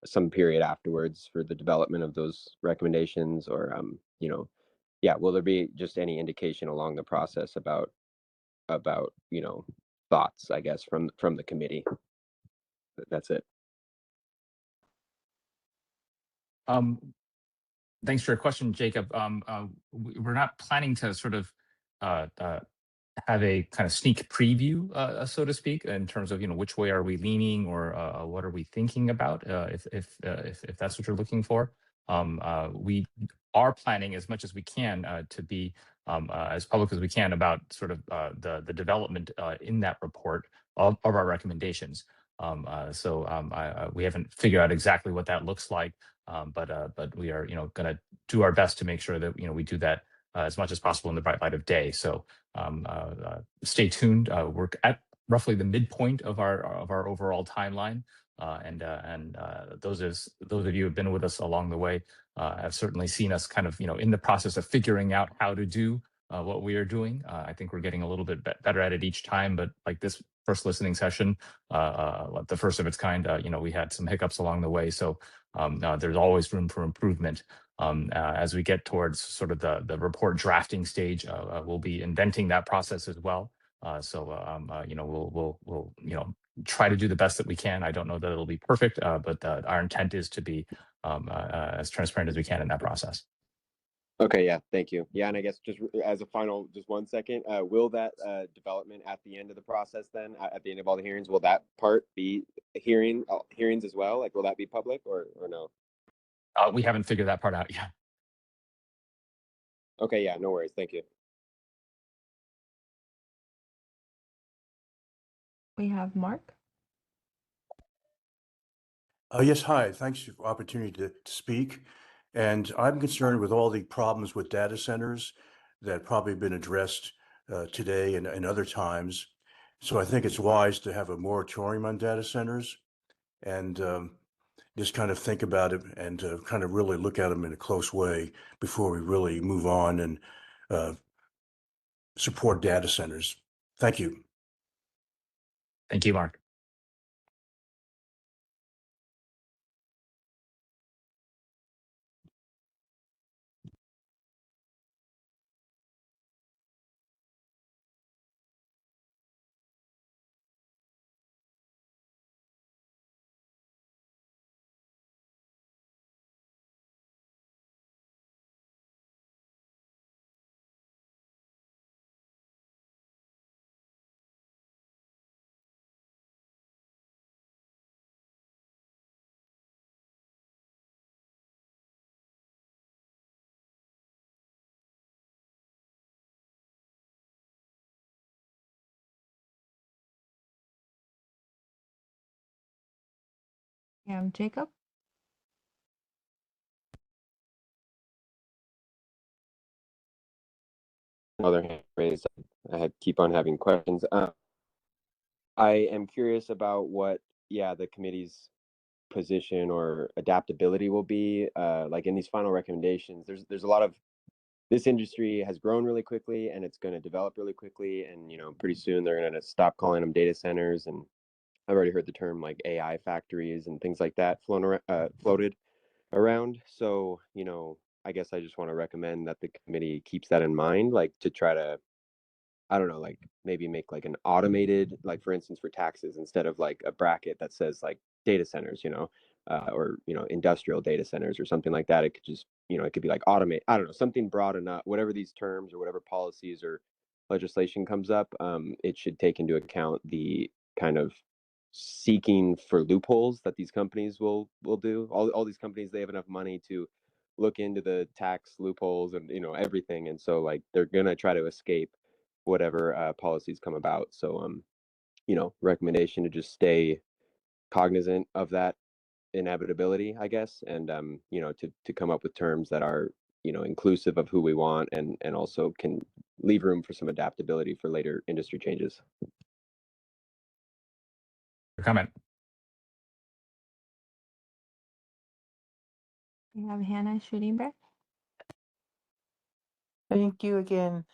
some period afterwards for the development of those recommendations, or will there be just any indication along the process about thoughts, I guess, from the committee? That's it. Thanks for your question, Jacob. We're not planning to sort of have a kind of sneak preview, so to speak, in terms of which way are we leaning, or what are we thinking about, if that's what you're looking for. We are planning as much as we can to be as public as we can about sort of the development in that report of our recommendations. We haven't figured out exactly what that looks like, but we are going to do our best to make sure that we do that as much as possible in the bright light of day. So stay tuned. We're at roughly the midpoint of our overall timeline, and those of you who have been with us along the way have certainly seen us kind of in the process of figuring out how to do what we are doing. I think we're getting a little bit better at it each time, but like this first listening session, the first of its kind, we had some hiccups along the way. So there's always room for improvement. As we get towards sort of the report drafting stage, we'll be inventing that process as well. You know, we'll you know, try to do the best that we can. I don't know that it'll be perfect, but our intent is to be as transparent as we can in that process. Okay, yeah, thank you. Yeah, and I guess just as a final, just 1 second, will that development at the end of the process then, at the end of all the hearings, will that part be hearings as well? Like, will that be public or no? We haven't figured that part out yet. Okay, yeah, no worries. Thank you. We have Mark. Yes, hi. Thanks for the opportunity to speak. And I'm concerned with all the problems with data centers that probably been addressed today and other times. So I think it's wise to have a moratorium on data centers and just kind of think about it and kind of really look at them in a close way before we really move on and support data centers. Thank you. Thank you, Mark. Jacob. Another hand raised. I keep on having questions. I am curious about what, the committee's position or adaptability will be. Like in these final recommendations, there's a lot of, this industry has grown really quickly and it's going to develop really quickly, and pretty soon they're going to stop calling them data centers. And I've already heard the term like AI factories and things like that floated around. So I guess I just want to recommend that the committee keeps that in mind, like to try to, I don't know, like maybe make like an automated, like for instance, for taxes, instead of like a bracket that says like data centers, or, industrial data centers or something like that. It could just, it could be like automate, I don't know, something broad enough, whatever these terms or whatever policies or legislation comes up, it should take into account the kind of seeking for loopholes that these companies will do. All these companies, they have enough money to look into the tax loopholes and, everything. And so like, they're going to try to escape whatever policies come about. So recommendation to just stay cognizant of that inevitability, I guess, and to come up with terms that are inclusive of who we want and also can leave room for some adaptability for later industry changes. Comment. We have Hannah Schulenberg. Thank you again.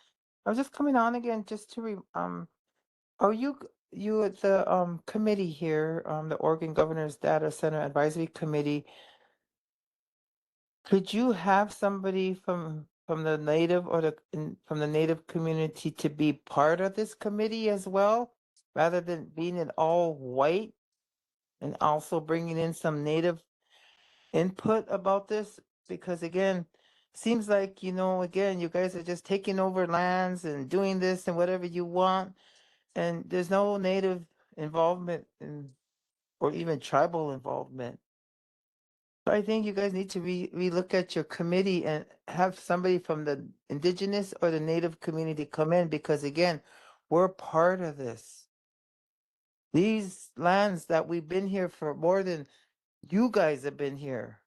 I was just coming on again just to are you at the committee here, the Oregon Governor's Data Center Advisory Committee? Could you have somebody from the native or from the native community to be part of this committee as well, rather than being it all white, and also bringing in some native input about this? Because again, seems like, again, you guys are just taking over lands and doing this and whatever you want, and there's no native involvement or even tribal involvement. So I think you guys need to relook at your committee and have somebody from the indigenous or the native community come in, because again, we're part of this. These lands that we've been here for more than you guys have been here.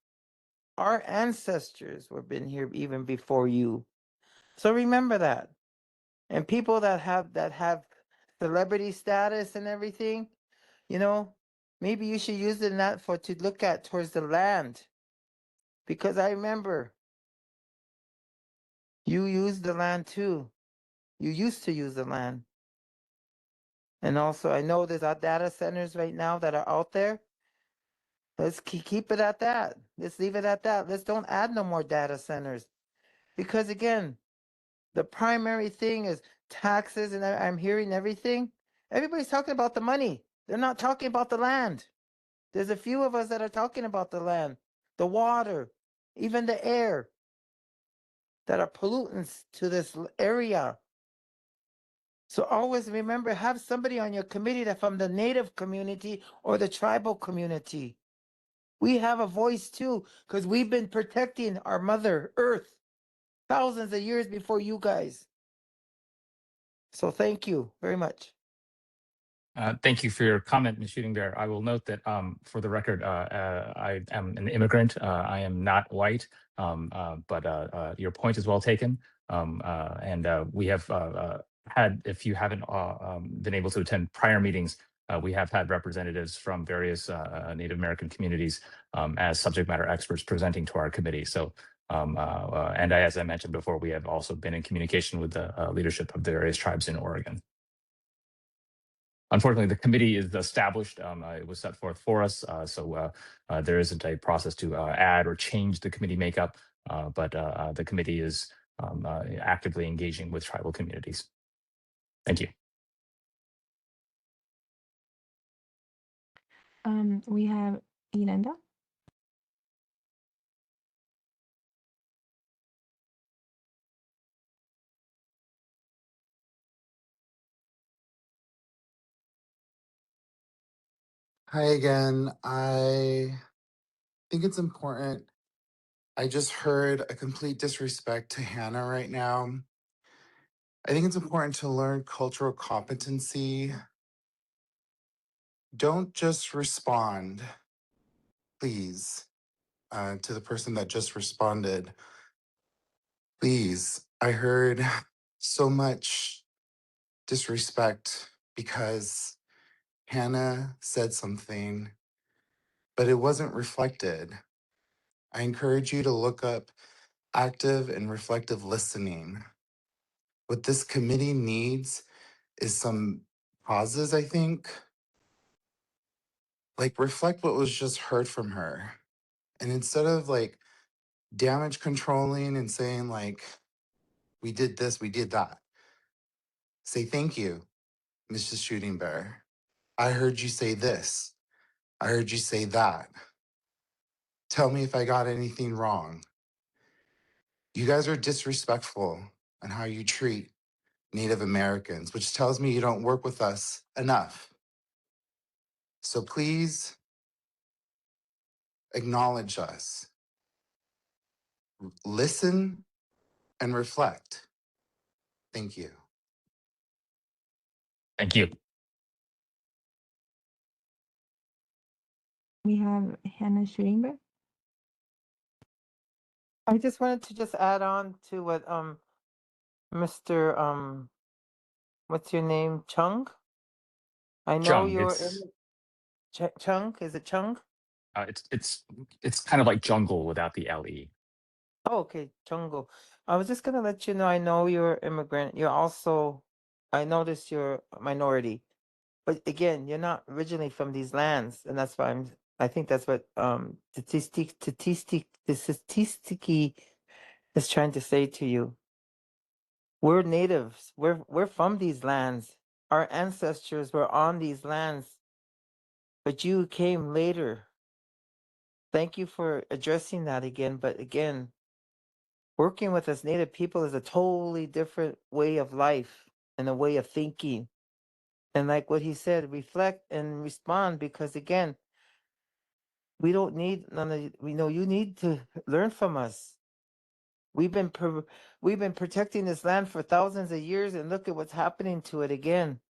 Our ancestors were been here even before you. So remember that. And people that have celebrity status and everything, maybe you should use it not to look at towards the land. Because I remember you used the land too. You used to use the land. And also, I know there's data centers right now that are out there. Let's keep it at that. Let's leave it at that. Let's don't add no more data centers. Because again, the primary thing is taxes and I'm hearing everything. Everybody's talking about the money. They're not talking about the land. There's a few of us that are talking about the land, the water, even the air that are pollutants to this area. So always remember, have somebody on your committee that from the native community or the tribal community. We have a voice too, because we've been protecting our mother earth thousands of years before you guys. So thank you very much. Thank you for your comment, Ms. Shooting Bear. I will note that for the record, I am an immigrant. I am not white, but your point is well taken. We have had, if you haven't been able to attend prior meetings, we have had representatives from various Native American communities as subject matter experts presenting to our committee. So, as I mentioned before, we have also been in communication with the leadership of the various tribes in Oregon. Unfortunately, the committee is established. It was set forth for us, so there isn't a process to add or change the committee makeup, but the committee is actively engaging with tribal communities. Thank you. We have Inenda. Hi again. I think it's important. I just heard a complete disrespect to Hannah right now. I think it's important to learn cultural competency. Don't just respond, please, to the person that just responded. Please, I heard so much disrespect because Hannah said something, but it wasn't reflected. I encourage you to look up active and reflective listening. What this committee needs is some pauses, I think. Like, reflect what was just heard from her. And instead of like damage controlling and saying, like, we did this, we did that, say, thank you, Mrs. Shooting Bear. I heard you say this. I heard you say that. Tell me if I got anything wrong. You guys are disrespectful on how you treat Native Americans, which tells me you don't work with us enough. So please acknowledge us, listen, and reflect. Thank you. Thank you. We have Hannah Shooting Bear. I just wanted to just add on to what Mr. What's your name? Chung? I know Jung, you're it's in Chung, is it Chung? it's kind of like jungle without the LE. Oh, okay, Jungle. I was just gonna let you know, I know you're immigrant. You're also, I noticed you're a minority. But again, you're not originally from these lands, and that's why I think that's what Statistiki is trying to say to you. We're natives. We're from these lands. Our ancestors were on these lands, but you came later. Thank you for addressing that again. But again, working with us native people is a totally different way of life and a way of thinking. And like what he said, reflect and respond, because again, we don't need none of we know you need to learn from us. We've been protecting this land for thousands of years, and look at what's happening to it again.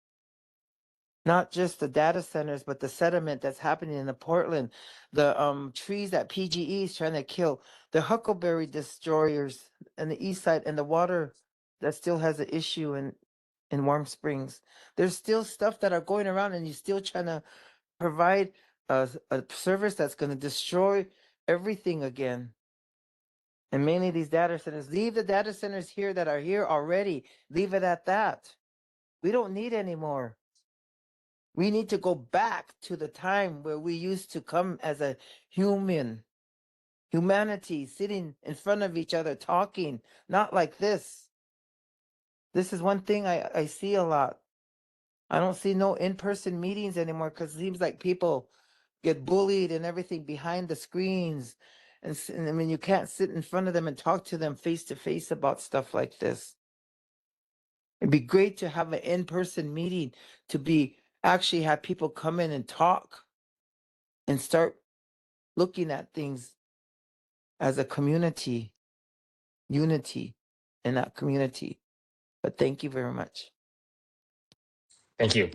Not just the data centers, but the sediment that's happening in the Portland, the trees that PGE is trying to kill, the huckleberry destroyers in the east side, and the water that still has an issue in Warm Springs. There's still stuff that are going around, and you're still trying to provide a service that's going to destroy everything again. And mainly these data centers. Leave the data centers here that are here already. Leave it at that. We don't need any more. We need to go back to the time where we used to come as a humanity, sitting in front of each other, talking, not like this. This is one thing I see a lot. I don't see no in-person meetings anymore because it seems like people get bullied and everything behind the screens. And I mean, you can't sit in front of them and talk to them face to face about stuff like this. It'd be great to have an in-person meeting to be actually have people come in and talk and start looking at things as a community, unity in that community. But thank you very much. Thank you.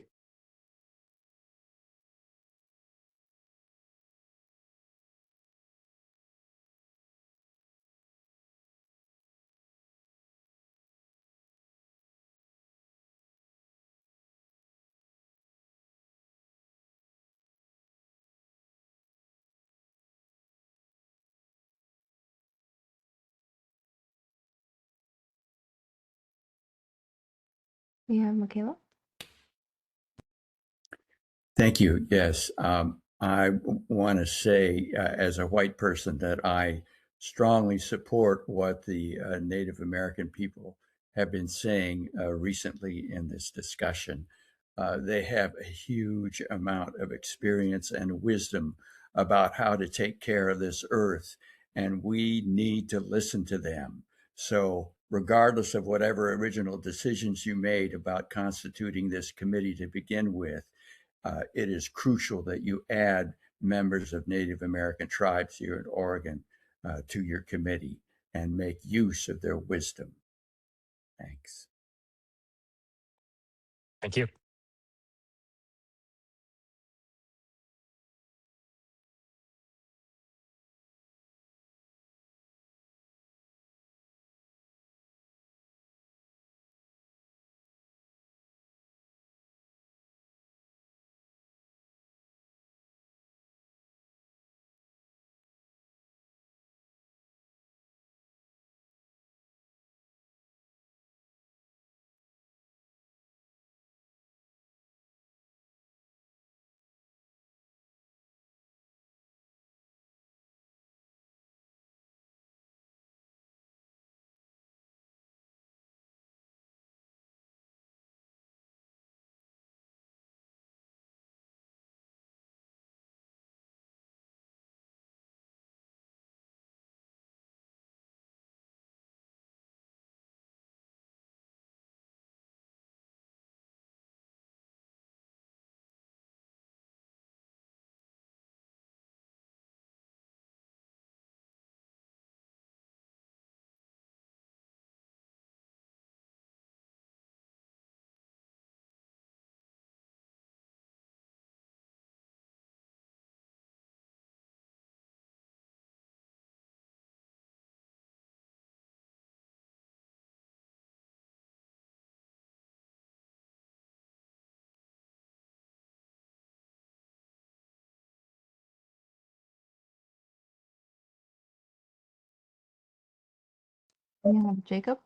We have Michaela. Thank you. Yes, I want to say, as a white person, that I strongly support what the Native American people have been saying recently in this discussion. They have a huge amount of experience and wisdom about how to take care of this earth, and we need to listen to them. So, regardless of whatever original decisions you made about constituting this committee to begin with, it is crucial that you add members of Native American tribes here in Oregon to your committee and make use of their wisdom. Thanks. Thank you. We have Jacob.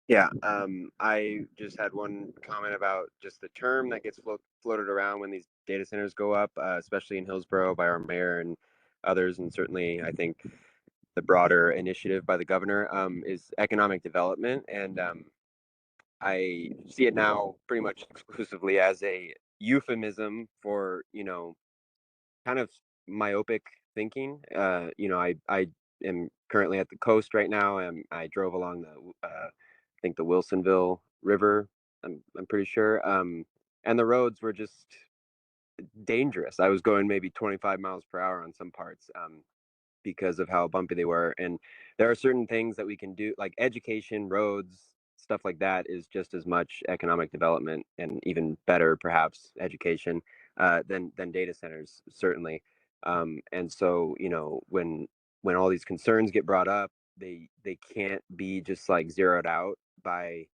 Yeah, I just had one comment about just the term that gets floated around when these data centers go up, especially in Hillsborough by our mayor and others, and certainly I think the broader initiative by the governor is economic development, and I see it now pretty much exclusively as a euphemism for, kind of myopic thinking. I am currently at the coast right now, and I drove along I think the Wilsonville River. I'm pretty sure. And the roads were just dangerous. I was going maybe 25 miles per hour on some parts. Because of how bumpy they were. And there are certain things that we can do, like education, roads, stuff like that is just as much economic development and even better, perhaps, education than data centers, certainly. And so, when all these concerns get brought up, they can't be just like zeroed out by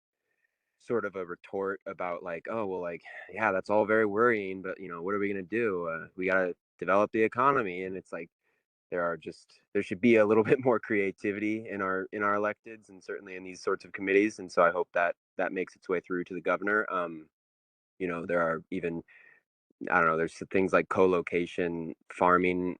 sort of a retort about like, oh well, like, yeah, that's all very worrying, but what are we gonna do? We gotta develop the economy. And it's like, there should be a little bit more creativity in our electeds, and certainly in these sorts of committees. And so I hope that that makes its way through to the governor. There are even, I don't know, there's things like co-location farming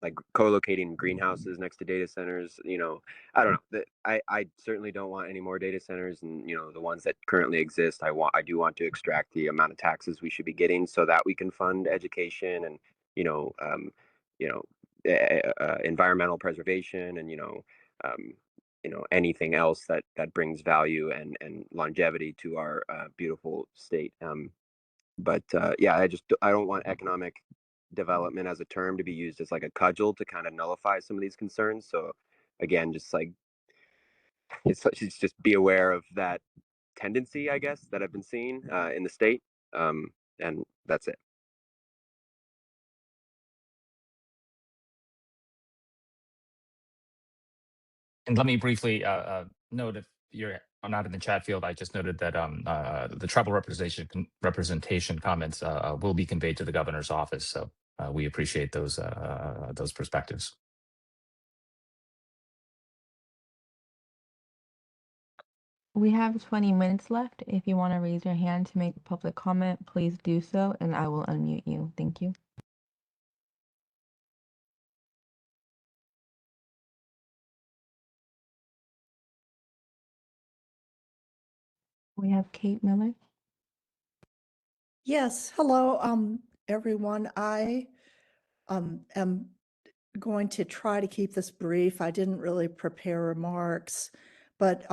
like co-locating greenhouses next to data centers. I don't know. I certainly don't want any more data centers, and the ones that currently exist, I do want to extract the amount of taxes we should be getting so that we can fund education and you know um, you know environmental preservation and anything else that brings value and longevity to our beautiful state. But yeah, I don't want economic development as a term to be used as like a cudgel to kind of nullify some of these concerns. So again, just like it's just be aware of that tendency, I guess, that I've been seeing in the state, and that's it. And let me briefly note, if you're not in the chat field, I just noted that the tribal representation comments will be conveyed to the governor's office. So we appreciate those perspectives. We have 20 minutes left. If you want to raise your hand to make a public comment, please do so, and I will unmute you. Thank you. We have Kate Miller. Yes, hello, everyone. I am going to try to keep this brief. I didn't really prepare remarks, but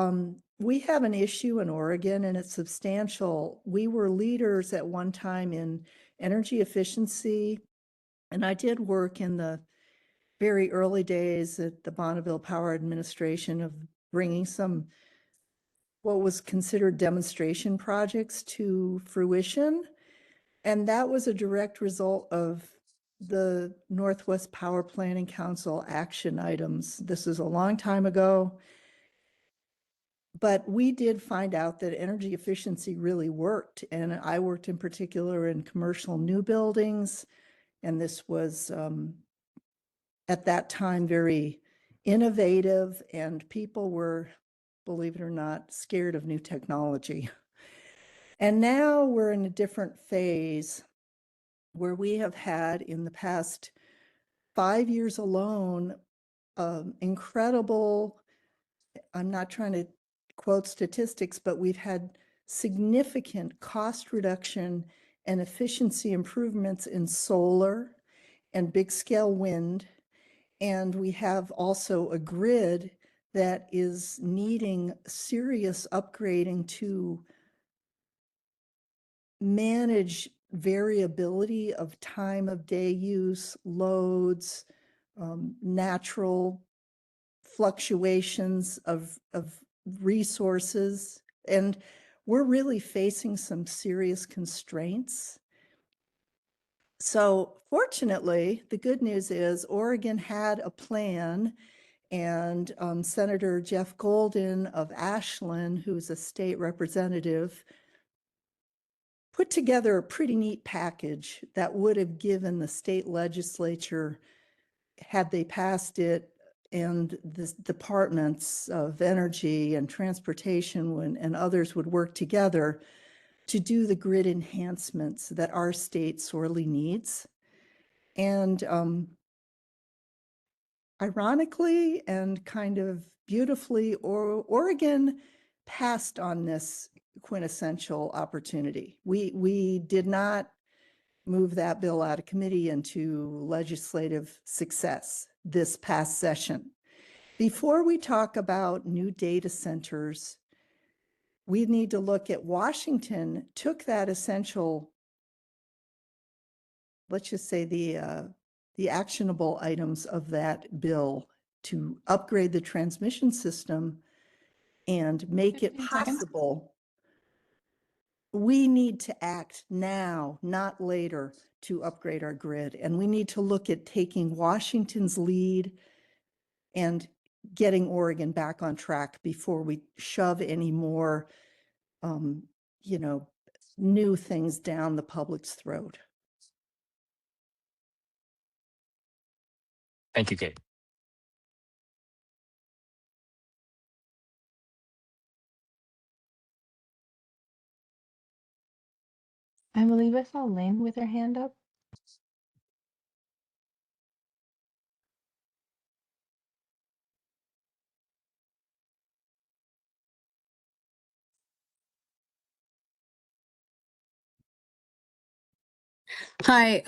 we have an issue in Oregon and it's substantial. We were leaders at one time in energy efficiency, and I did work in the very early days at the Bonneville Power Administration of bringing some what was considered demonstration projects to fruition. And that was a direct result of the Northwest Power Planning Council action items. This is a long time ago, but we did find out that energy efficiency really worked. And I worked in particular in commercial new buildings. And this was at that time very innovative, and people were, believe it or not, scared of new technology. And now we're in a different phase where we have had in the past 5 years alone, incredible, I'm not trying to quote statistics, but we've had significant cost reduction and efficiency improvements in solar and big scale wind. And we have also a grid that is needing serious upgrading to manage variability of time of day use, loads, natural fluctuations of resources. And we're really facing some serious constraints. So fortunately, the good news is Oregon had a plan, and Senator Jeff Golden of Ashland, who's a state representative, put together a pretty neat package that would have given the state legislature, had they passed it, and the departments of energy and transportation and others would work together to do the grid enhancements that our state sorely needs. And ironically and kind of beautifully, Oregon passed on this quintessential opportunity. We did not move that bill out of committee into legislative success this past session. Before we talk about new data centers, we need to look at Washington took that essential, let's just say the actionable items of that bill to upgrade the transmission system and make it 15 seconds. possible. We need to act now, not later, to upgrade our grid. And we need to look at taking Washington's lead and getting Oregon back on track before we shove any more, new things down the public's throat. Thank you, Kate. I believe I saw Lynn with her hand up. Hi.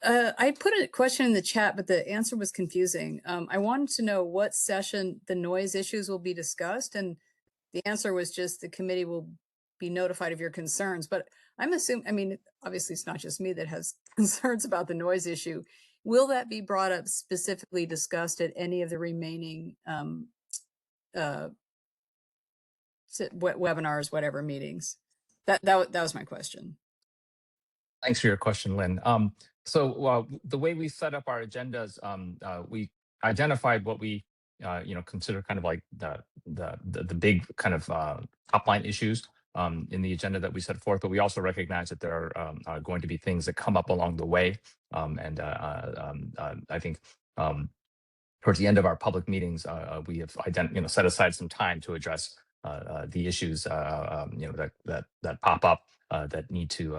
I put a question in the chat, but the answer was confusing. I wanted to know what session the noise issues will be discussed, and the answer was just the committee will be notified of your concerns. But I'm assuming, I mean, obviously it's not just me that has concerns about the noise issue. Will that be brought up specifically discussed at any of the remaining webinars, whatever meetings? That was my question. Thanks for your question, Lynn. So the way we set up our agendas, we identified what we consider kind of like the big kind of top line issues in the agenda that we set forth, but we also recognize that there are going to be things that come up along the way. I think towards the end of our public meetings, we have set aside some time to address the issues that pop up that need to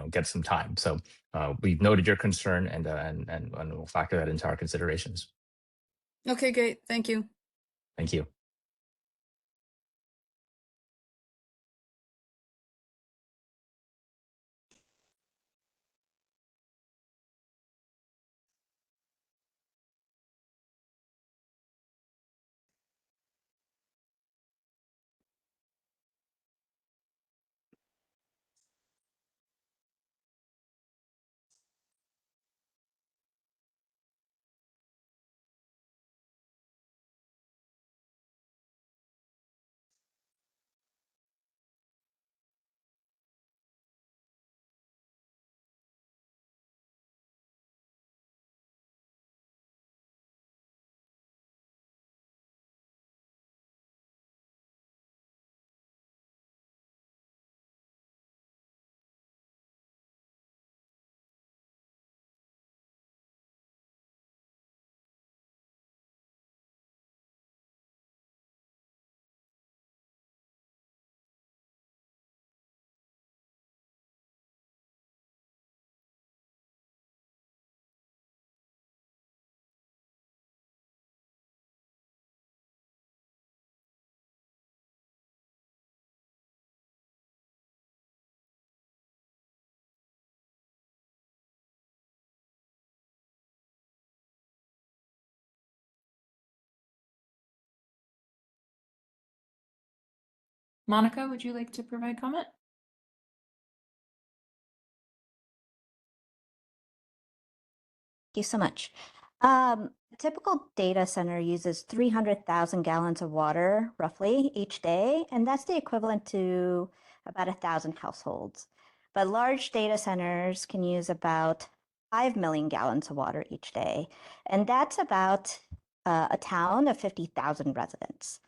get some time. So we've noted your concern and we'll factor that into our considerations. Okay, great. Thank you. Thank you. Monica, would you like to provide comment? Thank you so much. A typical data center uses 300,000 gallons of water roughly each day, and that's the equivalent to about 1,000 households. But large data centers can use about 5 million gallons of water each day, and that's about a town of 50,000 residents.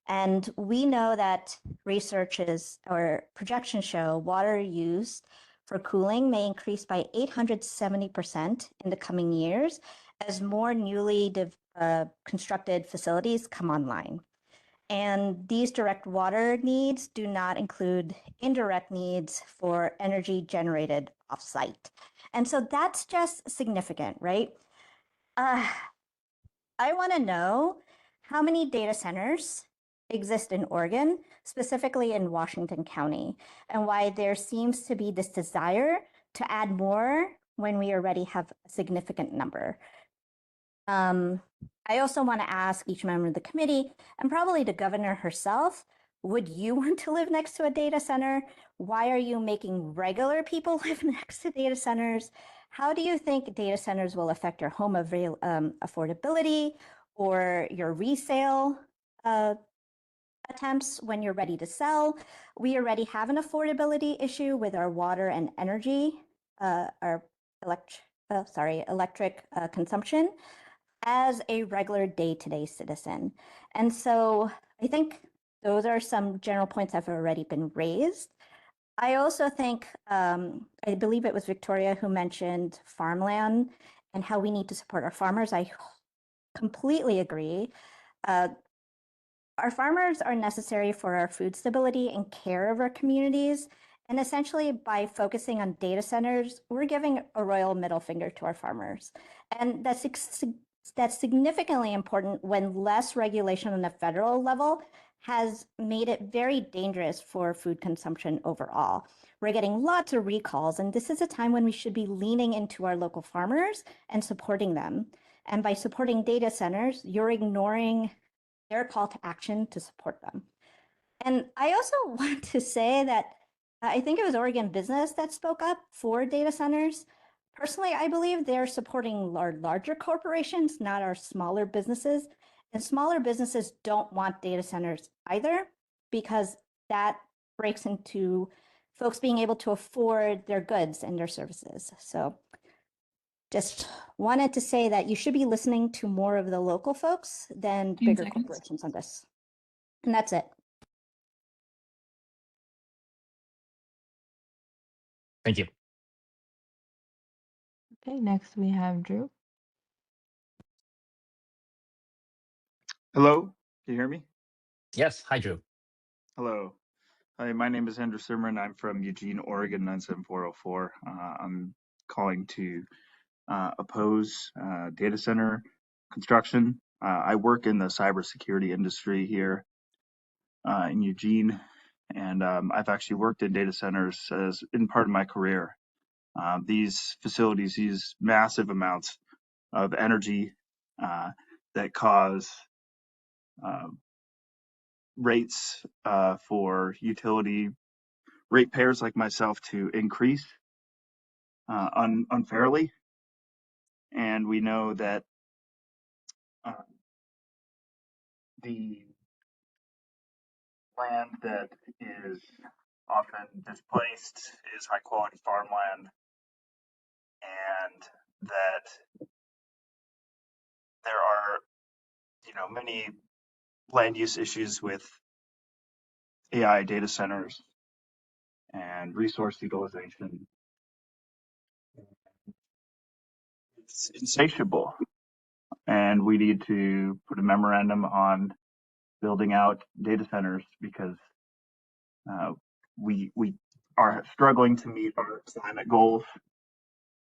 And we know that researches or projections show water use for cooling may increase by 870% in the coming years as more newly constructed facilities come online. And these direct water needs do not include indirect needs for energy generated offsite. And so that's just significant, right? I want to know how many data centers exist in Oregon, specifically in Washington County, and why there seems to be this desire to add more when we already have a significant number. I also want to ask each member of the committee, and probably the governor herself, would you want to live next to a data center? Why are you making regular people live next to data centers? How do you think data centers will affect your home affordability or your resale attempts when you're ready to sell? We already have an affordability issue with our water and energy, our electric consumption as a regular day-to-day citizen. And so I think those are some general points that have already been raised. I also think, I believe it was Victoria who mentioned farmland and how we need to support our farmers. I completely agree. Our farmers are necessary for our food stability and care of our communities. And essentially, by focusing on data centers, we're giving a royal middle finger to our farmers. And that's significantly important when less regulation on the federal level has made it very dangerous for food consumption overall. We're getting lots of recalls, and this is a time when we should be leaning into our local farmers and supporting them. And by supporting data centers, you're ignoring their call to action to support them. And I also want to say that I think it was Oregon Business that spoke up for data centers. Personally, I believe they're supporting our larger corporations, not our smaller businesses. And smaller businesses don't want data centers either, because that breaks into folks being able to afford their goods and their services. So just wanted to say that you should be listening to more of the local folks than bigger corporations on this. And that's it. Thank you. Okay, next we have Drew. Hello, can you hear me? Yes. Hi, Drew. Hello. Hi, my name is Andrew Simran. I'm from Eugene, Oregon, 97404. I'm calling to oppose data center construction. I work in the cybersecurity industry here in Eugene, and I've actually worked in data centers as in part of my career. These facilities use massive amounts of energy that cause rates for utility ratepayers like myself to increase unfairly. And we know that the land that is often displaced is high quality farmland, and that there are, many land use issues with AI data centers and resource utilization. It's insatiable, and we need to put a memorandum on building out data centers because we are struggling to meet our climate goals.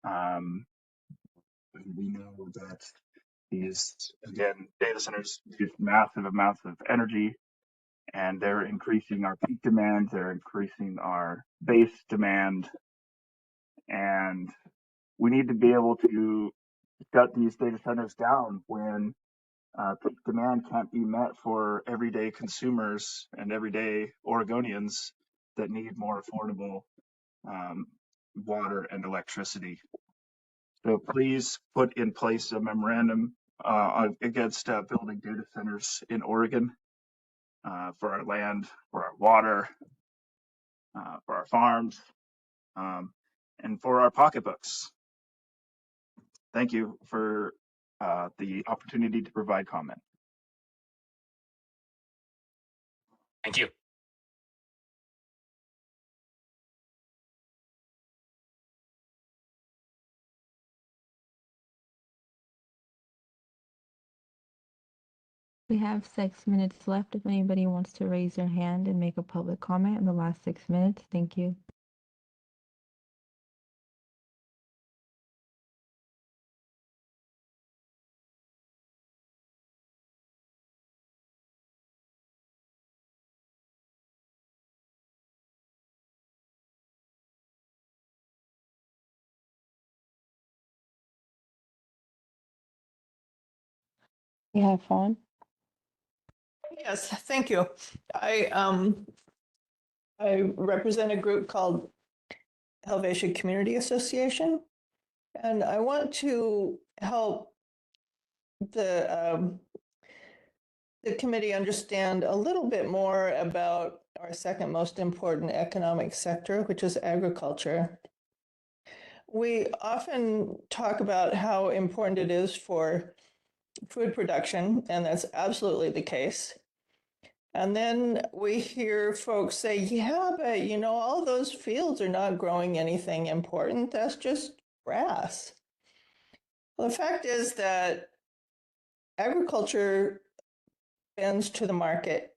We know that these, again, data centers use massive amounts of energy, and they're increasing our peak demand, they're increasing our base demand, and we need to be able to shut these data centers down when peak demand can't be met for everyday consumers and everyday Oregonians that need more affordable water and electricity. So please put in place a memorandum against building data centers in Oregon for our land, for our water, for our farms, and for our pocketbooks. Thank you for the opportunity to provide comment. Thank you. We have 6 minutes left if anybody wants to raise their hand and make a public comment in the last 6 minutes. Thank you. We have Fawn. Yes, thank you. I represent a group called Helvetia Community Association, and I want to help the committee understand a little bit more about our second most important economic sector, which is agriculture. We often talk about how important it is for food production, and that's absolutely the case. And then we hear folks say, yeah, but all those fields are not growing anything important. That's just grass. Well, the fact is that agriculture bends to the market,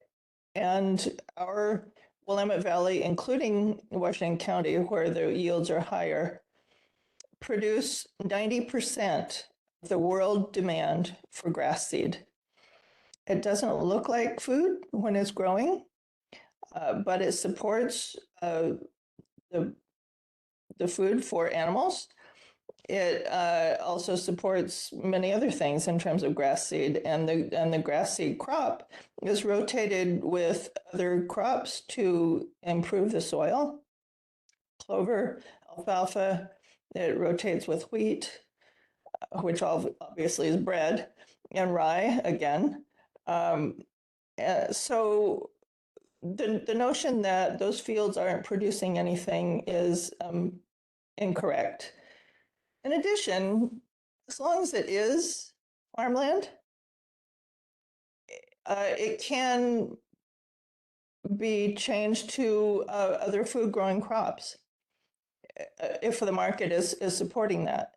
and our Willamette Valley, including Washington County, where the yields are higher, produce 90% of the world demand for grass seed. It doesn't look like food when it's growing, but it supports the food for animals. It also supports many other things in terms of grass seed, and the grass seed crop is rotated with other crops to improve the soil. Clover, alfalfa, it rotates with wheat, which obviously is bread, and rye again. So the notion that those fields aren't producing anything is incorrect. In addition, as long as it is farmland, it can be changed to other food growing crops if the market is supporting that.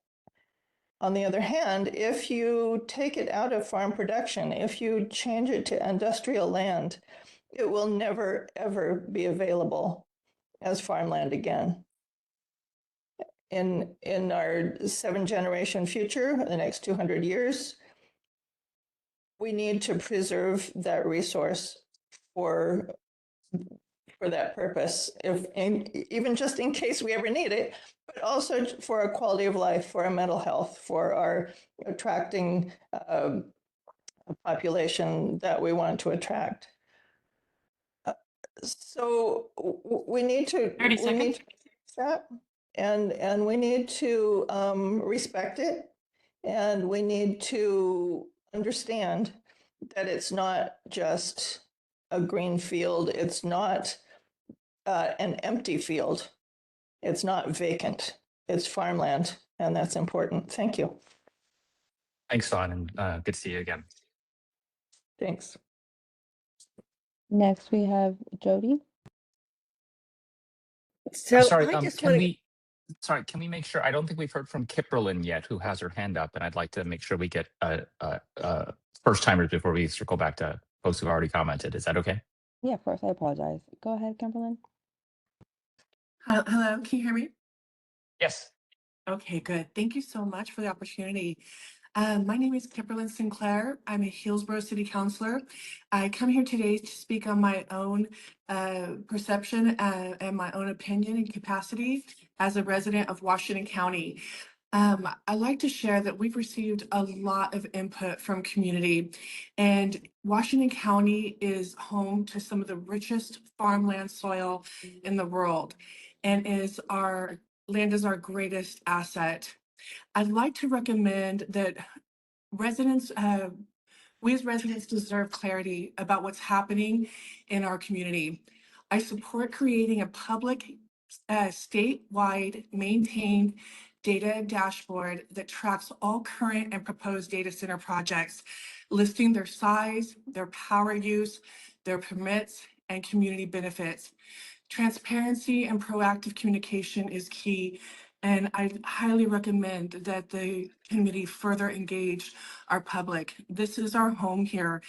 On the other hand, if you take it out of farm production, if you change it to industrial land, it will never, ever be available as farmland again. In our 7-generation future, the next 200 years, we need to preserve that resource for that purpose, even just in case we ever need it, but also for our quality of life, for our mental health, for our attracting a population that we want to attract. So we need to 30 seconds. That, and we need to respect it, and we need to understand that it's not just a green field. It's not an empty field. It's not vacant. It's farmland, and that's important. Thank you. Thanks, Dawn, and good to see you again. Thanks. Next, we have Jody. So Sorry, I just can want we? Sorry, can we make sure? I don't think we've heard from Kipralyn yet, who has her hand up, and I'd like to make sure we get first timers before we circle back to folks who've already commented. Is that okay? Yeah, of course. I apologize. Go ahead, Kimberlyn. Hello, can you hear me? Yes. Okay, good. Thank you so much for the opportunity. My name is Kipralyn Sinclair. I'm a Hillsborough City Councilor. I come here today to speak on my own perception and my own opinion and capacity as a resident of Washington County. I'd like to share that we've received a lot of input from community, and Washington County is home to some of the richest farmland soil in the world, and land is our greatest asset. I'd like to recommend that residents, we as residents deserve clarity about what's happening in our community. I support creating a public, statewide maintained data dashboard that tracks all current and proposed data center projects, listing their size, their power use, their permits, and community benefits. Transparency and proactive communication is key, and I highly recommend that the committee further engage our public. This is our home here.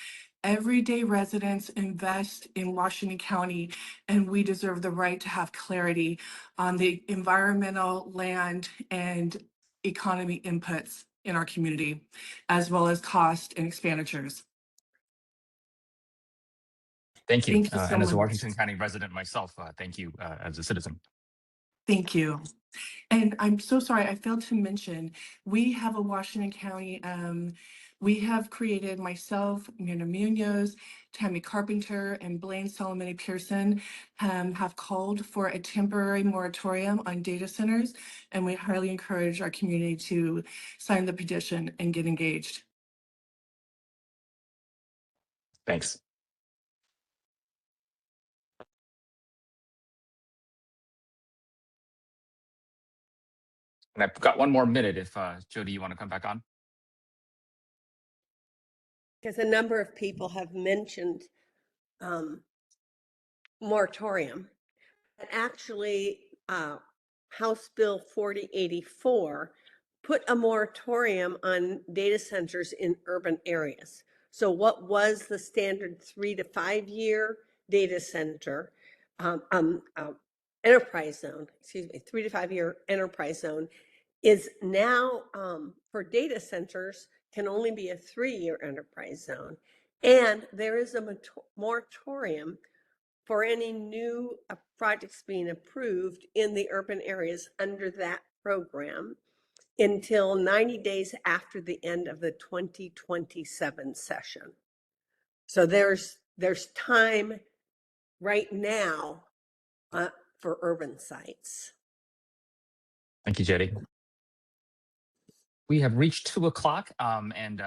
Everyday residents invest in Washington County, and we deserve the right to have clarity on the environmental, land, and economy inputs in our community, as well as cost and expenditures. Thank you. Thank you so and as a much. Washington County resident myself, thank you as a citizen. Thank you. And I'm so sorry, I failed to mention, we have a Washington County, we have created myself, Mirna Munoz, Tammy Carpenter, and Blaine Solomon Pearson have called for a temporary moratorium on data centers, and we highly encourage our community to sign the petition and get engaged. Thanks. And I've got one more minute if Jody, you want to come back on? because a number of people have mentioned moratorium. And actually, House Bill 4084 put a moratorium on data centers in urban areas. So what was the standard 3 to 5 year data center enterprise zone, 3 to 5 year enterprise zone is now for data centers can only be a 3-year enterprise zone. And there is a moratorium for any new projects being approved in the urban areas under that program until 90 days after the end of the 2027 session. So there's time right now for urban sites. Thank you, Jody. We have reached 2 o'clock, and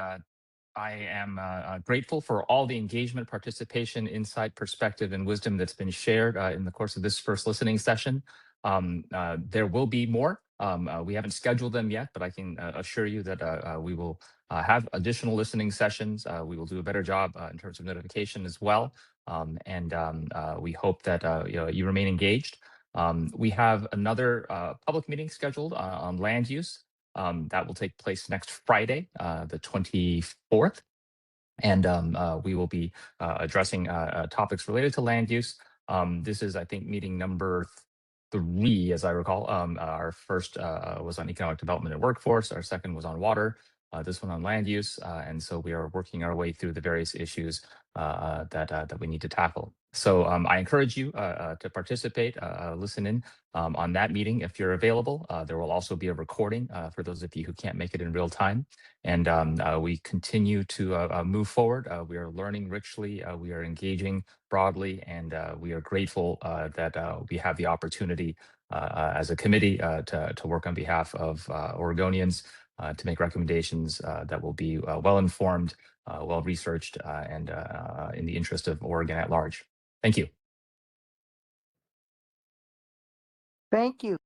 I am grateful for all the engagement, participation, insight, perspective, and wisdom that's been shared in the course of this first listening session. There will be more. We haven't scheduled them yet, but I can assure you that we will have additional listening sessions. We will do a better job in terms of notification as well. And we hope that you remain engaged. We have another public meeting scheduled on land use. That will take place next Friday, the 24th. And we will be addressing topics related to land use. This is, I think, meeting number 3, as I recall. Our first was on economic development and workforce. Our second was on water. This one on land use. And so we are working our way through the various issues that we need to tackle. So I encourage you to participate, listen in on that meeting if you're available. There will also be a recording for those of you who can't make it in real time. And we continue to move forward. We are learning richly. We are engaging broadly, and we are grateful that we have the opportunity as a committee to work on behalf of Oregonians to make recommendations that will be well-informed, well-researched, and in the interest of Oregon at large. Thank you. Thank you.